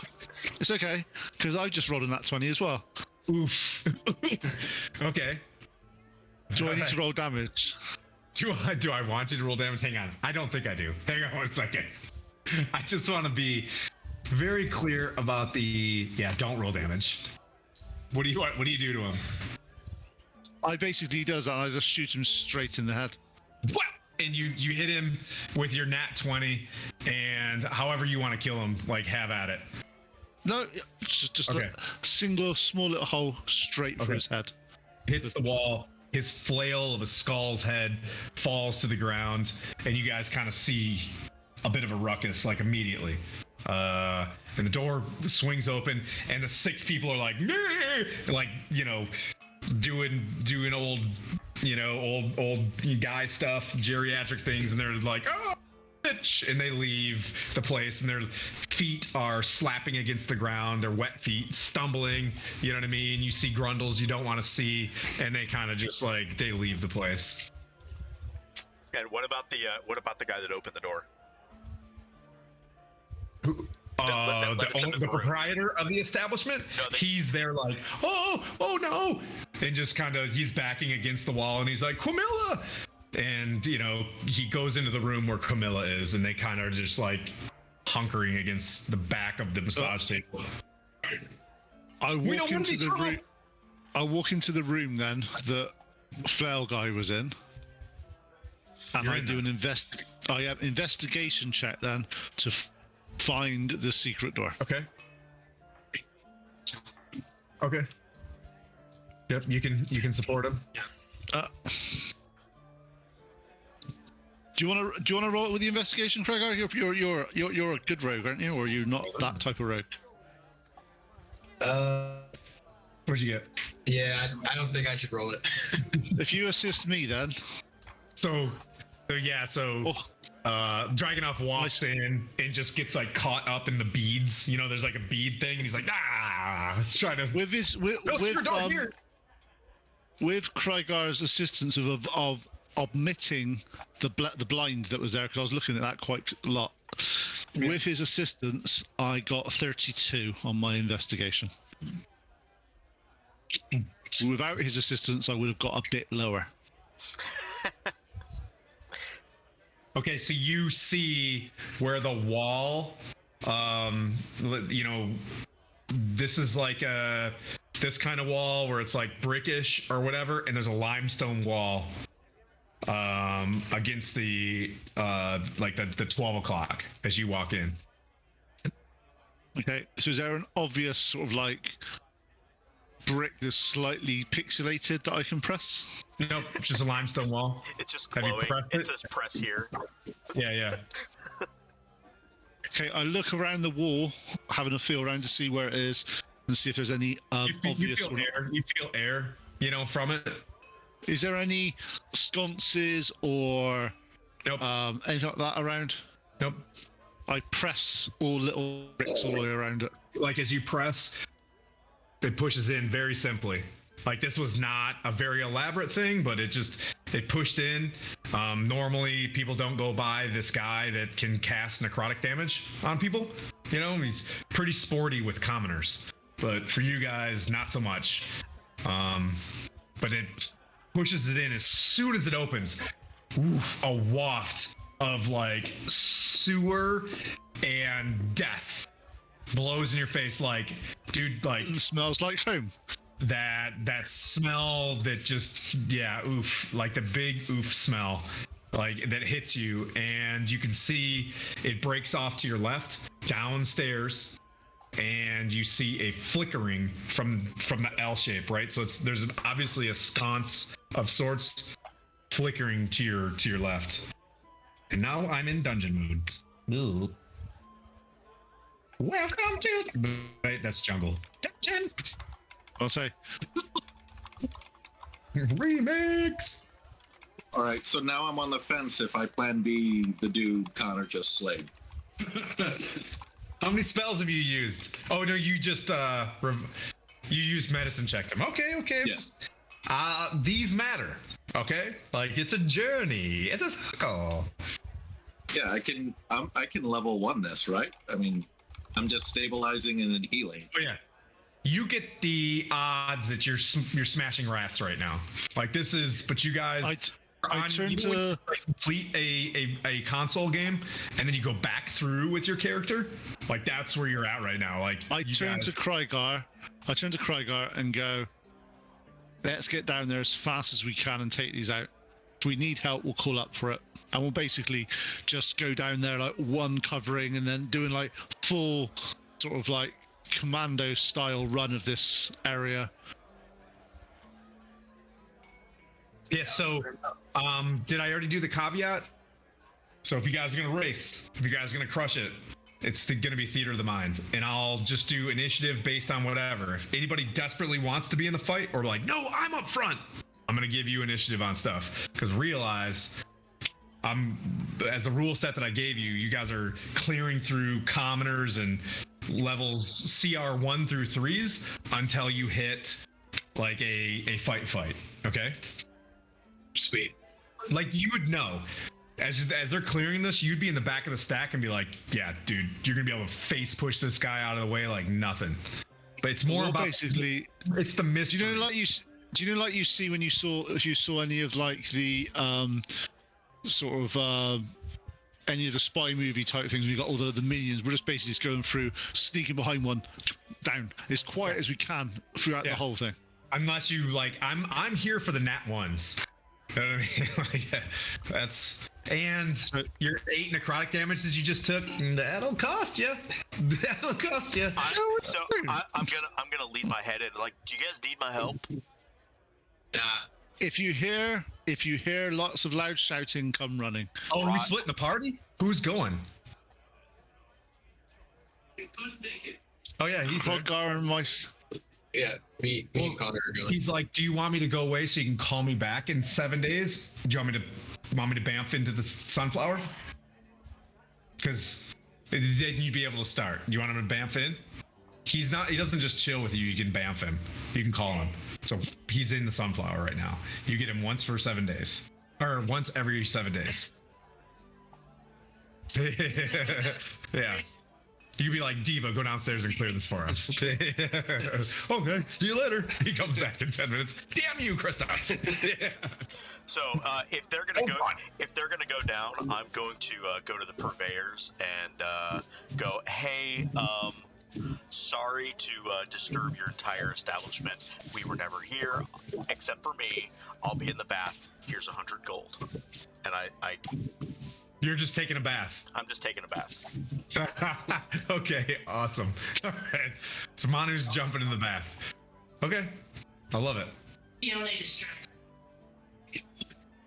it's okay, because I just rolled a nat 20 as well. Oof. Okay. Do I need to roll damage? Do I want you to roll damage? Hang on. I don't think I do. Hang on 1 second. I just want to be very clear about don't roll damage. What do you do to him? I basically does that, and I just shoot him straight in the head. What? And you hit him with your nat 20, and however you want to kill him, like, have at it. No, just Okay. a single small little hole straight for Okay. his head. Hits the wall. His flail of a skull's head falls to the ground, and you guys kind of see a bit of a ruckus, like, immediately. And the door swings open, and the 6 people are like, "Meh!" Like, doing old guy stuff, geriatric things, and they're like, "Oh, bitch," and they leave the place, and their feet are slapping against the ground. They're wet feet, stumbling. You know what I mean? You see grundles you don't want to see, and they kind of just like they leave the place. And what about the guy that opened the door? The let us into the room. proprietor of the establishment, No, he's there like, oh no, and just kind of he's backing against the wall, and he's like, "Camilla," and he goes into the room where Camilla is, and they kind of just like hunkering against the back of the massage table. I We don't walk want into to be the trouble. room. I walk into the room then that Flail guy was in, And You're I in do there. an investigation check then to find the secret door. Okay. Okay. Yep, you can support him. Do you want to roll it with the investigation, Craig? You're a good rogue, aren't you? Or are you not that type of rogue? What'd you get? Yeah, I don't think I should roll it. If you assist me, then. So Oh, Dragunov walks in and just gets like caught up in the beads. You know, there's like a bead thing, and he's like, Let's try to. with Krygar's assistance of omitting the blind that was there, because I was looking at that quite a lot. Yeah. With his assistance, I got 32 on my investigation. Without his assistance, I would have got a bit lower. Okay, so you see where the wall, you know, this is like this kind of wall where it's like brickish or whatever, and there's a limestone wall against the like the 12 o'clock as you walk in. Okay, so is there an obvious sort of like brick that's slightly pixelated that I can press? Nope, it's just a limestone wall. It's just Have you glowing. pressed It it? says press here. Yeah. Okay, I look around the wall, having a feel around to see where it is, and see if there's any You obvious. feel air. You feel air, you know, from it. Is there any sconces or Nope. anything like that around? Nope. I press all little bricks all the way around it. Like as you press, it pushes in very simply. Like this was not a very elaborate thing, but it pushed in. Normally people don't go by this guy that can cast necrotic damage on people. You know, he's pretty sporty with commoners, but for you guys, not so much. But it pushes it in as soon as it opens. Oof, a waft of like sewer and death blows in your face. Like, dude, like It smells like home. that smell that just oof, like the big oof smell like that hits you, and you can see it breaks off to your left downstairs, and you see a flickering from the L shape, right? So there's obviously a sconce of sorts flickering to your left. And now I'm in dungeon mode. Ooh. Welcome to right, that's jungle. Dungeon I'll say. remix. All right, so now I'm on the fence if I plan B the dude Connor just slayed. How many spells have you used? Oh no, you just you used medicine checked him. Okay. Yeah. These matter. Okay, like it's a journey. It's a circle. Yeah, I can level 1 this, right? I mean, I'm just stabilizing and then healing. Oh yeah. You get the odds that you're smashing rafts right now. Like this is, but you guys. I turn you know when to. you, like, complete a console game and then you go back through with your character. Like that's where you're at right now. Like I you turn guys- to Krygar. I turn to Krygar and go, let's get down there as fast as we can and take these out. If we need help, we'll call up for it. And we'll basically just go down there like one covering and then doing like full sort of like commando style run of this area. Yeah, so did I already do the caveat? So if you guys are gonna race, if you guys are gonna crush it, it's gonna be theater of the mind, and I'll just do initiative based on whatever. If anybody desperately wants to be in the fight, or like, no, I'm up front, I'm gonna give you initiative on stuff. Because realize, as the rule set that I gave you, you guys are clearing through commoners and levels CR 1 through 3s until you hit like a fight. Okay. Sweet. Like you would know as they're clearing this, you'd be in the back of the stack and be like, yeah, dude, you're gonna be able to face push this guy out of the way like nothing. But it's more Well, about basically, it's the mystery. do you know like you see when you saw any of like the sort of any of the spy movie type things, we got all the minions, we're just basically just going through, sneaking behind one, down as quiet as we can throughout the whole thing. Unless you like, I'm here for the nat ones. You know what I mean? Like, yeah, that's and your 8 necrotic damage that you just took. That'll cost you. That'll cost you. I'm gonna lead my head in. Like, do you guys need my help? If you hear lots of loud shouting, come running. Oh, are we splitting the party? Who's going? Oh yeah, he's there. Rodgar and my. Yeah, me and Connor are going. He's like, do you want me to go away so you can call me back in 7 days? Do you want me to bamf into the sunflower? Because then you'd be able to start. You want him to bamf in? He doesn't just chill with you. You can bamf him. You can call him. So he's in the sunflower right now. You get him once for 7 days, or once every 7 days. Yeah. You could be like, Diva, go downstairs and clear this for us. Okay, see you later. He comes back in 10 minutes. Damn you, Krista. Yeah. So if they're gonna go down, I'm going to go to the purveyors and go, hey, sorry to disturb your entire establishment. We were never here, except for me. I'll be in the bath. Here's 100 gold. And I You're just taking a bath. I'm just taking a bath. Okay, awesome. All right. So Manu's jumping in the bath. Okay. I love it. You only distract.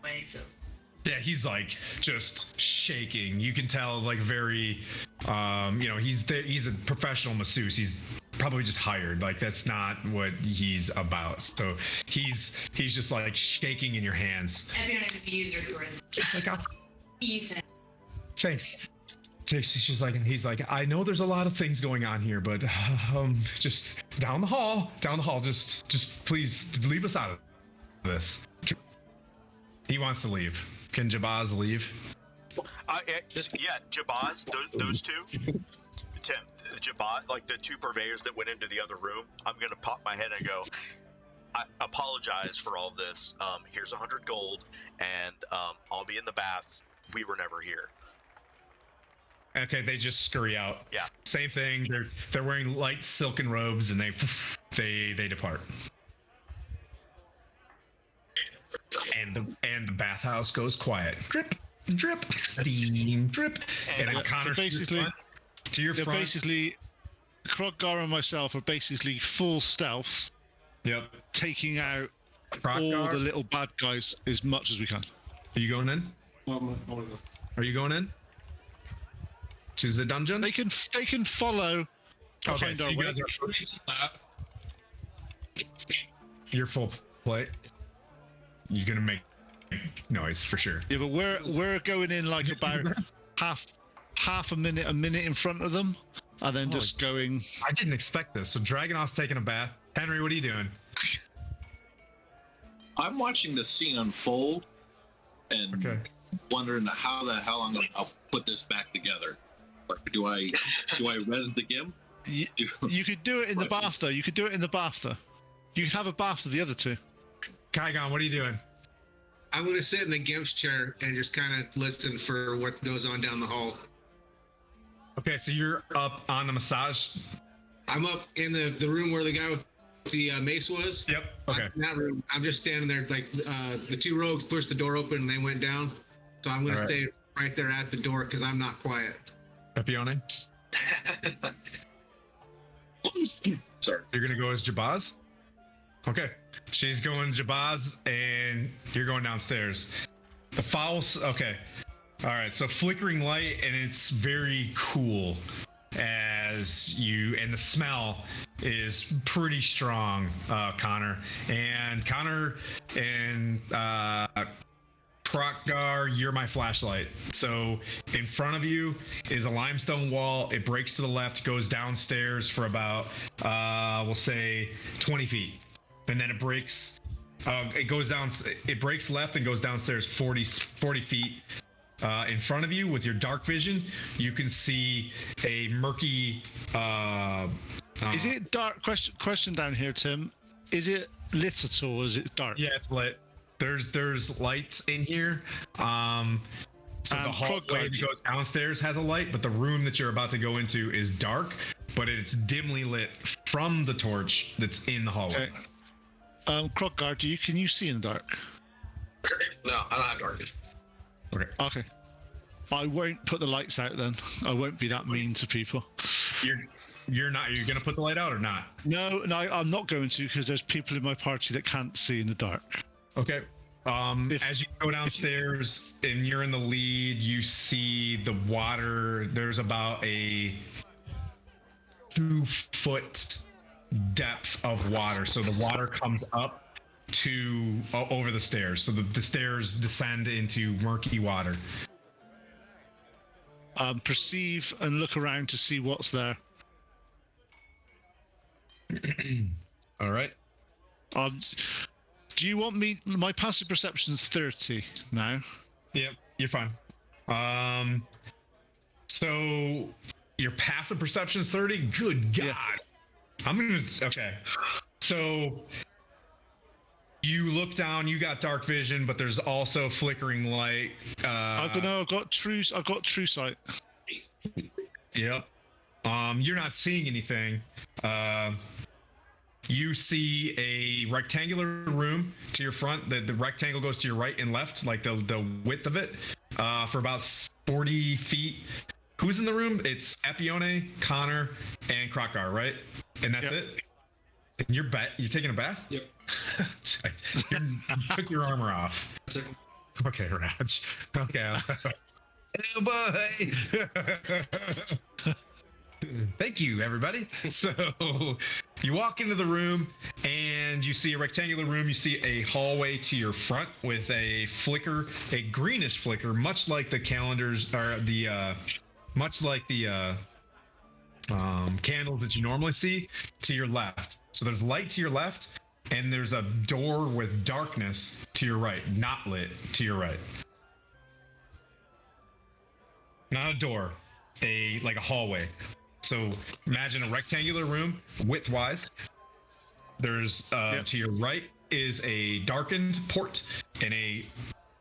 Way so. Yeah, he's like just shaking. You can tell, like, very, he's a professional masseuse. He's probably just hired. Like, that's not what he's about. So he's just like shaking in your hands. Everyone has to use your charisma. It's like, Easy. thanks. He's like, I know there's a lot of things going on here, but just down the hall, just please leave us out of this. He wants to leave. Can Jabaz leave? Yeah, Jabaz, those two. Tim, Jabaz, like the two purveyors that went into the other room. I'm gonna pop my head and go, I apologize for all of this. Here's 100 gold, and I'll be in the bath. We were never here. Okay, they just scurry out. Yeah. Same thing. They're wearing light silken robes, and they depart. And the bathhouse goes quiet. Drip, drip, steam, drip. And then Connor, so basically, to your front. Basically, Kroggar and myself are basically full stealth. Yep. Taking out Kroggar, all the little bad guys as much as we can. Are you going in? Are you going in? To the dungeon? They can follow Okay, behind so our you guys are. You're full plate. You're gonna make noise for sure. Yeah, but we're going in like about half a minute in front of them, and then just going. I didn't expect this. So Dragonoff's taking a bath. Henry, what are you doing? I'm watching the scene unfold and wondering how the hell I'll put this back together. Like, do I res the gimp? You could do it in the bath though. You could do it in the bath though. You could have a bath with the other two. Kygon, what are you doing? I'm going to sit in the gimp's chair and just kind of listen for what goes on down the hall. Okay, so you're up on the massage. I'm up in the room where the guy with the mace was. Yep. Okay. In that room, I'm just standing there. Like the two rogues pushed the door open and they went down. So I'm going to stay right there at the door because I'm not quiet. Pepione? Sorry. You're going to go as Jabaz? Okay. She's going Jabaz, and you're going downstairs. The fouls. Okay. All right. So flickering light, and it's very cool. And the smell is pretty strong, Connor. And Connor and Krokgar, you're my flashlight. So in front of you is a limestone wall. It breaks to the left, goes downstairs for about, we'll say 20 feet. And then it breaks, it breaks left and goes downstairs 40 feet. In front of you with your dark vision, you can see a murky. Is it dark? Question down here, Tim. Is it lit at all? Or is it dark? Yeah, it's lit. There's lights in here. So the hallway that goes downstairs has a light, but the room that you're about to go into is dark, but it's dimly lit from the torch that's in the hallway. Okay. Kroggar, can you see in the dark? No, I don't have dark vision. Okay. I won't put the lights out then. I won't be that mean to people. You're not. Are you gonna put the light out or not? No, I'm not going to because there's people in my party that can't see in the dark. Okay. As you go downstairs and you're in the lead, you see the water. There's about a 2-foot depth of water. So the water comes up to over the stairs. So the stairs descend into murky water. Perceive and look around to see what's there. All right. Do you want me? My passive perception's 30 now. Yep, you're fine. So your passive perception is 30. Good God. Yeah. I'm gonna. Okay. So you look down. You got dark vision, but there's also flickering light. I've got true sight. Yep. You're not seeing anything. You see a rectangular room to your front. The rectangle goes to your right and left, like the width of it, for about 40 feet. Who's in the room? It's Epione, Connor, and Krokgar, right? And that's it? And you're taking a bath? Yep. You took your armor off. So, Okay, Raj. Okay. Oh boy. Thank you, everybody. So you walk into the room and you see a rectangular room. You see a hallway to your front with a flicker, a greenish flicker, much like the calendars or the candles that you normally see to your left. So there's light to your left, and there's a door with darkness to your right, not lit to your right. Not a door, like a hallway. So imagine a rectangular room width-wise. There's to your right is a darkened port and a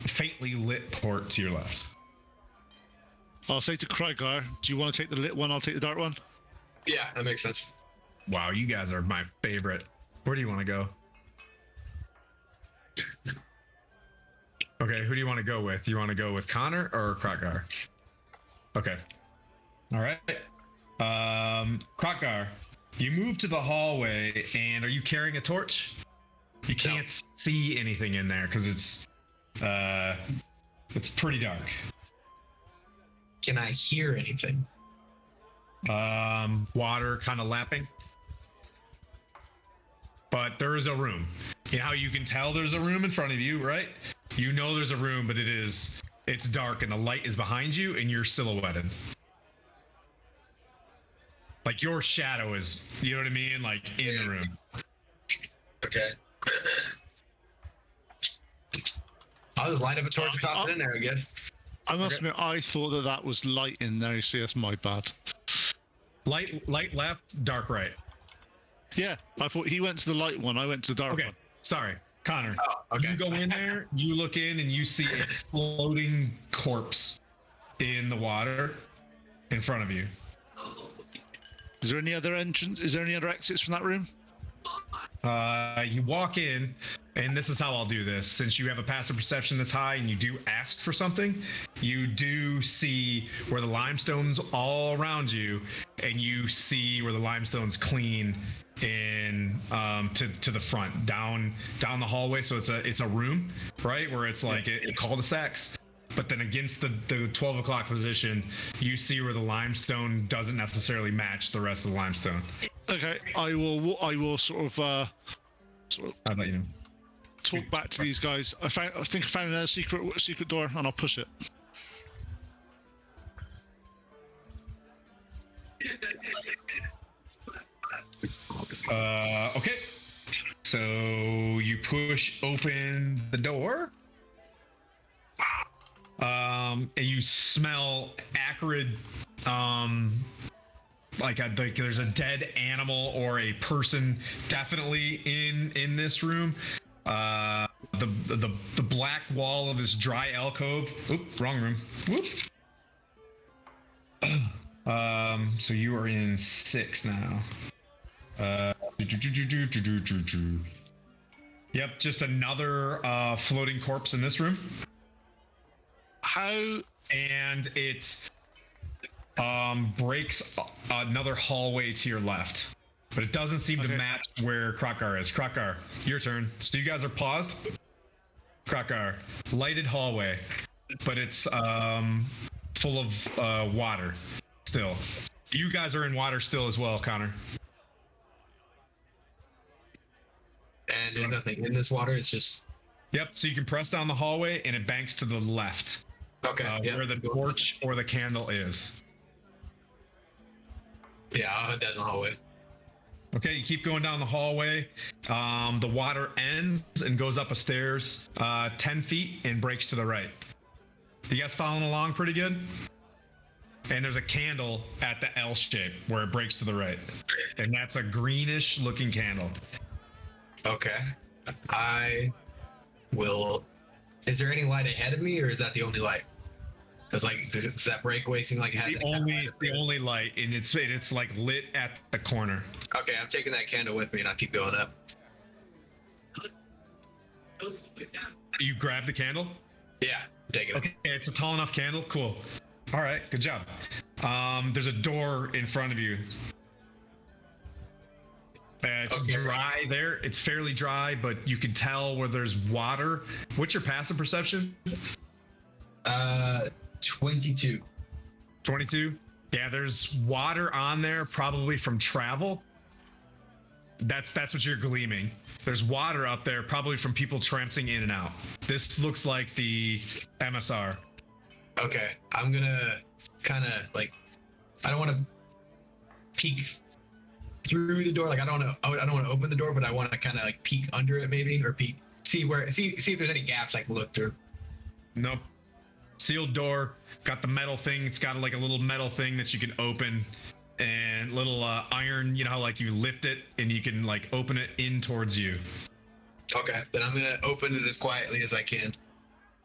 faintly lit port to your left. I'll say to Krygar, do you want to take the lit one? I'll take the dark one. Yeah, that makes sense. Wow, you guys are my favorite. Where do you want to go? Okay, who do you want to go with? You want to go with Connor or Krokgar? Okay. All right. Krokgar, you move to the hallway, and are you carrying a torch? You can't see anything in there because it's pretty dark. Can I hear anything? Water kind of lapping. But there is a room. You know how you can tell there's a room in front of you, right? You know there's a room, but it's dark and the light is behind you and you're silhouetted. Like your shadow is, you know what I mean? Like in the room. Okay. I'll just light up a torch and toss it in there, I guess. I must admit, I thought that was light in there. You see, that's my bad. Light left, dark right. Yeah, I thought he went to the light one. I went to the dark Okay, one. sorry. Connor, Oh, okay. you go in there, you look in, and you see a floating corpse in the water in front of you. Is there any other entrance? Is there any other exits from that room? You walk in, and this is how I'll do this. Since you have a passive perception that's high and you do ask for something, you do see where the limestone's all around you, and you see where the limestone's clean in to the front, down the hallway. So it's a room, right, where it's like it cul-de-sacs. But then against the 12 o'clock position, you see where the limestone doesn't necessarily match the rest of the limestone. Okay, I will sort of How about you? talk back to these guys. I think I found another secret door, and I'll push it. Okay. So you push open the door. And you smell acrid, like there's a dead animal or a person definitely in this room. The black wall of this dry alcove. Oop, wrong room. Whoop. So you are in 6 now. Yep, just another floating corpse in this room. How? And it breaks another hallway to your left. But it doesn't seem to match where Krokar is. Krokar, your turn. So you guys are paused. Krokar, lighted hallway, but it's full of water still. You guys are in water still as well, Connor. And there's nothing in this water. It's just. Yep. So you can press down the hallway, and it banks to the left, Okay. where the torch or the candle is. Yeah, I'll head down the hallway. Okay, you keep going down the hallway. The water ends and goes up a stairs 10 feet and breaks to the right. You guys following along pretty good? And there's a candle at the L shape where it breaks to the right. And that's a greenish looking candle. Okay. I will. Is there any light ahead of me, or is that the only light? Because does that breakaway seem like it has the only light, and it's like lit at the corner. Okay, I'm taking that candle with me, and I'll keep going up. You grab the candle? Yeah, take it. Okay, it's a tall enough candle. Cool. All right, good job. There's a door in front of you. It's dry there. It's fairly dry, but you can tell where there's water. What's your passive perception? 22. 22? Yeah, there's water on there, probably from travel. That's what you're gleaming. There's water up there, probably from people tramping in and out. This looks like the MSR. Okay, I'm gonna kind of I don't want to peek through the door. I don't want to open the door, but I want to kind of peek under it, maybe, or see if there's any gaps I can look through. Nope. Sealed door. Got the metal thing. It's got a little metal thing that you can open, and little iron. You know how you lift it and you can open it in towards you. Okay, then I'm gonna open it as quietly as I can.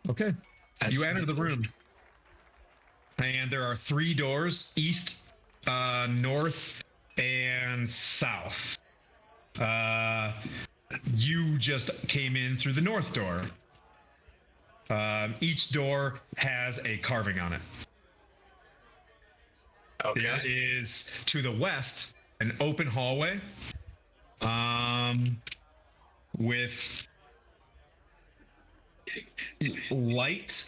Okay. You enter the room, and there are 3 doors: east, north, and south. You just came in through the north door. Each door has a carving on it. Okay. There is, to the west, an open hallway with light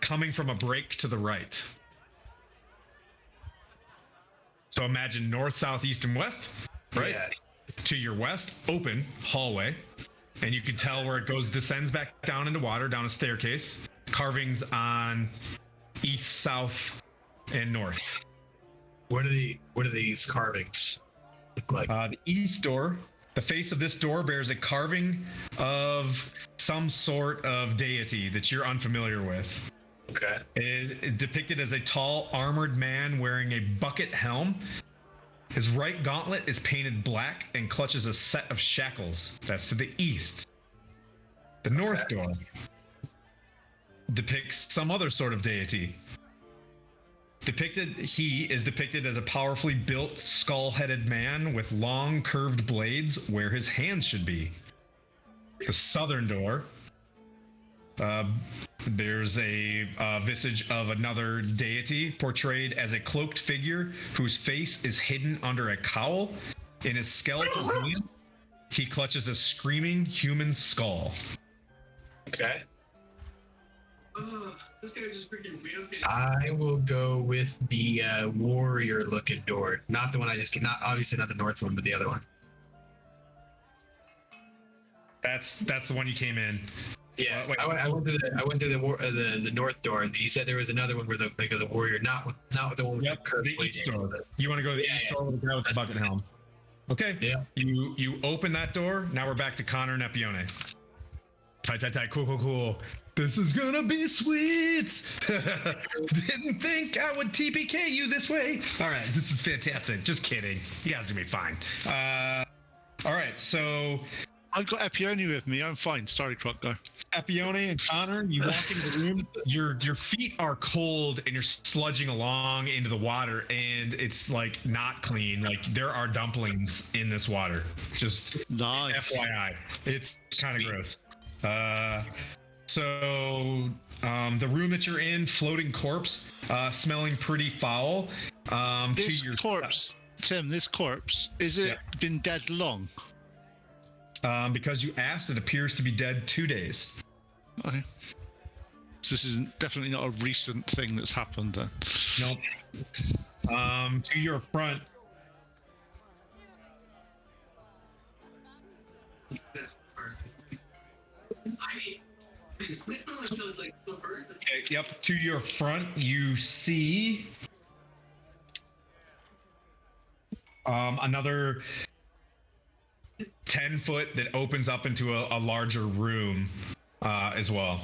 coming from a break to the right. So imagine north, south, east, and west, right? Yeah. To your west, open hallway, and you can tell where it descends back down into water, down a staircase. Carvings on east, south, and north. What are these carvings look like? The east door, the face of this door bears a carving of some sort of deity that you're unfamiliar with. Okay. It is depicted as a tall, armored man wearing a bucket helm. His right gauntlet is painted black and clutches a set of shackles. That's to the east. The north door depicts some other sort of deity. He is depicted as a powerfully built, skull-headed man with long, curved blades where his hands should be. The southern door, there's a visage of another deity portrayed as a cloaked figure whose face is hidden under a cowl. In his skeletal hand, he clutches a screaming human skull. Okay. This guy just freaking I will go with the warrior-looking door, not the one I just obviously not the north one, but the other one. That's the one you came in. Yeah, wait. I went to the north door, and he said there was another one where the warrior, not with the one with the curved the blade. east door. You want to go to the east door with the guy with the bucket helm. Okay. Yeah. You open that door. Now we're back to Connor and Epione. Tight. Cool. This is gonna be sweet. Didn't think I would TPK you this way. All right, this is fantastic. Just kidding. You guys are gonna be fine. All right, so I've got Epione with me. I'm fine. Sorry, Krokar. Epione and Connor, you walk into the room. Your feet are cold, and you're sludging along into the water, and it's like not clean. Like there are dumplings in this water. Just Nice. FYI, it's kind of gross. So the room that you're in, floating corpse, smelling pretty foul. This corpse, Tim, this corpse, is it been dead long? Because you asked, it appears to be dead 2 days. Okay. So this is definitely not a recent thing that's happened then. Nope. To your front. Okay, yep. To your front, you see another 10 foot that opens up into a larger room as well.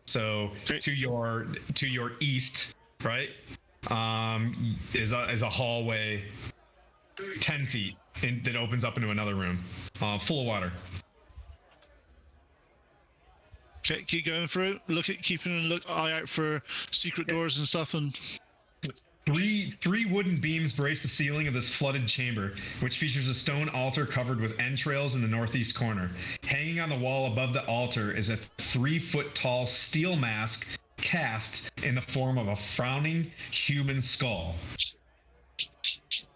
So to your east, right, is a hallway 10 feet that opens up into another room full of water. Okay, keep going through. Keeping an eye out for secret doors and stuff. And Three wooden beams brace the ceiling of this flooded chamber, which features a stone altar covered with entrails in the northeast corner. Hanging on the wall above the altar is a 3-foot tall steel mask cast in the form of a frowning human skull.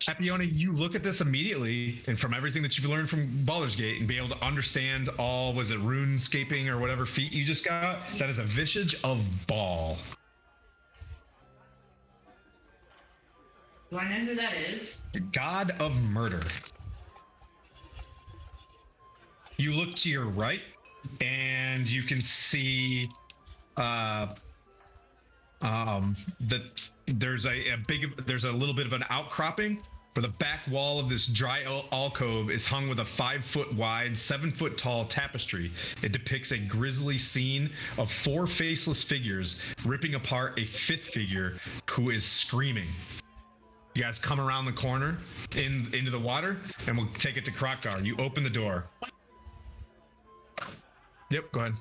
Epione, you look at this immediately, and from everything that you've learned from Baldur's Gate, and be able to understand all, was it runescaping or whatever feat you just got? That is a visage of Baal. Do I know who that is? The god of murder. You look to your right, and you can see that there's there's a little bit of an outcropping. For the back wall of this dry alcove is hung with a 5-foot wide, 7-foot tall tapestry. It depicts a grisly scene of 4 faceless figures ripping apart a 5th figure who is screaming. You guys come around the corner into the water, and we'll take it to Krokgar. You open the door. Yep, go ahead.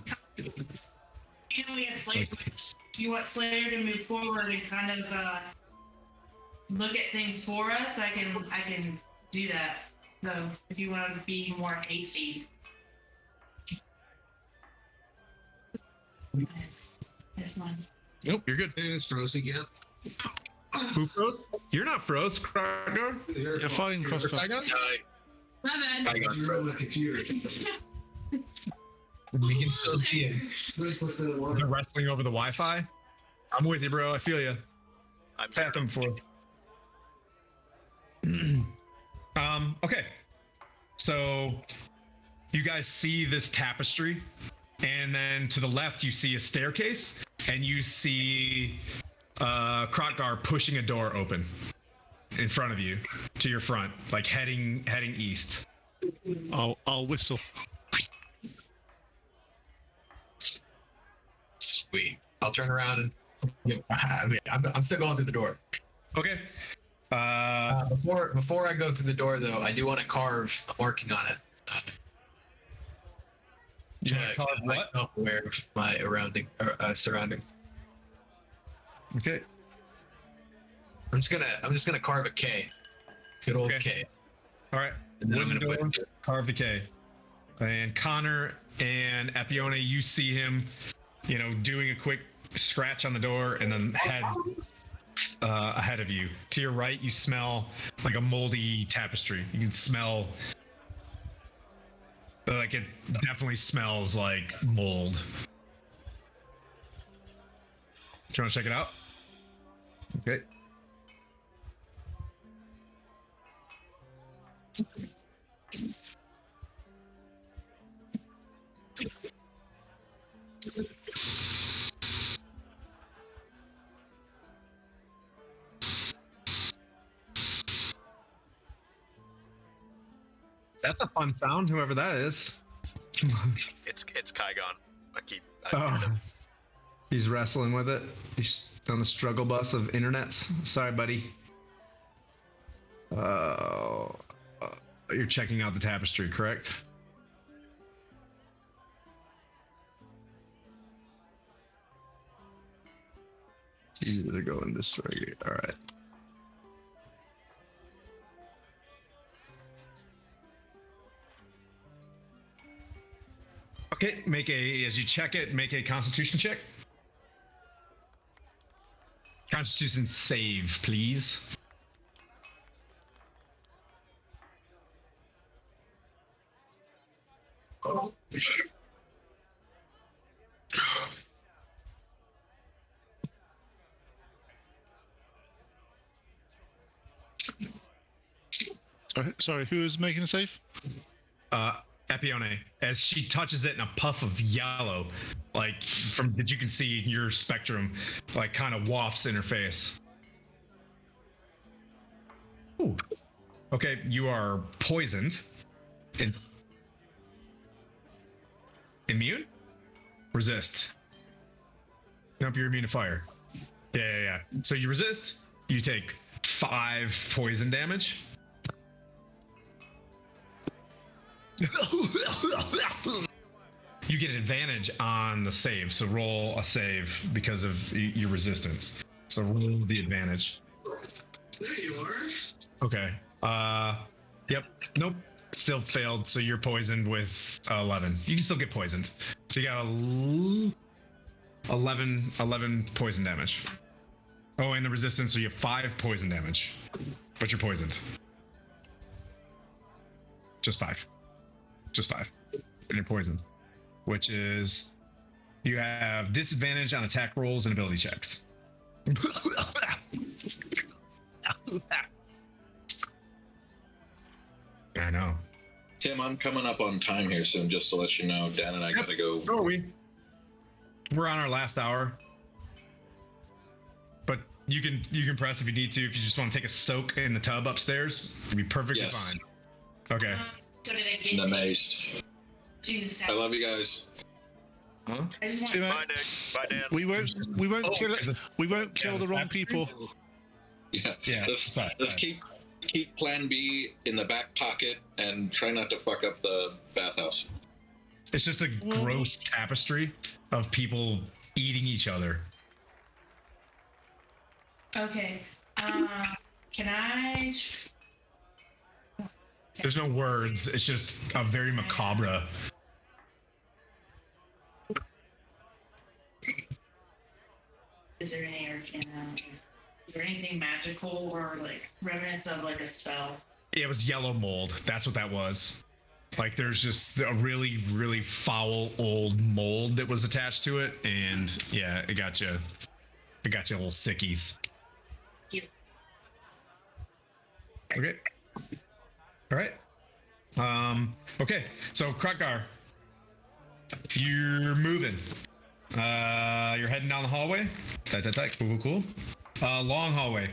You want Slayer to move forward and kind of look at things for us. I can do that. So if you want to be more hasty. That's mine. Nope, you're good. And it's froze again. Who froze? You're not froze, Krokgar. you're fine, Crossbar. My bad. You're on the computer. We can still see it. They're wrestling over the Wi-Fi. I'm with you, bro. I feel you. I'm It's happened before. Okay. So you guys see this tapestry, and then to the left you see a staircase, and you see Krokgar pushing a door open in front of you, to your front, like heading east. I'll whistle. Sweet. I'll turn around and I'm still going through the door. Okay. Before I go through the door, though, I do want to carve a marking on it. You want to carve what? Aware of my surrounding. Okay. I'm just gonna carve a K. Good old Okay. K. All right. And then I'm Wooden gonna door, put carve the K. And Connor and Epione, you see him, doing a quick scratch on the door, and then heads ahead of you. To your right, you smell like a moldy tapestry. You can smell, like, it definitely smells like mold. Do you want to check it out? Okay. That's a fun sound, whoever that is. It's Kygon. Oh, he's wrestling with it. He's on the struggle bus of internets. Sorry, buddy. You're checking out the tapestry, correct? It's easy to go in this way. All right. Okay, as you check it, make a Constitution check. Constitution save, please. Sorry, who is making a save? Epione, as she touches it in a puff of yellow, like from that you can see in your spectrum, like kind of wafts in her face. Ooh. Okay, you are poisoned. Immune? Resist. Nope, you're immune to fire. Yeah. So you resist, you take 5 poison damage. You get an advantage on the save, so roll a save because of your resistance. So roll the advantage. There you are. Okay. Yep. Nope. Still failed. So you're poisoned with 11. You can still get poisoned. So you got 11 poison damage. Oh, and the resistance. So you have 5 poison damage, but you're poisoned. Just 5. And you're poisoned, which is you have disadvantage on attack rolls and ability checks. I know. Tim, I'm coming up on time here soon, just to let you know. Dan and I gotta go. So are we. We're on our last hour. But you can press if you need to. If you just want to take a soak in the tub upstairs, it'd be perfectly fine. Okay. So did I get Amazed. I love you guys. Huh? I just want See you, mate. Bye, Nick. Bye, Dan. We won't kill it. We won't kill the wrong people. Yeah. Let's Sorry. keep Plan B in the back pocket and try not to fuck up the bathhouse. It's just a gross tapestry of people eating each other. Okay. Can I? There's no words. It's just a very macabre. Is there any arcana? Is there anything magical or like remnants of like a spell? It was yellow mold. That's what that was. Like there's just a really, really foul old mold that was attached to it, and yeah, it got you little sickies. Cute. Okay. All right. Okay. So Krutgar, you're moving. You're heading down the hallway. Cool. Long hallway.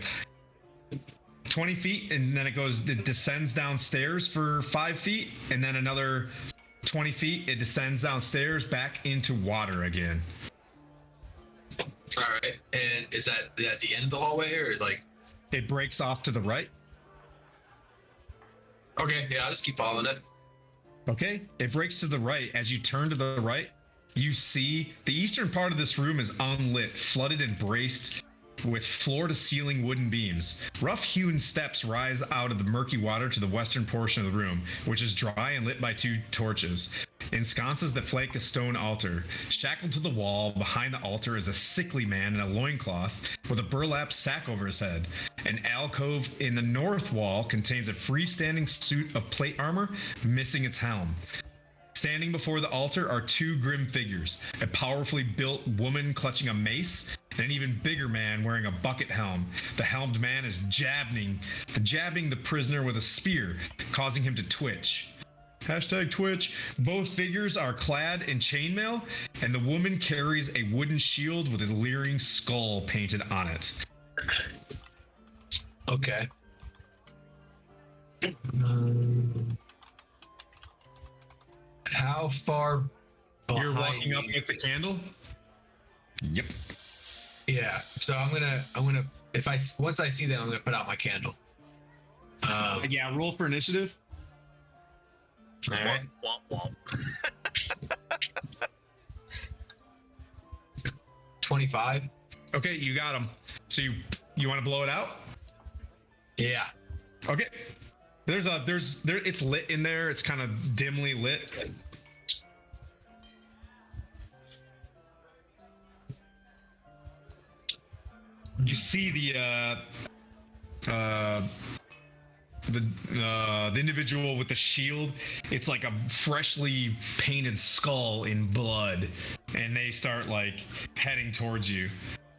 20 feet, and then it descends downstairs for 5 feet, and then another 20 feet, it descends downstairs back into water again. All right. And is that at the end of the hallway, or is like? It breaks off to the right. Okay, yeah, I'll just keep following it. Okay, it breaks to the right. As you turn to the right, you see the eastern part of this room is unlit, flooded and braced with floor-to-ceiling wooden beams. Rough-hewn steps rise out of the murky water to the western portion of the room, which is dry and lit by 2 torches. In sconces that flank a stone altar. Shackled to the wall behind the altar is a sickly man in a loincloth with a burlap sack over his head. An alcove in the north wall contains a freestanding suit of plate armor, missing its helm. Standing before the altar are 2 grim figures, a powerfully built woman clutching a mace, and an even bigger man wearing a bucket helm. The helmed man is jabbing the prisoner with a spear, causing him to twitch. #Twitch. Both figures are clad in chainmail, and the woman carries a wooden shield with a leering skull painted on it. Okay. How far behind You're walking up me? with the candle? Yep. Yeah. So I'm gonna once I see them, I'm gonna put out my candle. Yeah, roll for initiative. All right. Womp womp. 25. Okay, you got him. So you want to blow it out? Yeah. Okay. It's lit in there. It's kind of dimly lit. You see the individual with the shield. It's like a freshly painted skull in blood, and they start like heading towards you.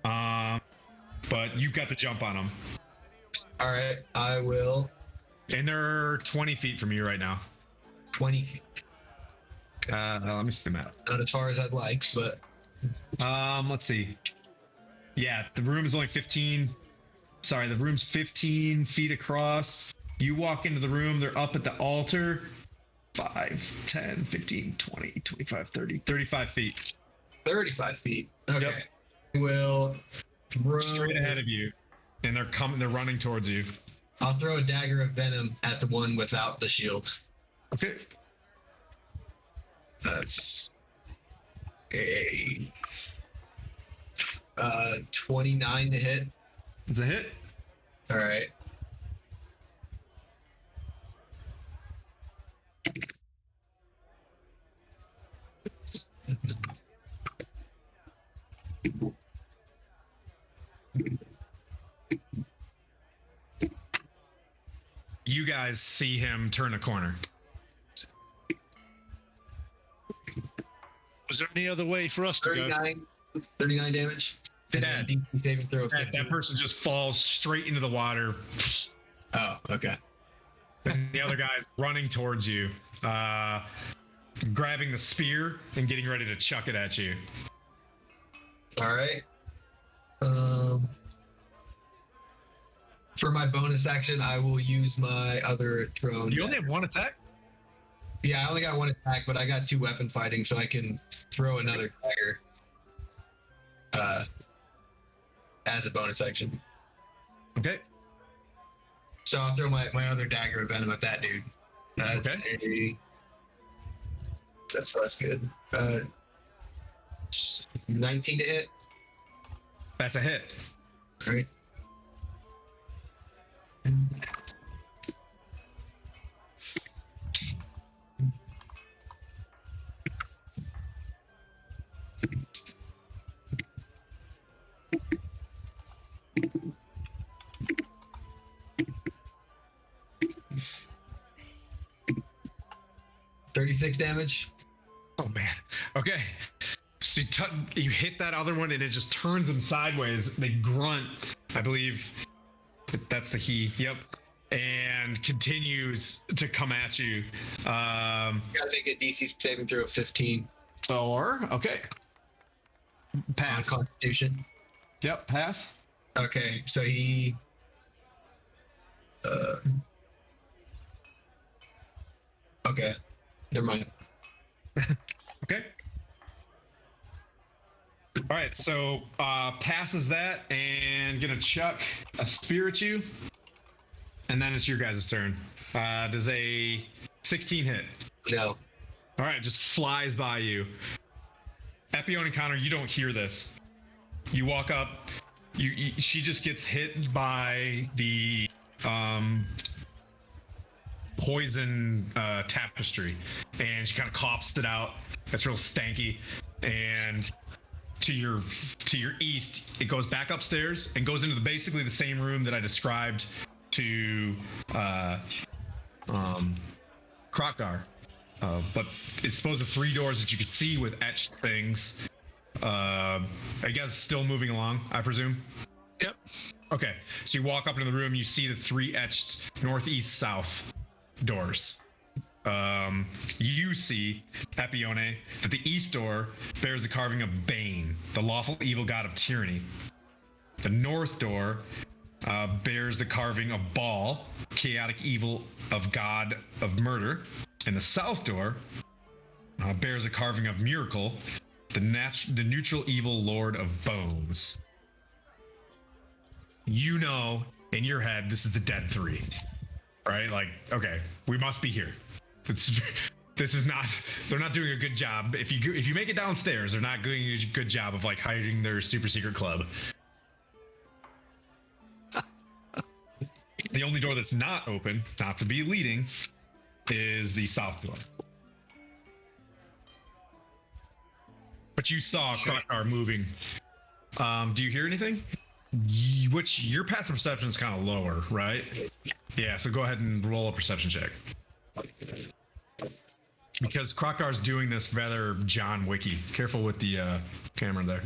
But you've got the jump on them. All right, I will. And they're 20 feet from you right now. 20 feet. Let me see the map. Not as far as I'd like, but Let's see. Yeah, the room is only 15. Sorry, the room's 15 feet across. You walk into the room, they're up at the altar. 5, 10, 15, 20, 25, 30, 35 feet. 35 feet. Okay. Yep. Will throw. Straight ahead of you. And they're running towards you. I'll throw a dagger of venom at the one without the shield. Okay. That's a 29 to hit. It's a hit. All right. You guys see him turn a corner. Was there any other way for us to go? 39 damage. And Dad. then DC saving throw. That person just falls straight into the water. Oh, okay. And the other guy's running towards you, grabbing the spear and getting ready to chuck it at you. All right. For my bonus action, I will use my other drone. You only have one attack? Yeah, I only got one attack, but I got 2 weapon fighting, so I can throw another dagger as a bonus action. Okay. So I'll throw my other dagger of venom at that dude. That's Okay. That's less good. 19 to hit. That's a hit. All right. $36 damage. Oh man. Okay. So you hit that other one and it just turns them sideways. They grunt. I believe that's the he. Yep. And continues to come at you. Gotta make a DC saving throw of 15 Okay. on Pass. Constitution. Yep. Pass. Okay, so he. Okay, never mind. Okay. All right. So passes that and gonna chuck a spear at you. And then it's your guys' turn. Does a 16 hit? No. All right, just flies by you. Epione and Connor, you don't hear this. You walk up. She just gets hit by the poison tapestry, and she kind of coughs it out. It's real stanky. And to your east, it goes back upstairs and goes into basically the same room that I described to Krokgar. But it's supposed to 3 doors that you could see with etched things. I guess still moving along, I presume? Yep. Okay, so you walk up into the room, you see the 3 etched northeast south doors. You see, Epione, that the east door bears the carving of Bane, the lawful evil god of tyranny. The north door bears the carving of Baal, chaotic evil of god of murder. And the south door bears a carving of Miracle, the neutral evil lord of bones. You know, in your head, this is the dead 3, right? Like, okay, we must be here. This is not. They're not doing a good job. If you make it downstairs, they're not doing a good job of like hiding their super secret club. The only door that's not open, not to be leading, is the south door. But you saw Krokar moving. Do you hear anything? Which your passive perception is kind of lower, right? Yeah, so go ahead and roll a perception check. Because Krokar's doing this rather John Wicky. Careful with the camera there.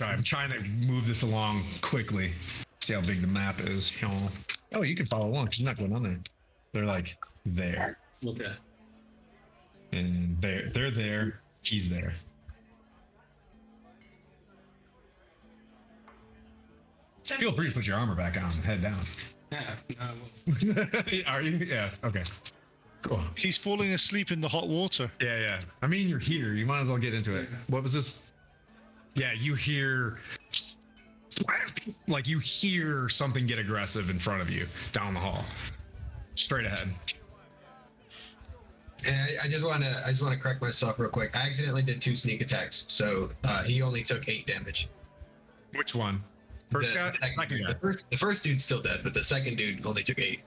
I'm trying to move this along quickly. See how big the map is. Oh, you can follow along because you're not going on there. They're like there. Okay. And they're there. He's there. Feel free to put your armor back on and head down. Yeah. Are you? Yeah. Okay. Cool. He's falling asleep in the hot water. Yeah. I mean, you're here. You might as well get into it. What was this? Yeah, you hear... Like, you hear something get aggressive in front of you, down the hall. Straight ahead. And I just want to correct myself real quick. I accidentally did 2 sneak attacks, so he only took 8 damage. Which one? First guy? Second guy? The first dude's still dead, but the second dude only took 8.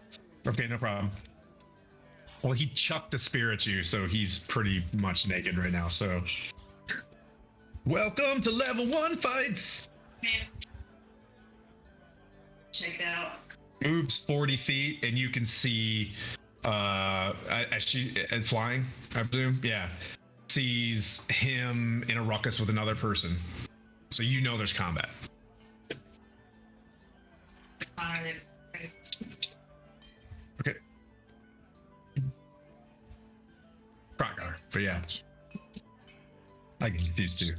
Okay, no problem. Well, he chucked a spear at you, so he's pretty much naked right now, so... Welcome to level 1 fights! Check it out. Moves 40 feet, and you can see, as she flying, I presume? Yeah. Sees him in a ruckus with another person. So you know there's combat. Okay. Krokar. So yeah. I get confused too.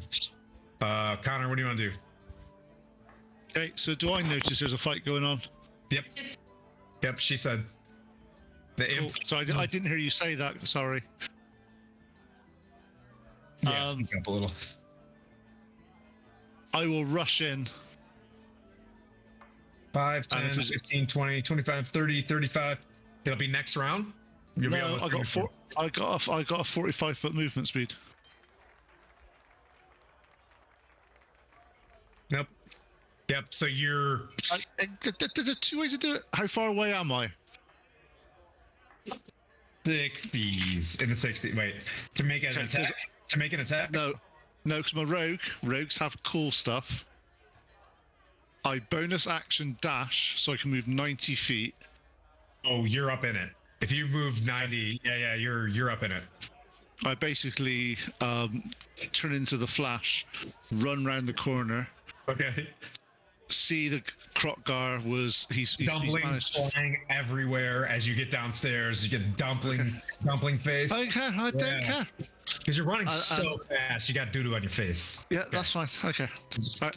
Connor, what do you want to do? Okay, so do I notice there's a fight going on? Yep, she said. The Cool. imp. So I didn't hear you say that, sorry. Yeah, speak up a little. I will rush in. 5, 10, And if it's- 15, 20, 25, 30, 35. It'll be next round. You'll be able No, to I got a 45-foot movement speed. Nope. Yep, so you're... There's 2 ways to do it. How far away am I? 60s. In the 60s. Wait. To make an Okay, attack? To make an attack? No, because my rogues have cool stuff. I bonus action dash, so I can move 90 feet. Oh, you're up in it. If you move 90, yeah, you're up in it. I basically turn into the Flash, run round the corner, Okay. see the Krokgar was he's Dumpling managed. flying everywhere as you get downstairs. You get dumpling face. I don't care. I don't care. Because you're running so fast, you got doo-doo on your face. Yeah, that's fine. Okay. Right,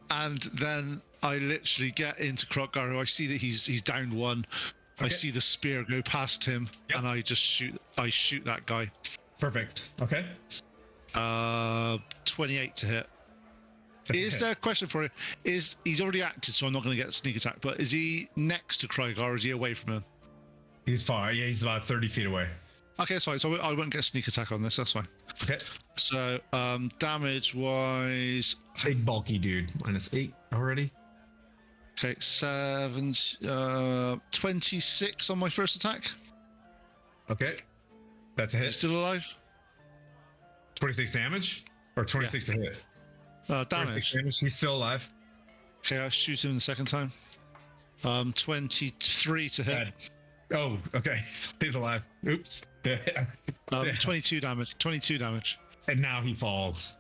and then I literally get into Krokgar, who I see that he's down 1. I Okay. see the spear go past him, Yep. and I just shoot. I shoot that guy. Perfect. Okay. 28 to hit. Is there a question for you? He's already acted, so I'm not going to get a sneak attack. But is he next to Krokgar, or is he away from him? He's far. Yeah, he's about 30 feet away. Okay, sorry. So I won't get a sneak attack on this. That's fine. Okay. So damage wise, Big bulky dude. -8 already. okay, 26 on my first attack. Okay. That's a He's hit. still alive. 26 damage? Or 26 to hit? 26 Damage. damage. He's still alive. Okay, I shoot him the second time. 23 to hit. Dead. Oh, okay. So he's alive. Oops. 22 damage. 22 damage. And now he falls.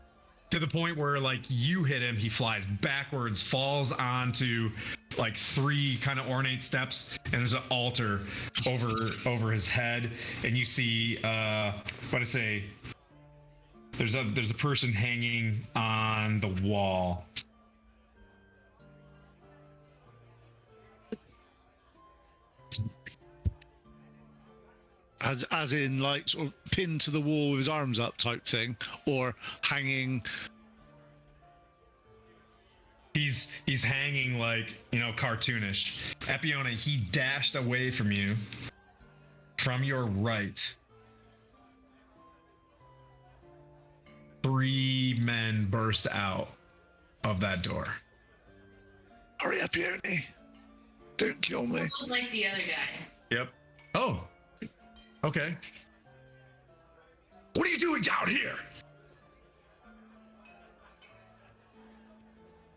To the point where, like, you hit him, he flies backwards, falls onto, like, 3 kind of ornate steps, and there's an altar over his head, and you see, what I say, there's a person hanging on the wall. As in, like, sort of pinned to the wall with his arms up type thing, or hanging. He's hanging, like, you know, cartoonish. Epiona, he dashed away from you, from your right. 3 men burst out of that door. Hurry up, Yoni. Don't kill me. Like the other guy. Yep. Oh. Okay. What are you doing down here?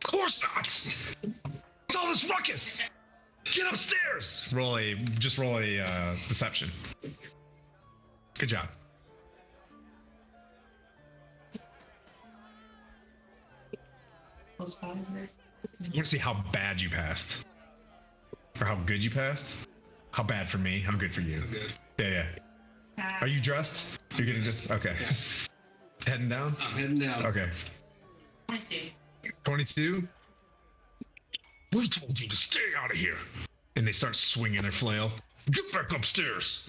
Of course not. What's all this ruckus? Get upstairs. Roll a deception. Good job. +5. I want to see how bad you passed. Or how good you passed. How bad for me, how good for you. Good. Yeah. Are you dressed? You're getting dressed? Okay. Heading down? I'm heading down. Okay. 22. 22? We told you to stay out of here. And they start swinging their flail. Get back upstairs.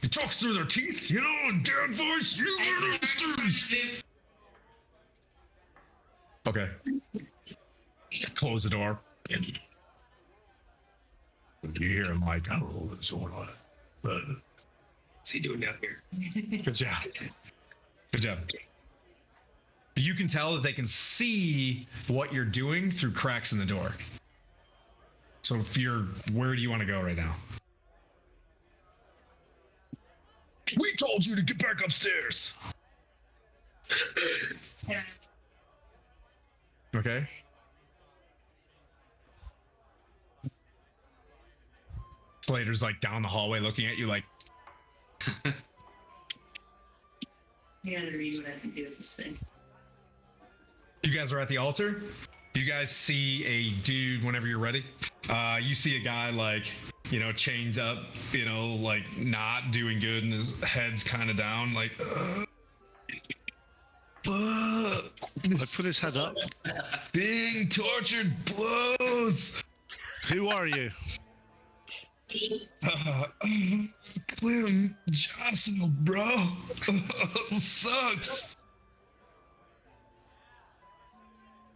He talks through their teeth, you know, in dad voice. You get upstairs. Okay. Close the door. You hear him like, I don't know what's going on. But What's he doing down here? good job. Good job. You can tell that they can see what you're doing through cracks in the door. So where do you want to go right now? We told you to get back upstairs. Okay. Slater's like down the hallway looking at you like, You gotta read what I can do with this thing. you guys are at the altar. You guys see a dude whenever you're ready. You see a guy like, you know, chained up, you know, like not doing good, and his head's kind of down, like. I put his head up. Being tortured blows. Who are you? Clem Johnson, bro. Sucks.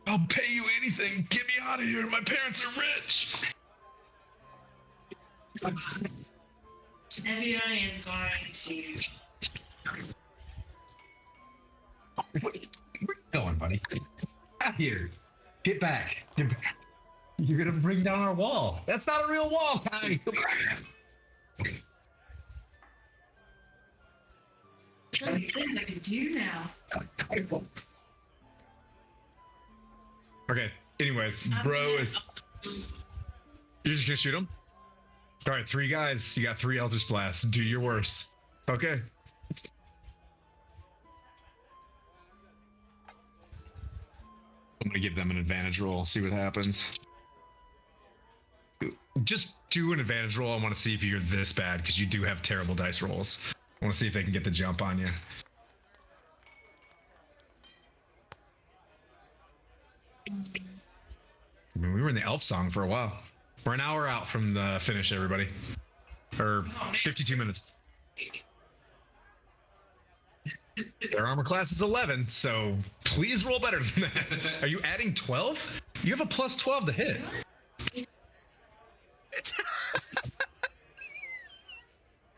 I'll pay you anything. Get me out of here. My parents are rich. Everyone is going to. Where you going, buddy? Out here. Get back. Get back. You're gonna bring down our wall. That's not a real wall, Connie. So many things I can do now. Okay. Anyways, bro is. You're just gonna shoot him? All right, 3 guys. You got 3 Eldritch Blasts. Do your worst. Okay. I'm gonna give them an advantage roll. See what happens. Just do an advantage roll. I want to see if you're this bad because you do have terrible dice rolls. I want to see if they can get the jump on you. I mean, we were in the elf song for a while. We're an hour out from the finish, everybody. Or 52 minutes. Their armor class is 11, so please roll better than that. Are you adding 12? You have a plus 12 to hit.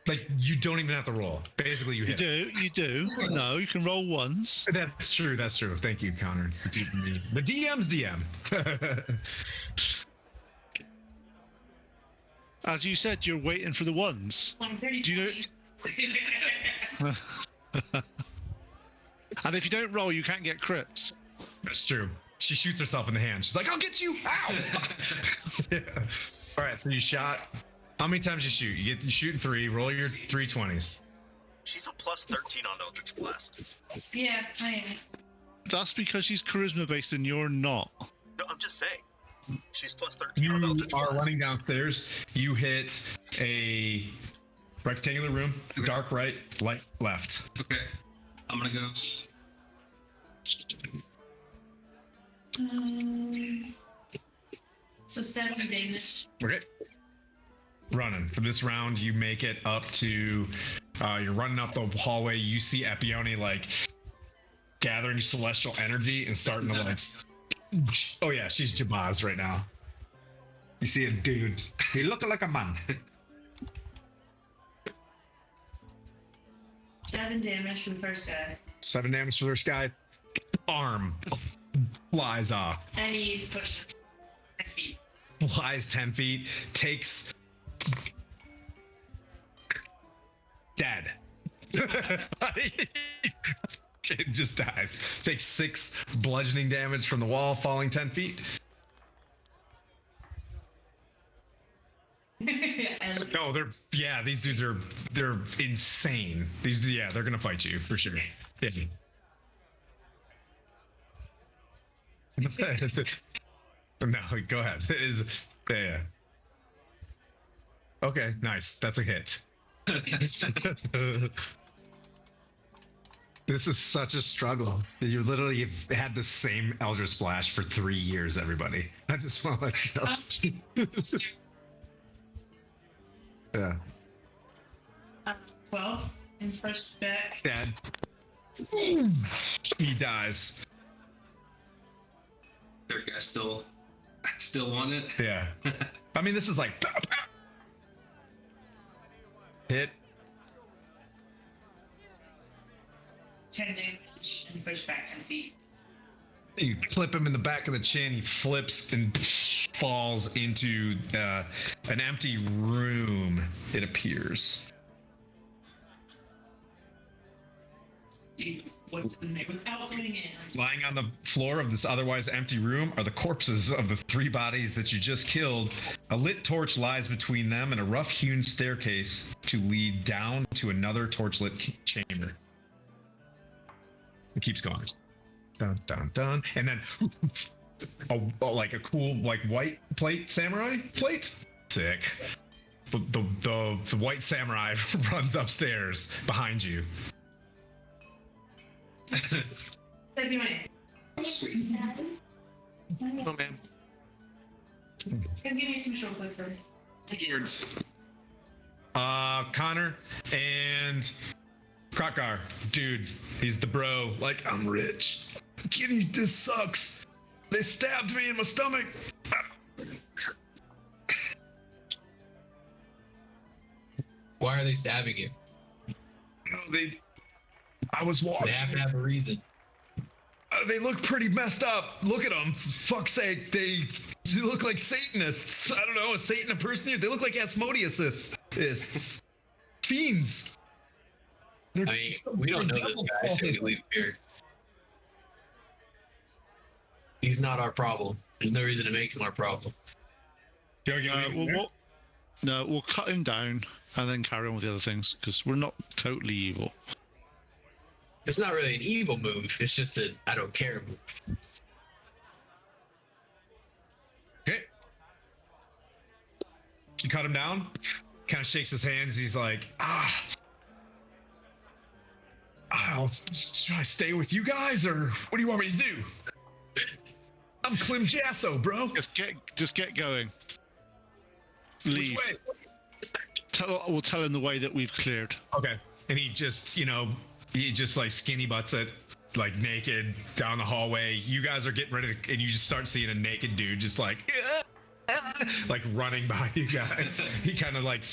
Like, you don't even have to roll. Basically, you hit. You do. No, you can roll ones. That's true. That's true. Thank you, Connor, for keeping me. The DM's DM. As you said, you're waiting for the ones. 130. Do you know? And if you don't roll, you can't get crits. That's true. She shoots herself in the hand. She's like, I'll get you. Ow. Yeah. All right, so you shot. How many times you shoot? You shoot in 3. Roll your 3 20s. She's a plus 13 on Eldritch Blast. Yeah, I am. That's because she's charisma based and you're not. No, I'm just saying. She's plus 13 on You Eldritch are Blast. running downstairs. You hit a rectangular room. Okay. Dark right, light left. Okay. I'm gonna go. So 7 damage. Okay. Running. For this round, you make it up to, you're running up the hallway. You see Epione, like, gathering celestial energy and starting to, like, oh yeah, she's Jabaz right now. You see a dude. He looking like a man. 7 damage from the first guy. 7 damage for this guy. Arm flies off. And he's pushed 5 feet. flies 10 feet, takes dead. It just dies. Takes 6 bludgeoning damage from the wall, falling 10 feet. And No, these dudes they're insane. They're gonna fight you for sure. Yeah. No, go ahead. Yeah. Okay, nice. That's a hit. This is such a struggle. You literally have had the same Eldritch Splash for 3 years, everybody. I just want to let you know. Yeah. 12 and pushed back. Dead. He dies. Third guy still want it. Yeah. I mean, this is like hit. 10 damage and push back 10 feet. You clip him in the back of the chin. He flips and falls into an empty room. It appears. See what's in there without going in. Lying on the floor of this otherwise empty room are the corpses of the 3 bodies that you just killed. A lit torch lies between them and a rough-hewn staircase to lead down to another torchlit chamber. It keeps going. Dun dun dun, and then a cool white plate samurai plate. Sick. The white samurai runs upstairs behind you. So do it. Sweet. Oh man. Come give me some short clip first. Words. Connor and Krokgar, dude, he's the bro. Like, I'm rich. Kidding, this sucks. They stabbed me in my stomach. Why are they stabbing you? I was walking. They have to have a reason. They look pretty messed up. Look at them. For fuck's sake, they look like Satanists. I don't know, a Satan impersonator. They look like Asmodeus. Fiends. I mean, we don't know this guy, so we leave him here. He's not our problem. There's no reason to make him our problem. We'll cut him down and then carry on with the other things because we're not totally evil. It's not really an evil move. It's just a I don't care move. Okay. You cut him down. Kind of shakes his hands. He's like, should I stay with you guys, or what do you want me to do? I'm Clem Jasso, bro. Just get going. Leave. Which way? We'll tell him the way that we've cleared. Okay. And he just like skinny butts it, like naked down the hallway. You guys are getting ready to, and you just start seeing a naked dude just like running by you guys. He kind of like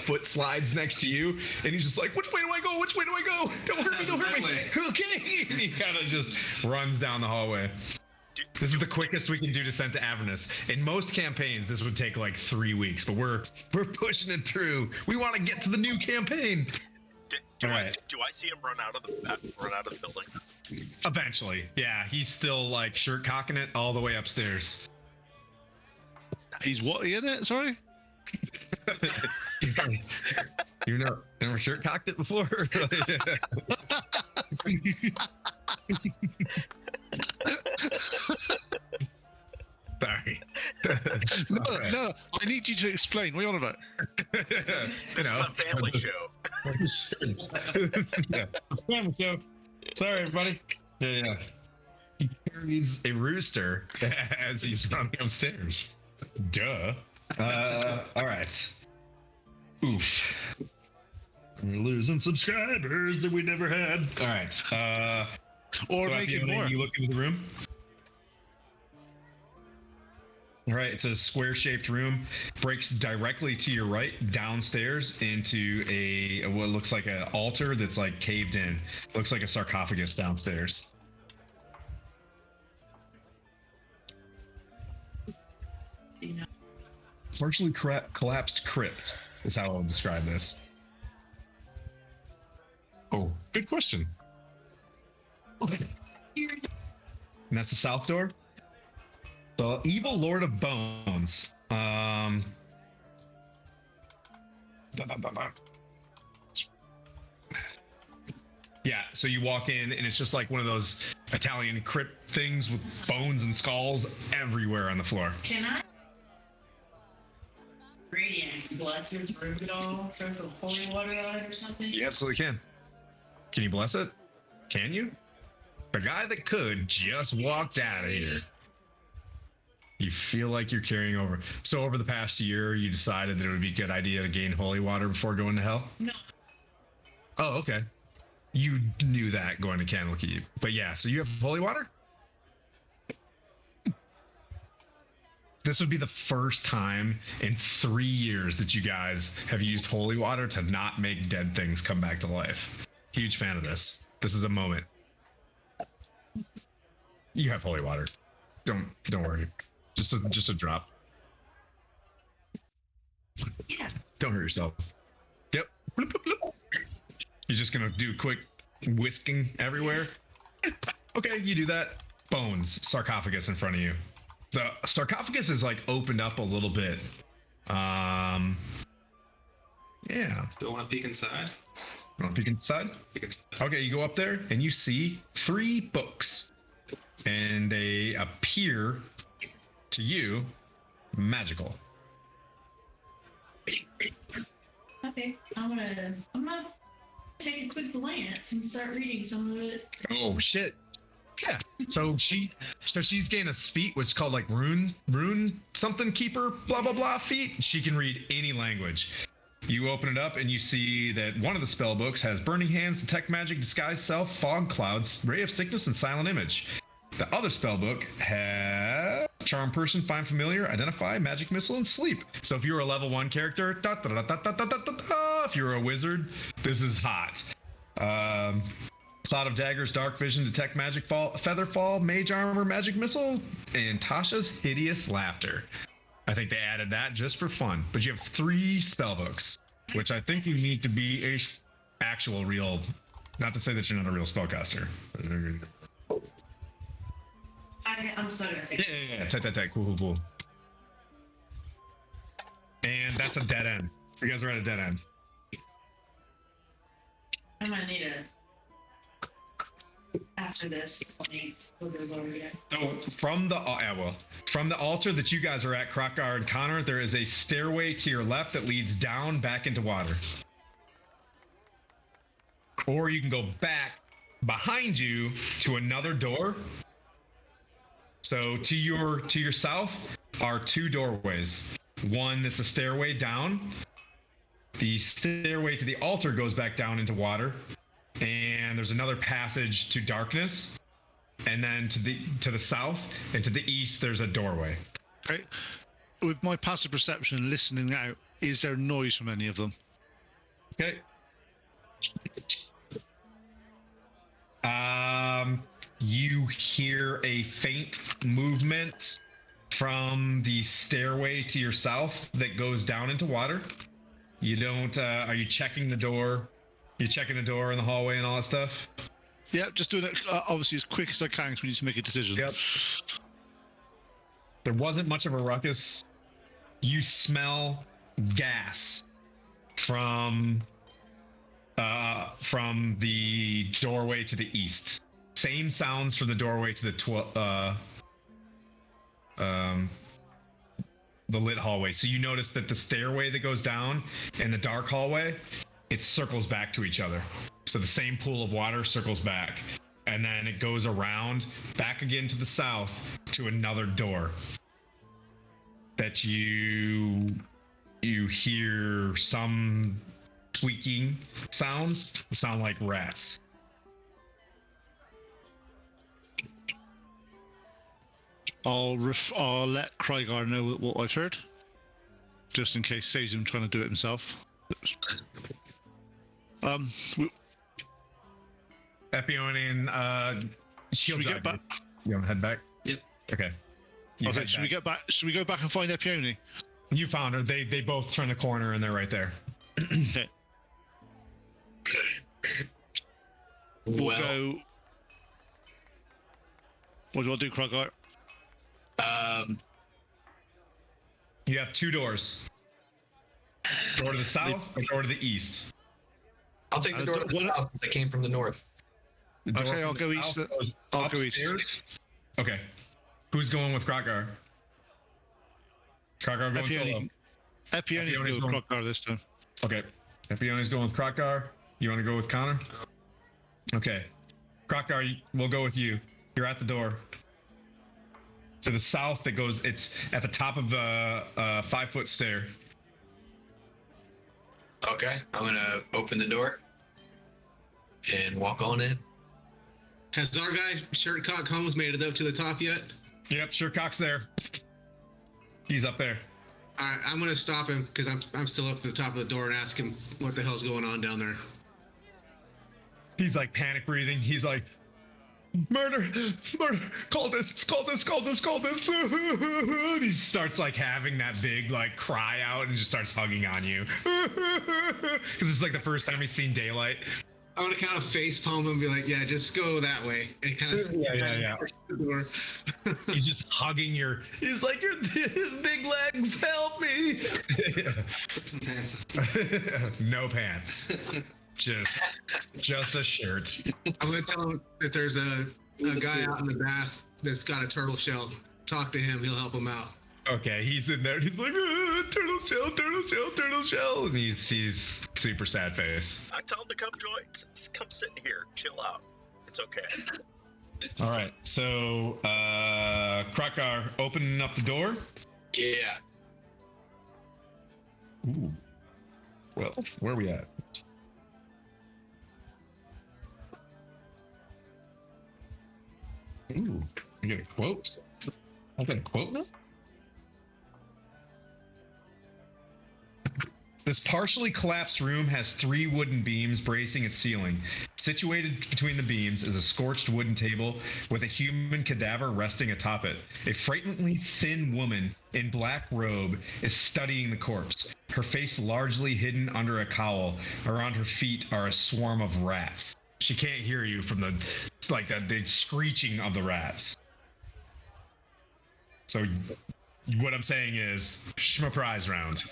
foot slides next to you, and he's just like, which way do I go? Which way do I go? Don't hurt me, don't hurt me. Okay. And he kind of just runs down the hallway. This is the quickest we can do descent to Avernus. In most campaigns, this would take like 3 weeks, but we're pushing it through. We want to get to the new campaign. Do I see him run out of the building? Eventually, yeah. He's still like shirt cocking it all the way upstairs. He's what in it? Sorry. You never shirt cocked it before? Sorry. No, I need you to explain. What are you on about? This is a family show. Yeah. Family show. Sorry, everybody. Yeah. He carries a rooster as he's running upstairs. Duh. All right. Oof. We're losing subscribers that we never had. All right. Or so make it more. You look into the room. All right, it's a square-shaped room. Breaks directly to your right, downstairs into what looks like an altar that's like caved in. Looks like a sarcophagus downstairs. You know. Partially collapsed crypt is how I'll describe this. Oh, good question. And that's the south door. The evil Lord of Bones. Yeah, so you walk in and it's just like one of those Italian crypt things with bones and skulls everywhere on the floor. Can I? Radiant bless this room at all? Throw some holy water on it or something? You absolutely can. Can you bless it? Can you? The guy that could just walked out of here. You feel like you're carrying over. So over the past year, you decided that it would be a good idea to gain holy water before going to hell? No. Oh, okay. You knew that going to Candlekeep. But yeah, so you have holy water? This would be the first time in 3 years that you guys have used holy water to not make dead things come back to life. Huge fan of this. This is a moment. You have holy water. Don't worry. Just a drop. Yeah. Don't hurt yourself. Yep. Bloop, bloop, bloop. You're just gonna do a quick whisking everywhere. Okay, you do that. Bones, sarcophagus in front of you. The sarcophagus is like opened up a little bit. Yeah. Still want to peek inside? Want to peek inside? Peek inside. Okay, you go up there and you see 3 books, and they appear to you magical. Okay, I'm gonna take a quick glance and start reading some of it. Oh shit. Yeah. So she's gained a feat which is called like rune something keeper blah blah blah feat. She can read any language. You open it up and you see that one of the spell books has Burning Hands, Detect Magic, Disguise Self, Fog Clouds, Ray of Sickness, and Silent Image. The other spell book has Charm Person, Find Familiar, Identify, Magic Missile, and Sleep. So if you're a level 1 character, if you're a wizard, this is hot. Cloud of Daggers, Dark Vision, Detect Magic, Feather Fall, Mage Armor, Magic Missile, and Tasha's Hideous Laughter. I think they added that just for fun. But you have 3 spell books, which I think you need to be a actual real, not to say that you're not a real spellcaster. I'm still gonna take it. Yeah. Tight. Cool. And that's a dead end. You guys are at a dead end. I'm gonna need a. After this, let me look at it over again. So from the altar that you guys are at, Krokgar and Connor, there is a stairway to your left that leads down back into water. Or you can go back behind you to another door. So to your south are 2 doorways. One that's a stairway down. The stairway to the altar goes back down into water. And there's another passage to darkness. And then to the south and to the east there's a doorway. Okay. With my passive perception and listening out, is there noise from any of them? Okay. You hear a faint movement from the stairway to your south that goes down into water. You don't, are you checking the door? You checking the door in the hallway and all that stuff? Yeah, just doing it obviously as quick as I can because we need to make a decision. Yep. There wasn't much of a ruckus. You smell gas from the doorway to the east. Same sounds from the doorway to the lit hallway. So you notice that the stairway that goes down and the dark hallway, it circles back to each other. So the same pool of water circles back, and then it goes around back again to the south to another door that you hear some squeaking sounds that sound like rats. I'll let Krygar know what I've heard, just in case saves him trying to do it himself. Epionian, shield we get jog. back? You want to head back? Yep. Okay. You I was head like, should we back. go back? Should we go back and find Epione? You found her. They both turn the corner and they're right there. Okay. We'll Well, go. What do you want to do, Crocodile? You have two doors. Door to the south or door to the east. I'll take the door to the what- south since I came from the north. The door Okay, from I'll the go south east. goes I'll go east. upstairs. Okay. Who's going with Krokgar? Krokgar going solo. Epione. Epione Epione's go going- with Crocodile this time. Okay. Epione's going with Krokgar. You want to go with Connor? Okay. Krokgar, we'll go with you. You're at the door. To the south, it's at the top of the 5-foot stair. Okay, I'm gonna open the door and walk on in. Has our guy Shirtcock Holmes made it up to the top yet? Yep, sure, Cock's there. He's up there. All right, I'm gonna stop him because I'm still up at the top of the door and ask him what the hell's going on down there. He's like panic breathing. He's like, murder, call this. And he starts like having that big like cry out and just starts hugging on you. Because it's like the first time he's seen daylight. I'm gonna kind of face palm him and be like, "Yeah, just go that way," and kind of Yeah. the door. He's just hugging he's like, your big legs, help me. Put some pants No pants. Just a shirt. I'm gonna tell him that there's a guy out in the bath that's got a turtle shell. Talk to him; he'll help him out. Okay, he's in there. He's like, turtle shell. And he's super sad face. I tell him to come join. Come sit here, chill out. It's okay. All right, so Krokgar opening up the door. Yeah. Ooh. Well, where are we at? Ooh, I get a quote. I got a quote now? This partially collapsed room has 3 wooden beams bracing its ceiling. Situated between the beams is a scorched wooden table with a human cadaver resting atop it. A frighteningly thin woman in black robe is studying the corpse, her face largely hidden under a cowl. Around her feet are a swarm of rats. She can't hear you from the screeching of the rats. So what I'm saying is, Shma prize round.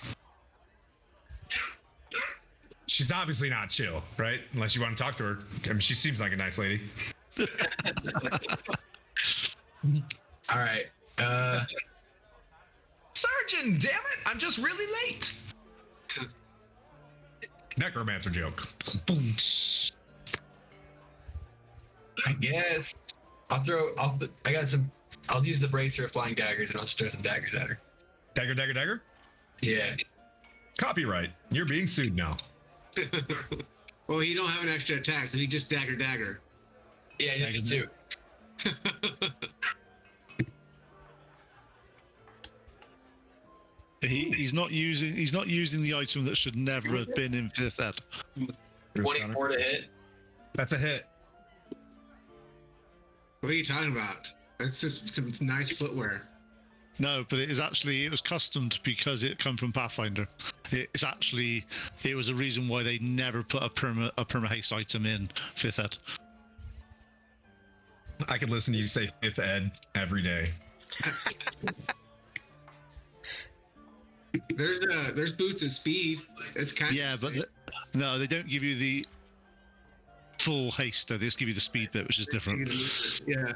She's obviously not chill, right? Unless you want to talk to her. I mean, she seems like a nice lady. All right. Surgeon, damn it! I'm just really late. Necromancer joke. I guess I'll use the bracer of flying daggers and I'll just throw some daggers at her. Dagger. Yeah. Copyright. You're being sued now. Well, he don't have an extra attack, so he just dagger. Yeah, just the 2. He's not using the item that should never have been in 5th ed. 24 to hit. That's a hit. What are you talking about? That's just some nice footwear. No, but it was customed because it come from Pathfinder. It was a reason why they never put a perma haste item in 5th ed. I could listen to you say 5th ed every day. There's boots of speed. It's kind Yeah, of but no, they don't give you the full haste. They just give you the speed bit, which is different. yeah.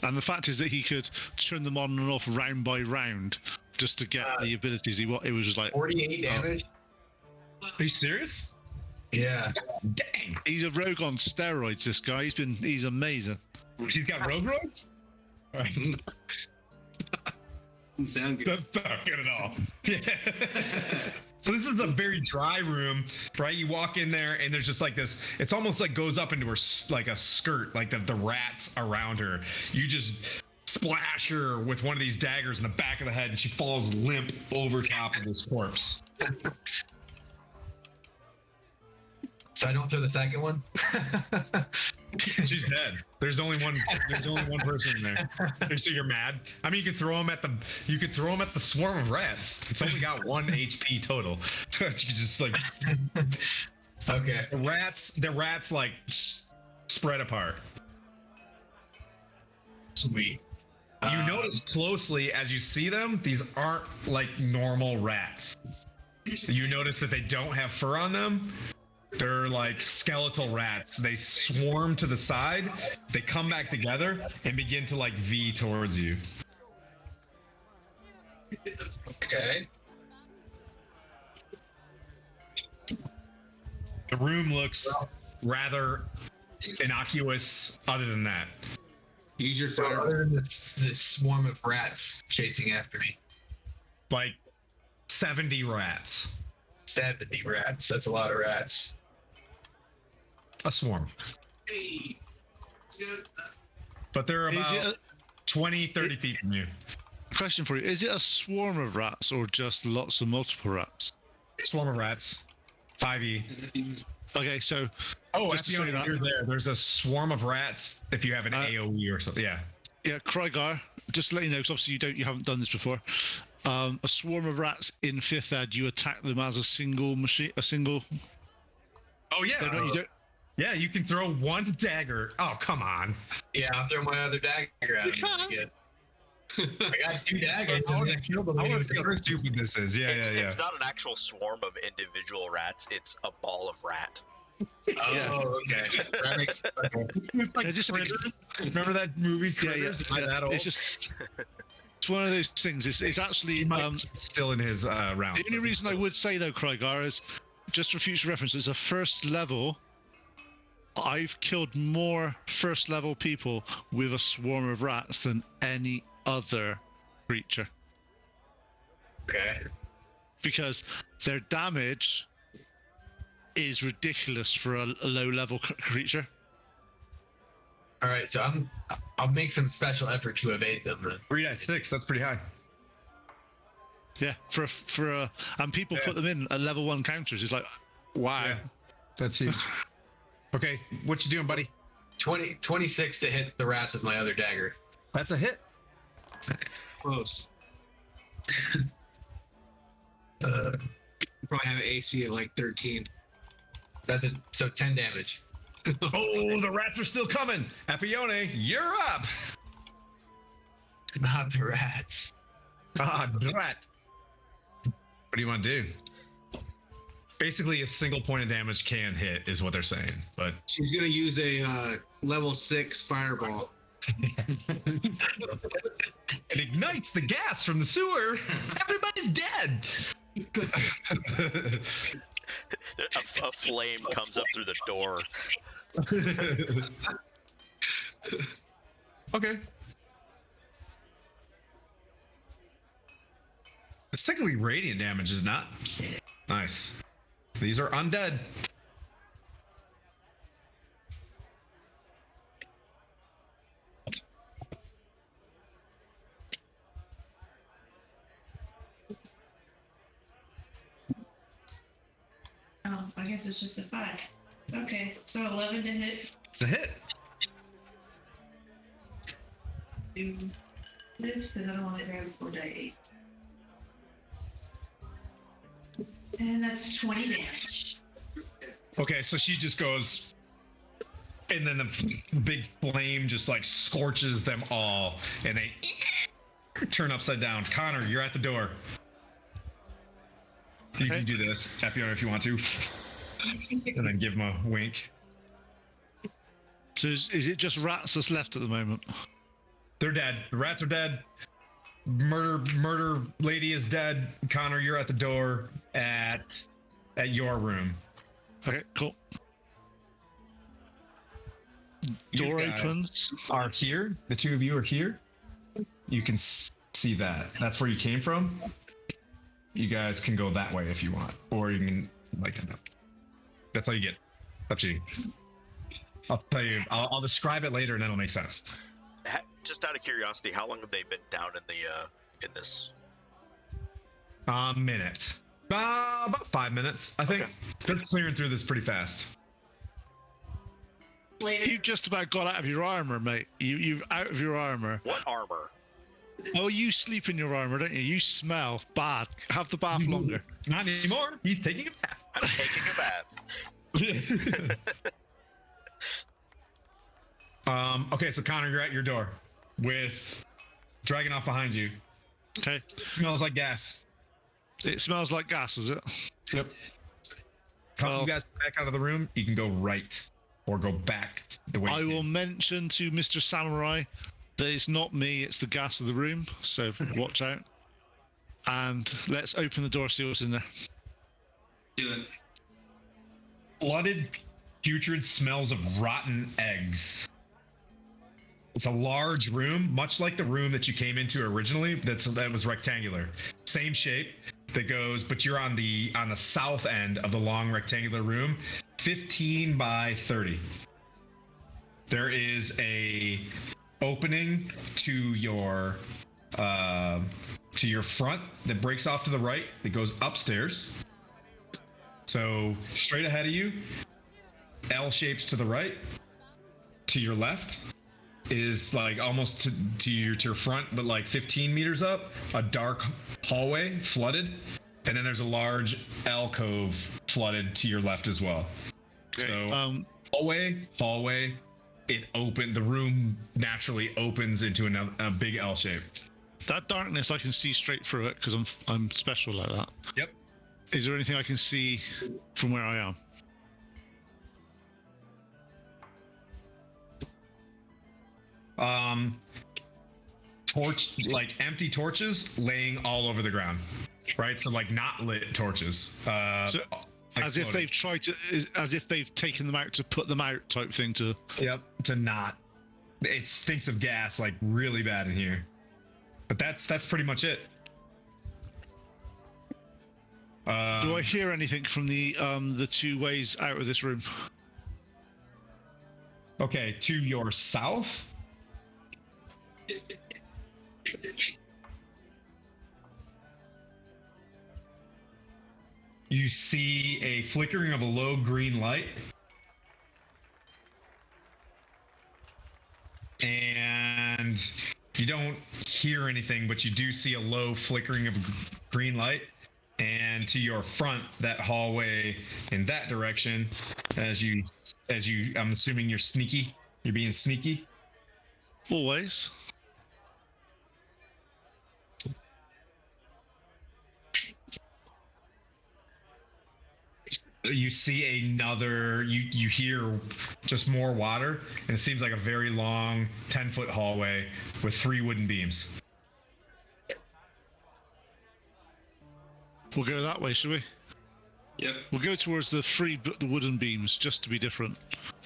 And the fact is that he could turn them on and off round by round just to get the abilities he wanted. It was just like 48 damage. Are you serious? Yeah. Dang. he's a rogue on steroids. This guy, he's amazing. He's got rogue roids? Alright. Doesn't sound good. That's not good at all. Yeah. So this is a very dry room, right? You walk in there and there's just like this, it's almost like goes up into her like a skirt, like the rats around her. You just splash her with one of these daggers in the back of the head and she falls limp over top of this corpse. So I don't throw the second one. She's dead. There's only one person in there. So you're mad. I mean, you could throw him at the swarm of rats. It's only got 1 HP total. You could just like Okay. the rats like spread apart. Sweet. You notice closely as you see them, these aren't like normal rats. You notice that they don't have fur on them. They're like skeletal rats. They swarm to the side, they come back together and begin to like V towards you. Okay. The room looks rather innocuous other than that. Use your So fire. other than this swarm of rats chasing after me, Like 70 rats. 70 rats. That's a lot of rats. A swarm. But they're Is it about 20, 30 feet from you. Question for you: is it a swarm of rats or just lots of multiple rats? Swarm of rats. 5e. Okay, so Oh, Just to say Fiona, that- you're there. There's a swarm of rats if you have an Uh, AoE or something. Yeah. yeah, Krygar, just to let you know, because obviously you haven't done this before. A swarm of rats in 5th ed, you attack them as a single machine, Oh yeah. They don't, you don't, Yeah, you can throw 1 dagger. Oh, come on. Yeah, I'll throw my other dagger at You him. can. Again. I got 2 daggers. I and I killed him I when he want was to see how first. stupid this is. Yeah, it's, yeah, yeah. it's not an actual swarm of individual rats. It's a ball of rat. Oh, okay. That makes okay. It's like Yeah, just like- Critters. Remember that movie yeah, Critters? yeah. That old? It's just, it's one of those things. It's actually, He might still in his round. the only reason I would say though, Krygar, is just for future reference, as a first level, I've killed more first level people with a swarm of rats than any other creature, Okay. because their damage is ridiculous for a low level creature. All right, so I'll make some special effort to evade them then. 3d6. That's pretty high. Yeah, and people Yeah. put them in at level 1 counters. It's like, wow. Yeah, that's huge. Okay, what you doing, buddy? 26 to hit the rats with my other dagger. That's a hit. Close. Uh, You probably have an AC of like 13. so 10 damage. Oh, the rats are still coming. Apione, you're up. Not the rats. Ah, rat. What do you want to do? Basically, a single point of damage can hit, is what they're saying. But She's gonna use a level 6 fireball. it ignites the gas from the sewer. Everybody's dead. A flame comes up through the door. Okay. It's technically radiant damage, is not? Nice. These are undead. Oh, I guess it's just a 5. Okay, so 11 to hit. It's a hit. Do this because I don't want to grab 4 die 8. And that's 20 damage. Okay, so she just goes, and then the big flame just like scorches them all, and they turn upside down. Connor, you're at the door. You Okay. can do this, Epion, if you want to, and then give him a wink. So is it just rats that's left at the moment? They're dead. The rats are dead. Murder lady is dead. Connor, you're at the door at your room. Okay, cool. You Door guys opens. are here. The two of you are here. You can see that. That's where you came from. You guys can go that way if you want, or you can like that. That's all you get. Up to you. I'll tell you. I'll describe it later, and then it'll make sense. Just out of curiosity, how long have they been down in the in this? A minute. About 5 minutes, I think. Okay. They're clearing through this pretty fast. Slater. You just about got out of your armor, mate. You're out of your armor. What armor? Oh, you sleep in your armor, don't you? You smell bad. Have the bath longer. Not anymore. He's taking a bath. I'm taking a bath. Okay, so Connor, you're at your door with Dragonoff behind you. Okay. Smells like gas. It smells like gas, is it? Yep. Come Well- you guys back out of the room. You can go right or go back the way I you will came. mention to Mr. Samurai that it's not me, it's the gas of the room, so watch out. And let's open the door, see what's in there. Do it. Flooded, putrid smells of rotten eggs. It's a large room, much like the room that you came into originally. That was rectangular, same shape. That goes, but you're on the south end of the long rectangular room, 15 by 30. There is a opening to your front that breaks off to the right that goes upstairs. So straight ahead of you, L shapes to the right. To your left is like almost to your front, but like 15 meters up, a dark hallway flooded, and then there's a large alcove flooded to your left as well. Okay. So hallway, the room naturally opens into a big L shape. That darkness, I can see straight through it because I'm special like that. Yep. Is there anything I can see from where I am? Empty torches laying all over the ground, right? So like not lit torches. So, as if they've as if they've taken them out to put them out, type thing. Yep. To not. It stinks of gas like really bad in here. But that's pretty much it. Do I hear anything from the two ways out of this room? Okay, to your south. You see a flickering of a low green light. And you don't hear anything, but you do see a low flickering of green light. And to your front, that hallway in that direction, as you, I'm assuming you're sneaky. You're being sneaky. Always. You see another, you hear just more water, and it seems like a very long 10-foot hallway with 3 wooden beams. We'll go that way, shall we? Yep. We'll go towards the the wooden beams, just to be different.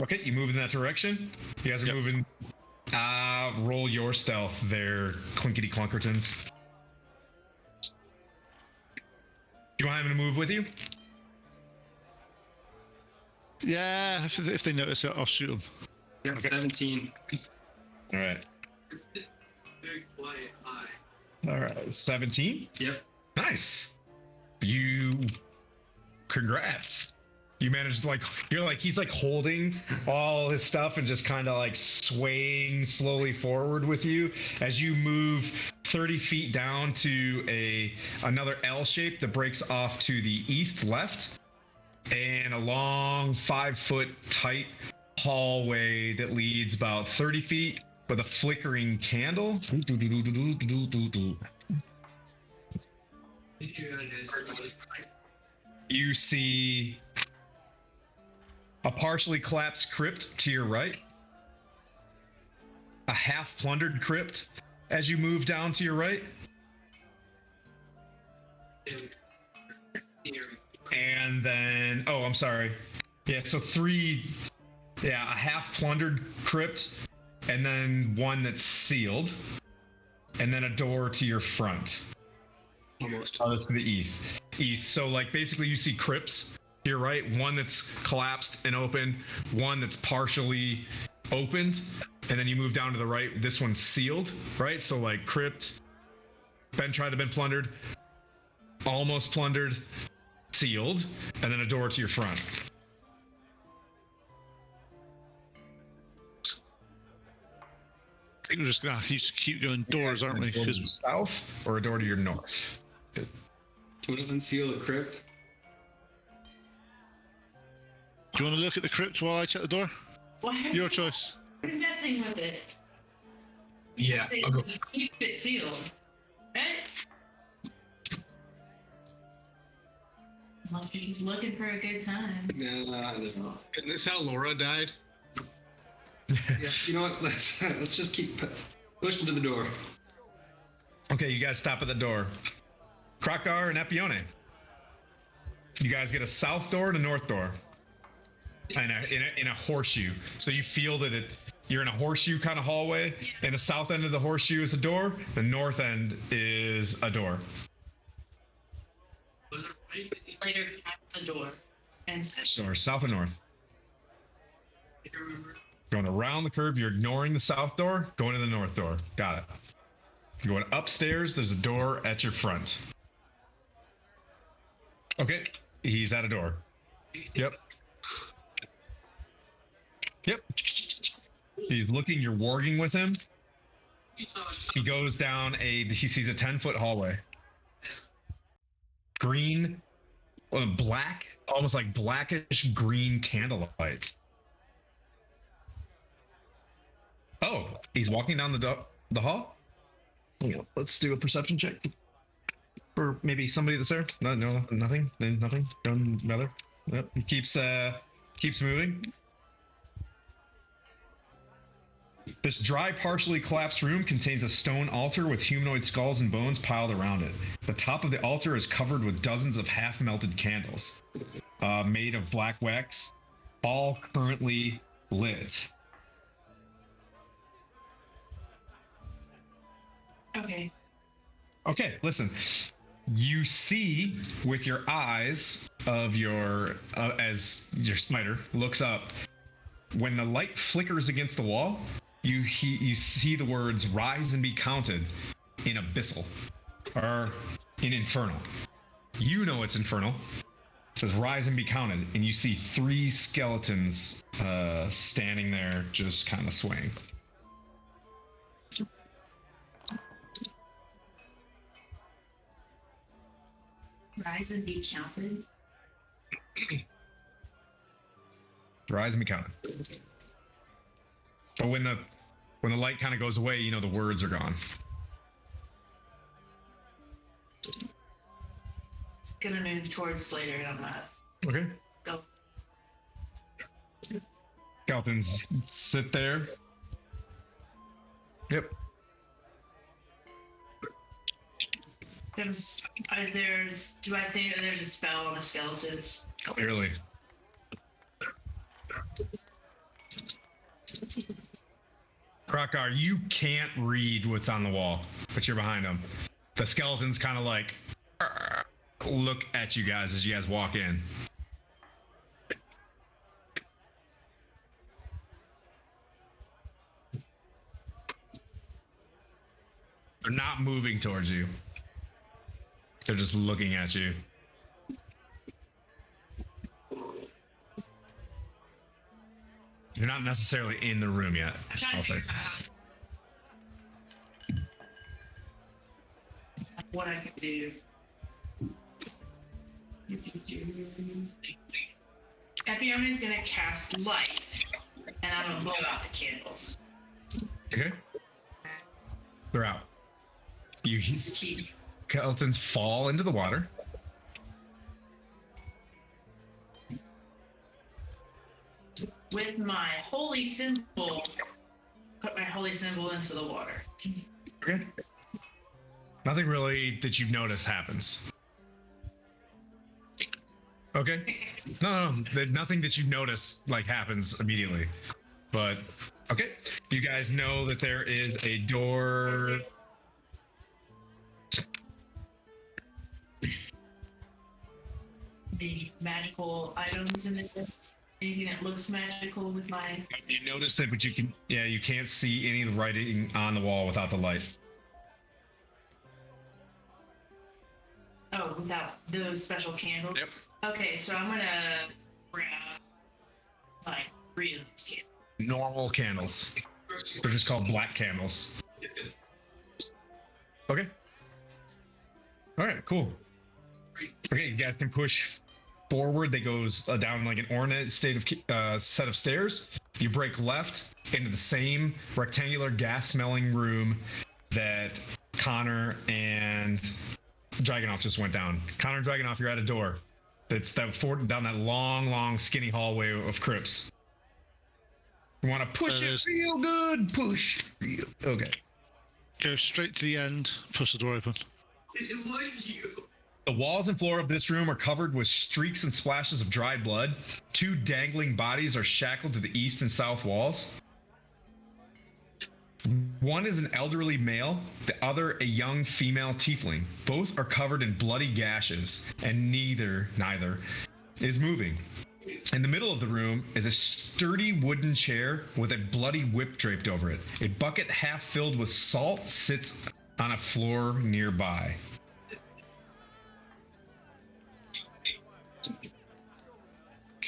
Okay, you move in that direction. You guys are Yep. moving. Roll your stealth there, Clinkety Clunkertons. Do you want him to move with you? Yeah, if they notice it, I'll shoot them. Got 17. All right. Very quiet eye. All right. 17. Yep. Nice. Congrats. You managed to he's like holding all his stuff and just kind of like swaying slowly forward with you as you move 30 feet down to another L shape that breaks off to the east left, and a long 5-foot tight hallway that leads about 30 feet with a flickering candle. You see a partially collapsed crypt to your right, a half plundered crypt as you move down to your right, and then I'm sorry, so a half plundered crypt, and then one that's sealed, and then a door to your front. Almost. Oh, that's to the east. So like basically you see crypts to your right, one that's collapsed and open, one that's partially opened, and then you move down to the right, this one's sealed, right? So like crypt, been plundered, almost plundered, sealed, and then a door to your front. think we're just gonna have to keep going doors, aren't we? A door to your 'Cause south or a door to your north? Do you want to unseal the crypt? do you want to look at the crypt while I check the door? Why are Your choice. you messing with it? Yeah, Say I'll go. you keep it sealed. Right? Well, he's looking for a good time. No. Isn't this how Laura died? Yeah, you know what? Let's just keep pushing to the door. Okay, you guys stop at the door. Krakar and Epione. You guys get a south door and a north door. And in a horseshoe. So you feel that you're in a horseshoe kind of hallway, and the south end of the horseshoe is a door, the north end is a door. Later, tap the door and says, Or south and north. Going around the curve, you're ignoring the south door, going to the north door. Got it. You're going upstairs, there's a door at your front. Okay, he's at a door. Yep. Yep. He's looking, you're warging with him. He goes down he sees a 10-foot hallway. Green, black, almost like blackish green candlelights. Oh, he's walking down the hall? Yeah, let's do a perception check. For maybe somebody that's there. No, nothing. Don't bother. Yep, he keeps moving. This dry, partially collapsed room contains a stone altar with humanoid skulls and bones piled around it. The top of the altar is covered with dozens of half-melted candles, made of black wax, all currently lit. okay. Okay, listen. You see with your eyes of your as your smiter looks up, when the light flickers against the wall, you see the words "Rise and be counted" in abyssal or in infernal. You know it's infernal. It says "Rise and be counted," and you see 3 skeletons standing there, just kind of swaying. Rise and be counted. Rise and be counted. But when the light kind of goes away, you know the words are gone. Gonna move towards Slater and I'm not. Okay. Go. Skeletons sit there. Yep. Do I think that there's a spell on the skeletons? Clearly. Krakar, you can't read what's on the wall, but you're behind them. The skeletons kind of like look at you guys as you guys walk in. They're not moving towards you. They're just looking at you. You're not necessarily in the room yet, I'm trying I'll to say. figure out what I can do. Epione is gonna cast light, and I'm gonna blow out the candles. Okay. They're out. You Just keep. skeletons fall into the water. With my holy symbol, put my holy symbol into the water. Okay. Nothing really that you've noticed happens. Okay. No, nothing that you notice like happens immediately. But okay. You guys know that there is a door. Maybe magical items in it. Anything that looks magical with my. You notice that, but you can't see any writing on the wall without the light. Oh, without those special candles? Yep. Okay, so I'm gonna grab like 3 of those candles. Normal candles. They're just called black candles. Okay. All right, cool. Okay, you guys can push forward. That goes down like an ornate set of stairs. You break left into the same rectangular gas-smelling room that Connor and Dragonoff just went down. Connor and Dragonoff, you're at a door. That's down that long, skinny hallway of crypts. You want to push it real good. Push. Real. Okay. Go straight to the end. Push the door open. It was you. The walls and floor of this room are covered with streaks and splashes of dried blood. 2 dangling bodies are shackled to the east and south walls. One is an elderly male, the other a young female tiefling. Both are covered in bloody gashes, and neither is moving. In the middle of the room is a sturdy wooden chair with a bloody whip draped over it. A bucket half filled with salt sits on a floor nearby.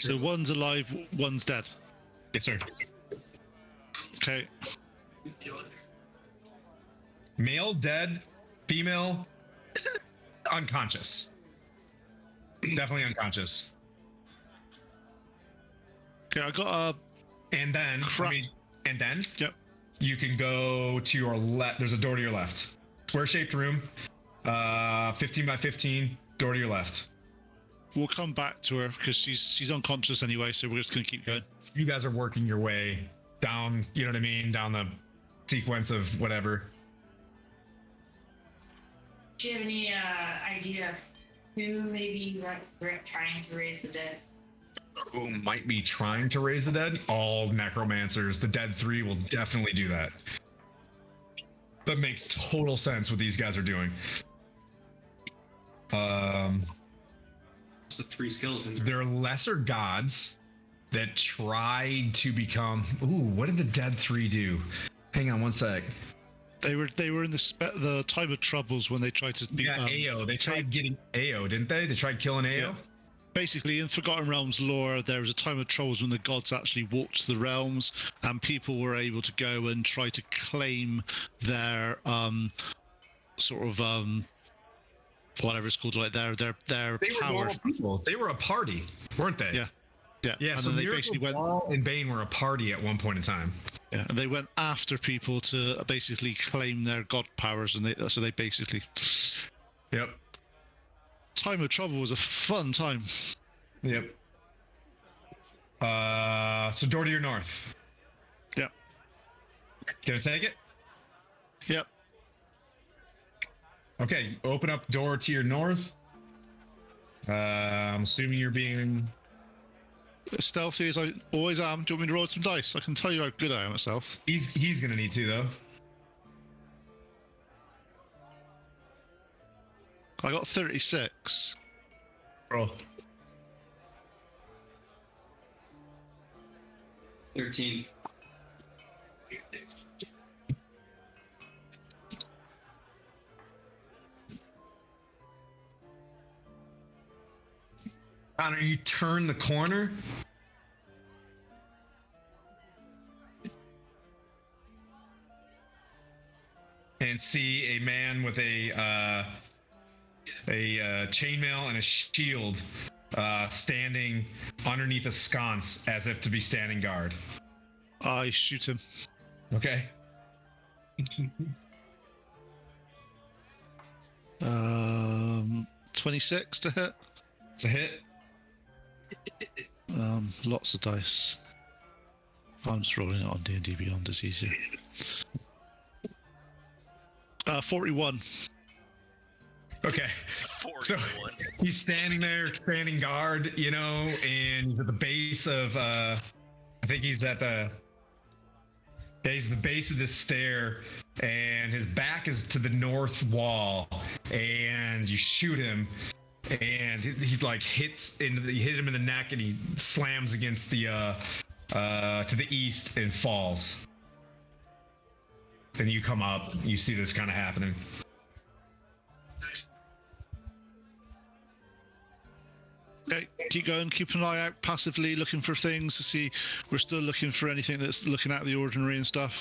So one's alive, one's dead. Yes, sir. Okay. Male dead, female unconscious. Definitely unconscious. Okay, I got a. And then, Yep. you can go to your left. There's a door to your left. Square-shaped room, 15 by 15. Door to your left. We'll come back to her because she's unconscious anyway, so we're just gonna keep going. You guys are working your way down. You know what I mean? Down the sequence of whatever. Do you have any idea who may be trying to raise the dead? Who might be trying to raise the dead? All necromancers. The Dead 3 will definitely do that. That makes total sense what these guys are doing. It's the 3 skeletons. They're lesser gods that tried to become. Ooh, what did the Dead 3 do? Hang on one sec. They were in the time of troubles when they tried to beat Ao. They tried getting Ao, didn't they? They tried killing Ao. Yeah. Basically, in Forgotten Realms lore, there was a time of troubles when the gods actually walked the realms, and people were able to go and try to claim their whatever it's called, like their They were power. normal people. They were a party, weren't they? Yeah. Yeah. And So then they Miracle basically went. Ball and Bane were a party at one point in time. Yeah, and they went after people to basically claim their god powers, and they basically. Yep. Time of Trouble was a fun time. Yep. So door to your north. Yep. Gonna take it? Yep. Okay, open up door to your north. I'm assuming you're being... As stealthy as I always am. Do you want me to roll some dice? I can tell you how good I am at stealth. He's gonna need to, though. I got 36. Roll. 13. Connor, you turn the corner. And see a man with a chainmail and a shield standing underneath a sconce as if to be standing guard. I shoot him. Okay. 26 to hit. It's a hit. Lots of dice. I'm just rolling it on D&D Beyond, it's easier. 41. Okay. 41. So he's standing there, standing guard, you know, and he's at the base of, I think he's at he's the base of this stair, and his back is to the north wall, and you shoot him, and he like you hit him in the neck, and he slams against the, to the east and falls. Then you come up, you see this kind of happening. Okay, keep going, keep an eye out passively, looking for things to see. We're still looking for anything that's looking out of the ordinary and stuff.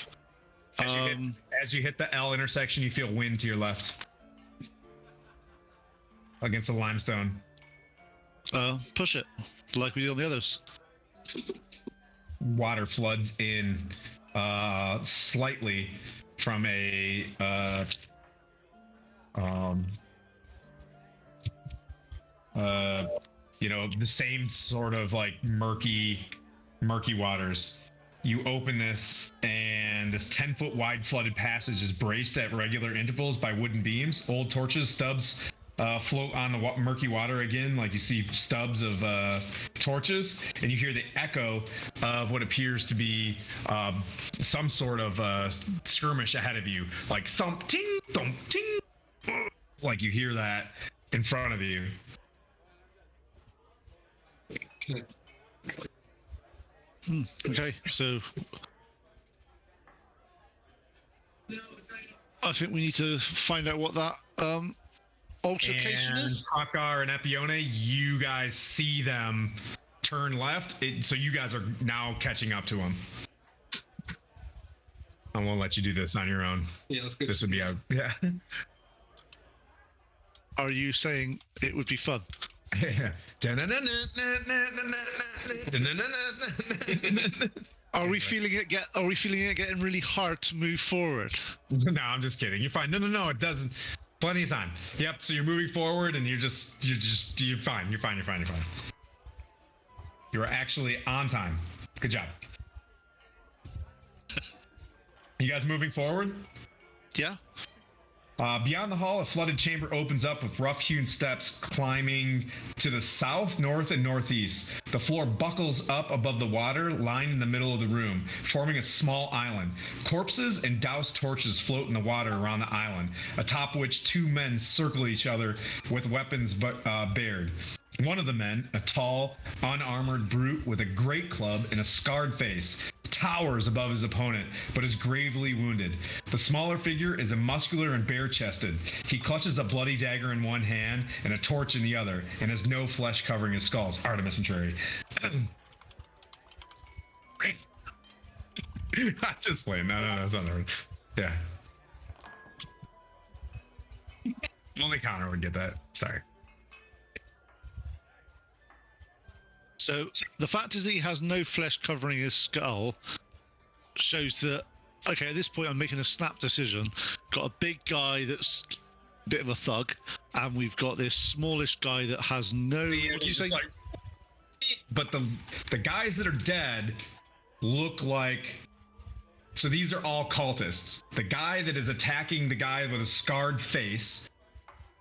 As you hit the L intersection, you feel wind to your left against the limestone. Push it, like we did on the others. Water floods in slightly from a the same sort of like murky waters. You open this, and this 10-foot wide flooded passage is braced at regular intervals by wooden beams. Old torches, stubs float on the murky water again, like you see stubs of torches, and you hear the echo of what appears to be some sort of skirmish ahead of you, like thump, ting, thump, ting, like you hear that in front of you. Okay. Okay, so I think we need to find out what that altercation and is. Hrothgar and Epione, you guys see them turn left, so you guys are now catching up to them. I won't let you do this on your own. Yeah, let's go. This would be a yeah. Are you saying it would be fun? Are we feeling it getting really hard to move forward? No, I'm just kidding. You're fine. No, it doesn't. Plenty of time. Yep. So you're moving forward, and you're fine. You're fine. You are actually on time. Good job. You guys moving forward? Yeah. Beyond the hall, a flooded chamber opens up with rough-hewn steps climbing to the south, north, and northeast. The floor buckles up above the water line in the middle of the room, forming a small island. Corpses and doused torches float in the water around the island, atop which two men circle each other with weapons bared. One of the men, a tall, unarmored brute with a great club and a scarred face, towers above his opponent, but is gravely wounded. The smaller figure is a muscular and bare-chested. He clutches a bloody dagger in one hand and a torch in the other, and has no flesh covering his skull. Artemis and Trey. I'm just playing. No, that's not the Yeah. Only Connor would get that. Sorry. So the fact is that he has no flesh covering his skull shows that, okay, at this point I'm making a snap decision. Got a big guy that's a bit of a thug, and we've got this smallish guy that has no... See, what do you say? But the guys that are dead look like... So these are all cultists. The guy that is attacking the guy with a scarred face,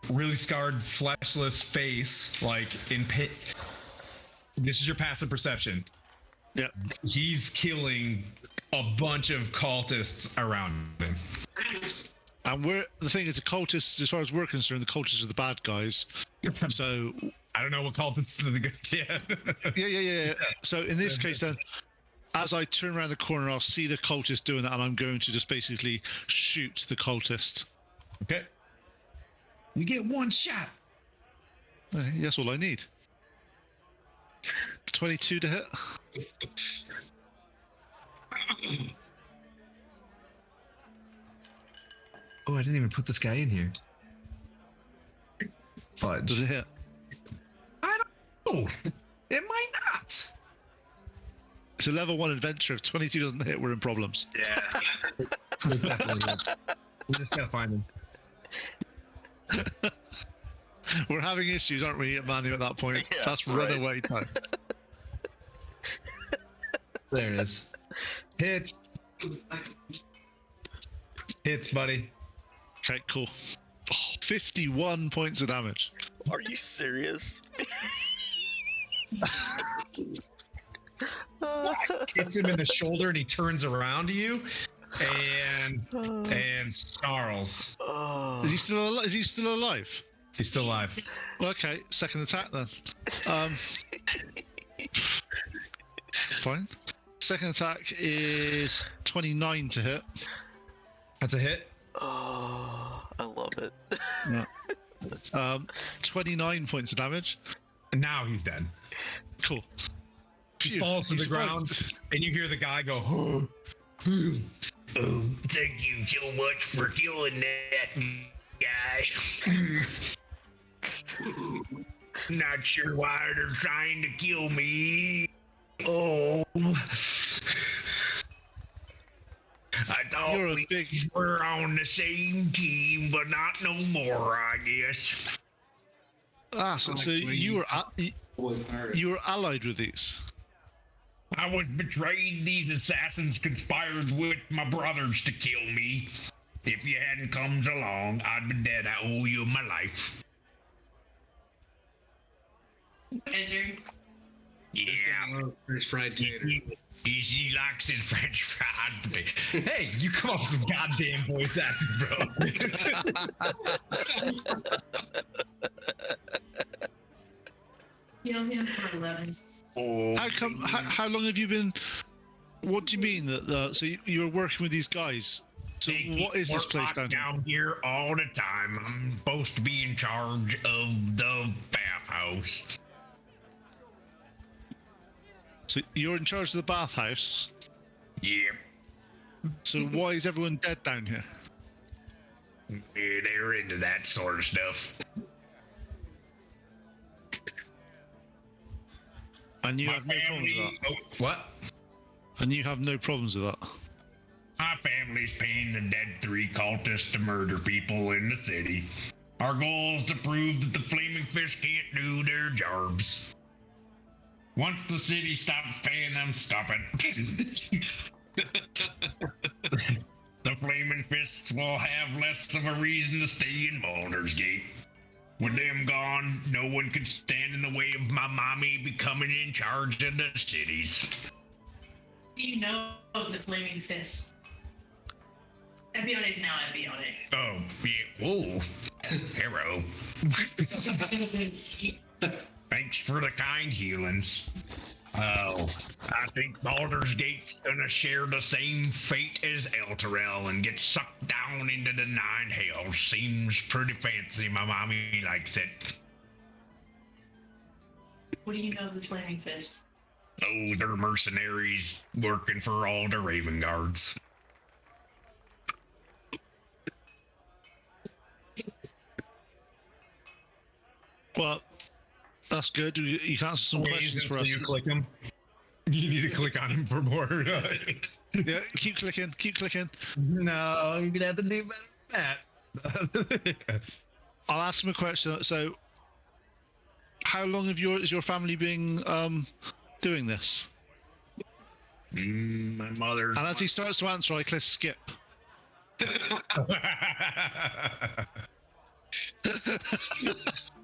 really scarred, fleshless face, like in pain... This is your passive perception. Yeah. He's killing a bunch of cultists around him. And the thing is, the cultists, as far as we're concerned, the cultists are the bad guys. So I don't know what cultists are the good. Yeah. Yeah. So in this case, then, as I turn around the corner, I'll see the cultist doing that, and I'm going to just basically shoot the cultist. Okay. You get one shot. That's all I need. 22 to hit. Oh, I didn't even put this guy in here. Fudge. Does it hit? I don't know. It might not. It's a level 1 adventure. If 22 doesn't hit, we're in problems. Yeah. We just gotta find him. We're having issues, aren't we, Manu, at that point? Yeah, That's right. runaway time. There it is. Hits. Hits, buddy. Okay, cool. Oh, 51 points of damage. Are you serious? Hits him in the shoulder, and he turns around to you and snarls. Is he still alive? He's still alive. Okay, second attack then. Fine. Second attack is 29 to hit. That's a hit. Oh, I love it. Yeah. 29 points of damage. And now he's dead. Cool. He Phew, falls to the survived. ground, and you hear the guy go, Oh, thank you so much for killing that guy. Not sure why they're trying to kill me. Oh. I thought You're a we big- were on the same team, but not no more, I guess. Ah, so you were you were allied with these. I was betrayed. These assassins conspired with my brothers to kill me. If you hadn't come along, I'd been dead. I owe you my life. Enter. Yeah. French fried tater. He likes his French fried. hey, you come up with some goddamn voice acting, bro. Kill him for 11. Oh, How come? How long have you been? What do you mean that? So you were working with these guys. So they what is keep this place locked down here? here all the time? I'm supposed to be in charge of the bathhouse. So you're in charge of the bathhouse. Yep. So why is everyone dead down here? Yeah, they're into that sort of stuff. And you My have no problems with family. that. Oh, what? And you have no problems with that. My family's paying the dead 3 cultists to murder people in the city. Our goal is to prove that the Flaming Fist can't do their jobs. Once the city stops paying them, stop it. The Flaming Fists will have less of a reason to stay in Baldur's Gate. With them gone, no one can stand in the way of my mommy becoming in charge of the cities. You know of the Flaming Fist. Espionage now, espionage. Oh, yeah. Whoa. Hero. Thanks for the kind healings. Oh, I think Baldur's Gate's gonna share the same fate as Elturel and get sucked down into the 9 hells. Seems pretty fancy. My mommy likes it. What do you know of the Flaming Fist? Oh, they're mercenaries working for all the Raven Guards. Well, that's good. You can answer some questions for us. You click him. You need to click on him for more. Yeah, keep clicking. Keep clicking. No, you're gonna have to do better than that. I'll ask him a question. So, how long have is your family been doing this? My mother. And as he starts to answer, I click skip.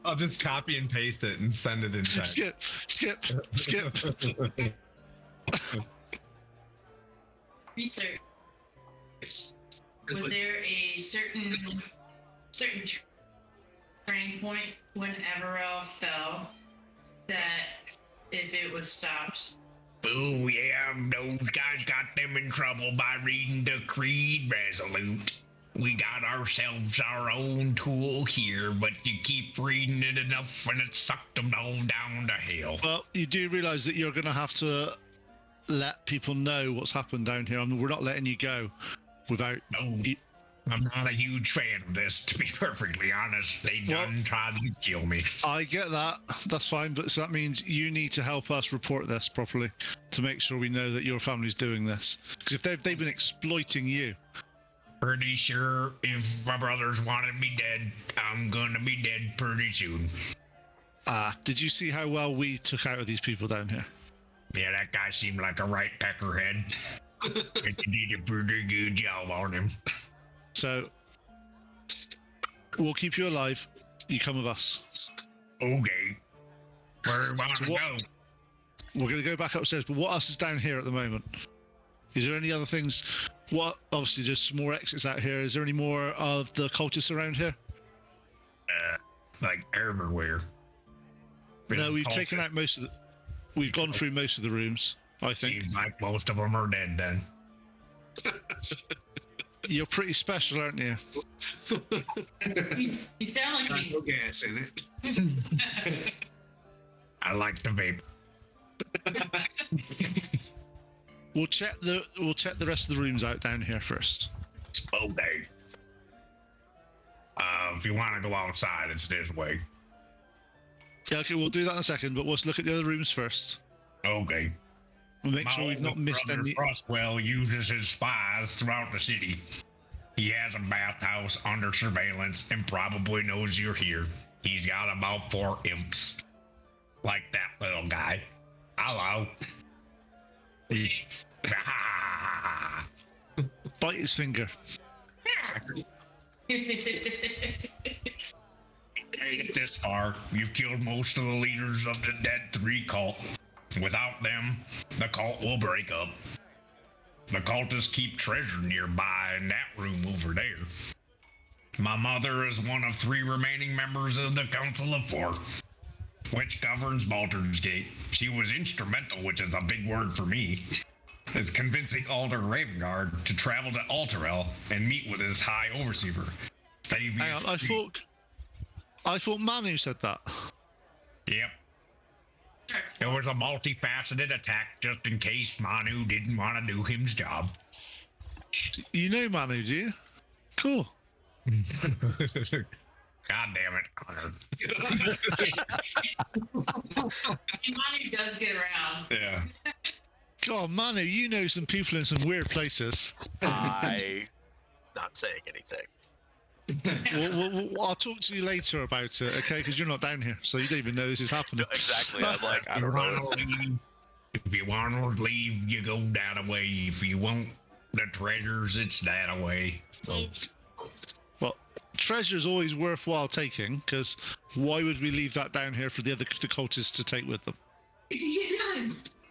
I'll just copy and paste it and send it in text. Skip, skip, skip. Research. Was there a certain turning point when Averell fell that if it was stopped? Oh, yeah, those guys got them in trouble by reading the Creed Resolute. We got ourselves our own tool here, but you keep reading it enough and it sucked them all down to hell. Well, you do realise that you're going to have to let people know what's happened down here. I mean, we're not letting you go without. No, I'm not a huge fan of this, to be perfectly honest. They done tried to kill me. I get that. That's fine, but so that means you need to help us report this properly to make sure we know that your family's doing this. Because if they've been exploiting you. Pretty sure if my brothers wanted me dead, I'm gonna be dead pretty soon. Did you see how well we took out of these people down here? Yeah, that guy seemed like a right peckerhead. I did a pretty good job on him. So, we'll keep you alive. You come with us. Okay. Where do you want to So what- go? We're going to go back upstairs, but what else is down here at the moment? Is there any other things? Obviously, there's some more exits out here. Is there any more of the cultists around here? Like everywhere. No, we've taken out most of the. We've gone through most of the rooms, I think. Seems like most of them are dead then. You're pretty special, aren't you? You sound like Got me. no gas in it. I like the vape. We'll check the rest of the rooms out down here first. Okay. If you want to go outside, it's this way. Yeah, okay, we'll do that in a second, but let's look at the other rooms first. Okay. We'll make My sure we've not oldest missed brother, any. Frostwell uses his spies throughout the city. He has a bathhouse under surveillance and probably knows you're here. He's got about 4 imps. Like that little guy. Hello. Bite his finger. Made it this far. You've killed most of the leaders of the Dead 3 cult. Without them, the cult will break up. The cultists keep treasure nearby in that room over there. My mother is one of 3 remaining members of the Council of 4, which governs Baldur's Gate. She was instrumental, which is a big word for me, is convincing Alder Ravengard to travel to Alterel and meet with his High Overseer. Hang on, I thought Manu said that. Yep. It was a multifaceted attack just in case Manu didn't want to do his job. You know Manu, do you? Cool. God damn it, Connor. Imani does get around. Yeah. God, Manu, you know some people in some weird places. I not saying anything. I'll talk to you later about it, okay? Because you're not down here, so you don't even know this is happening. No, exactly. I'm like, I don't know. If you want to leave, you go that away. If you want the treasures, it's that away. So, Well, treasure's always worthwhile taking, because why would we leave that down here for the cultists to take with them?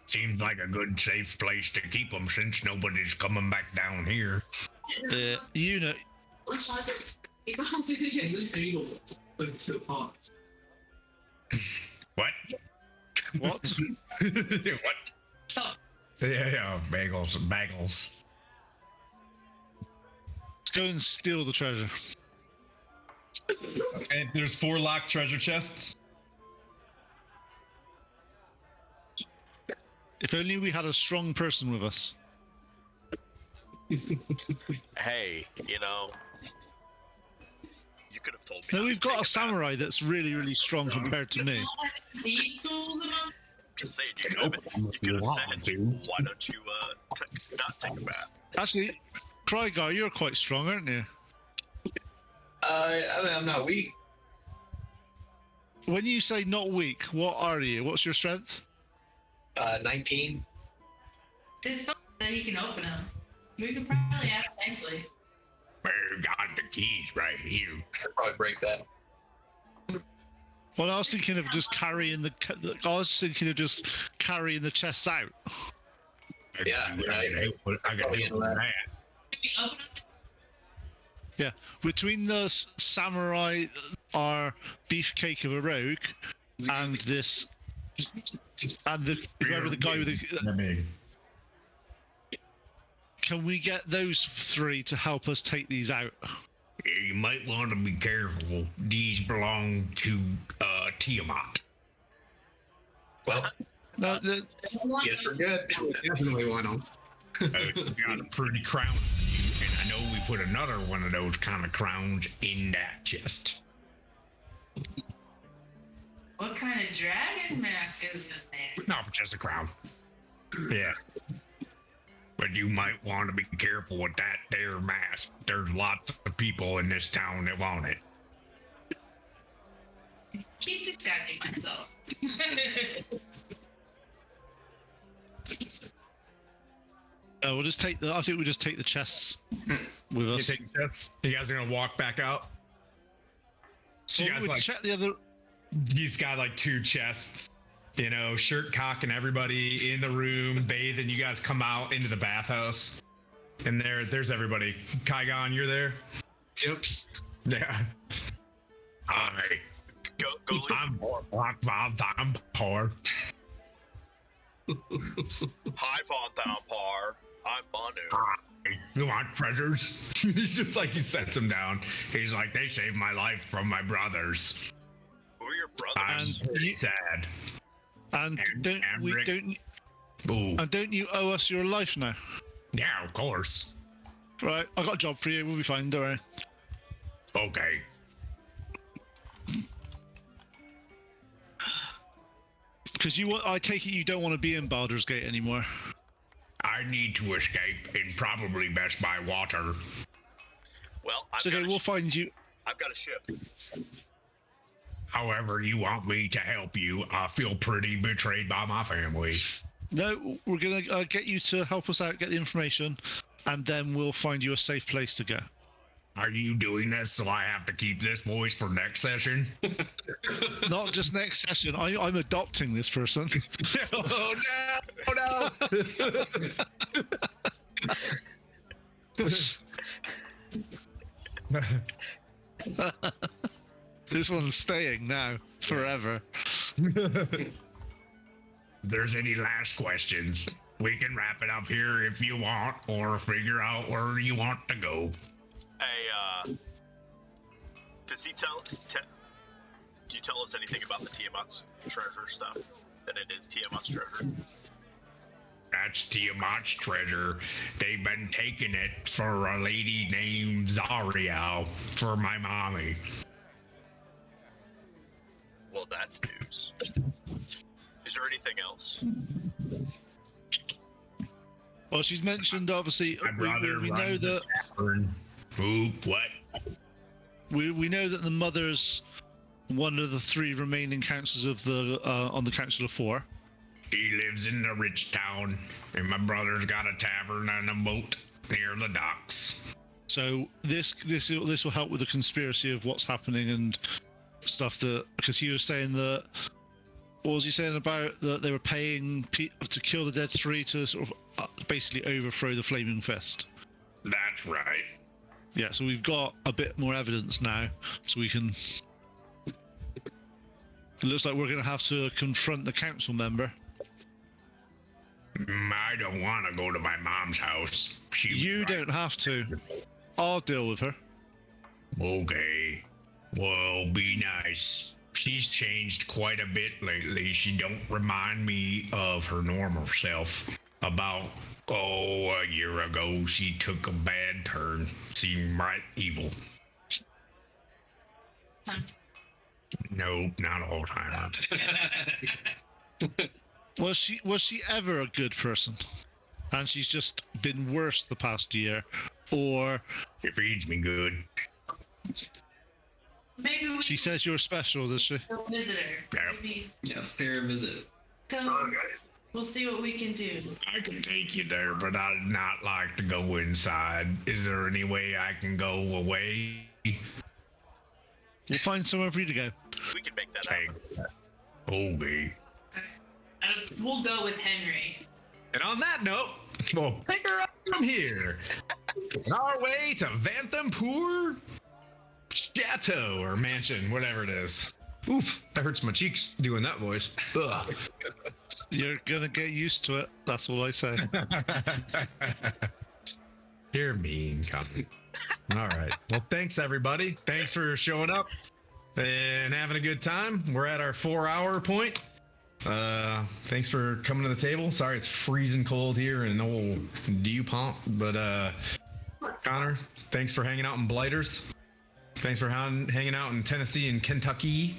seems like a good, safe place to keep them since nobody's coming back down here. You know. What? What? What? Yeah, bagels. Let's go and steal the treasure. And there's 4 locked treasure chests. If only we had a strong person with us. Hey, you know, you could have told me. No, not we've to got a take samurai that's really, really strong compared to me. Just saying, you could have said, why don't you not take a bath? Actually, Krygar, you're quite strong, aren't you? I mean, I'm not weak. When you say not weak, what are you? What's your strength? 19. This fellow said he can open them. We could probably ask nicely. We got the keys right here. I'd probably break that. Well, I was thinking of just carrying the chests out. Yeah, I got probably hit into with that. that. Can we open them? Yeah, between the samurai, our beefcake of a rogue, and this, and the whoever the guy with the. Can we get those 3 to help us take these out? You might want to be careful. These belong to Tiamat. Well, No, yes, we're good. Definitely want them. You got a pretty crown, and I know we put another one of those kind of crowns in that chest. What kind of dragon mask is in there? No, just a crown. Yeah. But you might want to be careful with that there mask. There's lots of people in this town that want it. Keep distracting myself. we'll just take the. I think we'll just take the chests with You us. take the chests. You guys are gonna walk back out. So you Well, guys we'll like check the other. he's got like 2 chests, you know, shirt cocking everybody in the room, bathing. You guys come out into the bathhouse, and there's everybody. Kygon, you're there. Yep. Yeah. Alright. Go, leave. I'm poor. I'm poor. Hi, Fontaine Par. I'm Manu. You want treasures? He's just like, he sets him down. He's like, they saved my life from my brothers. Who are your I'm brothers? And you- sad. And Amric. Ooh. don't you owe us your life now? Yeah, of course. Right, I got a job for you. We'll be fine. Don't worry. Okay. Because I take it you don't want to be in Baldur's Gate anymore. I need to escape, and probably best by water. Well, So we'll find you. I've got a ship. However you want me to help you, I feel pretty betrayed by my family. No, we're gonna get you to help us out, get the information, and then we'll find you a safe place to go. Are you doing this so I have to keep this voice for next session? Not just next session. I'm adopting this person. Oh no! This one's staying now forever. If there's any last questions, we can wrap it up here if you want, or figure out where you want to go. Hey, does he do you tell us anything about the Tiamat's treasure stuff? That it is Tiamat's treasure? That's Tiamat's treasure. They've been taking it for a lady named Zariel for my mommy. Well, that's news. Is there anything else? Well, she's mentioned, obviously, My brother we know runs a that tavern. Ooh, what? we know that the mother's one of the 3 remaining councillors of the on the Council of 4. He lives in the rich town, and my brother's got a tavern and a boat near the docks. So this will help with the conspiracy of what's happening and stuff. Because he was saying that, what was he saying about that they were paying to kill the dead 3 to sort of basically overthrow the Flaming Fist. That's right. Yeah, so we've got a bit more evidence now, so we can. It looks like we're going to have to confront the council member. I don't want to go to my mom's house. You don't have to. I'll deal with her. Okay. Well, be nice. She's changed quite a bit lately. She don't remind me of her normal self. About, a year ago, she took a bad turn. Seemed right evil. Nope, not all the time. Was she ever a good person? And she's just been worse the past year, or It feeds me good. Maybe we she says you're special, does she? can visit her. Yep. Maybe Yeah, let's pay her a visit. come. We'll see what we can do. I can take you there, but I'd not like to go inside. Is there any way I can go away? We'll find somewhere for you to go. We can make that Hey. happen. Okay. And we'll go with Henry. And on that note, we'll pick her up from here. On our way to Vanthampur Chateau or mansion, whatever it is. Oof, that hurts my cheeks doing that voice. Ugh. You're gonna get used to it. That's all I say. You're mean, Connor. All right. Well, thanks, everybody. Thanks for showing up and having a good time. We're at our 4-hour point. Thanks for coming to the table. Sorry it's freezing cold here in old DuPont, but Connor, thanks for hanging out in Blighters. Thanks for hanging out in Tennessee and Kentucky,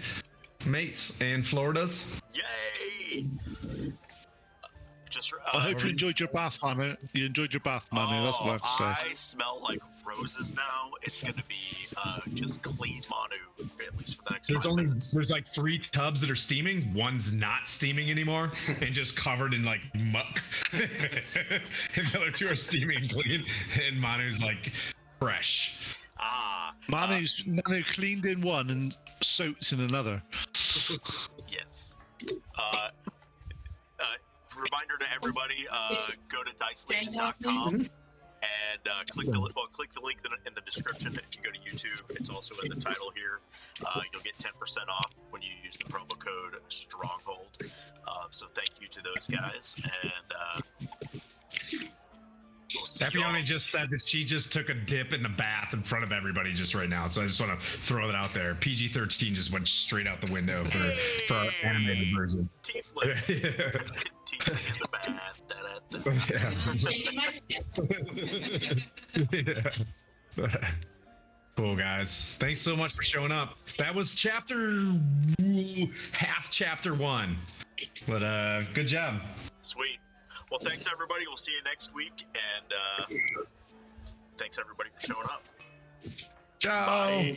mates, and Floridas. Yay! Just I hope you enjoyed your bath, Manu. You enjoyed your bath, Manu. That's what I have to say. I smell like roses now. It's gonna be just clean Manu, at least for the next 5 minutes. There's like 3 tubs that are steaming. One's not steaming anymore and just covered in like muck. And the other 2 are steaming clean, and Manu's like fresh. Manu cleaned in one and soaked in another. Yes. Reminder to everybody: go to dicelegion.com and click the link in the description. If you go to YouTube, it's also in the title here. You'll get 10% off when you use the promo code Stronghold. So thank you to those guys, and we'll see Epione just said that she just took a dip in the bath in front of everybody just right now. So I just want to throw that out there. PG-13 just went straight out the window for our animated version. Tiefling. Tiefling in the bath. Yeah. Cool, guys. Thanks so much for showing up. That was half chapter 1. But good job. Sweet. Well, thanks everybody. We'll see you next week, and thanks everybody for showing up. Ciao. Bye.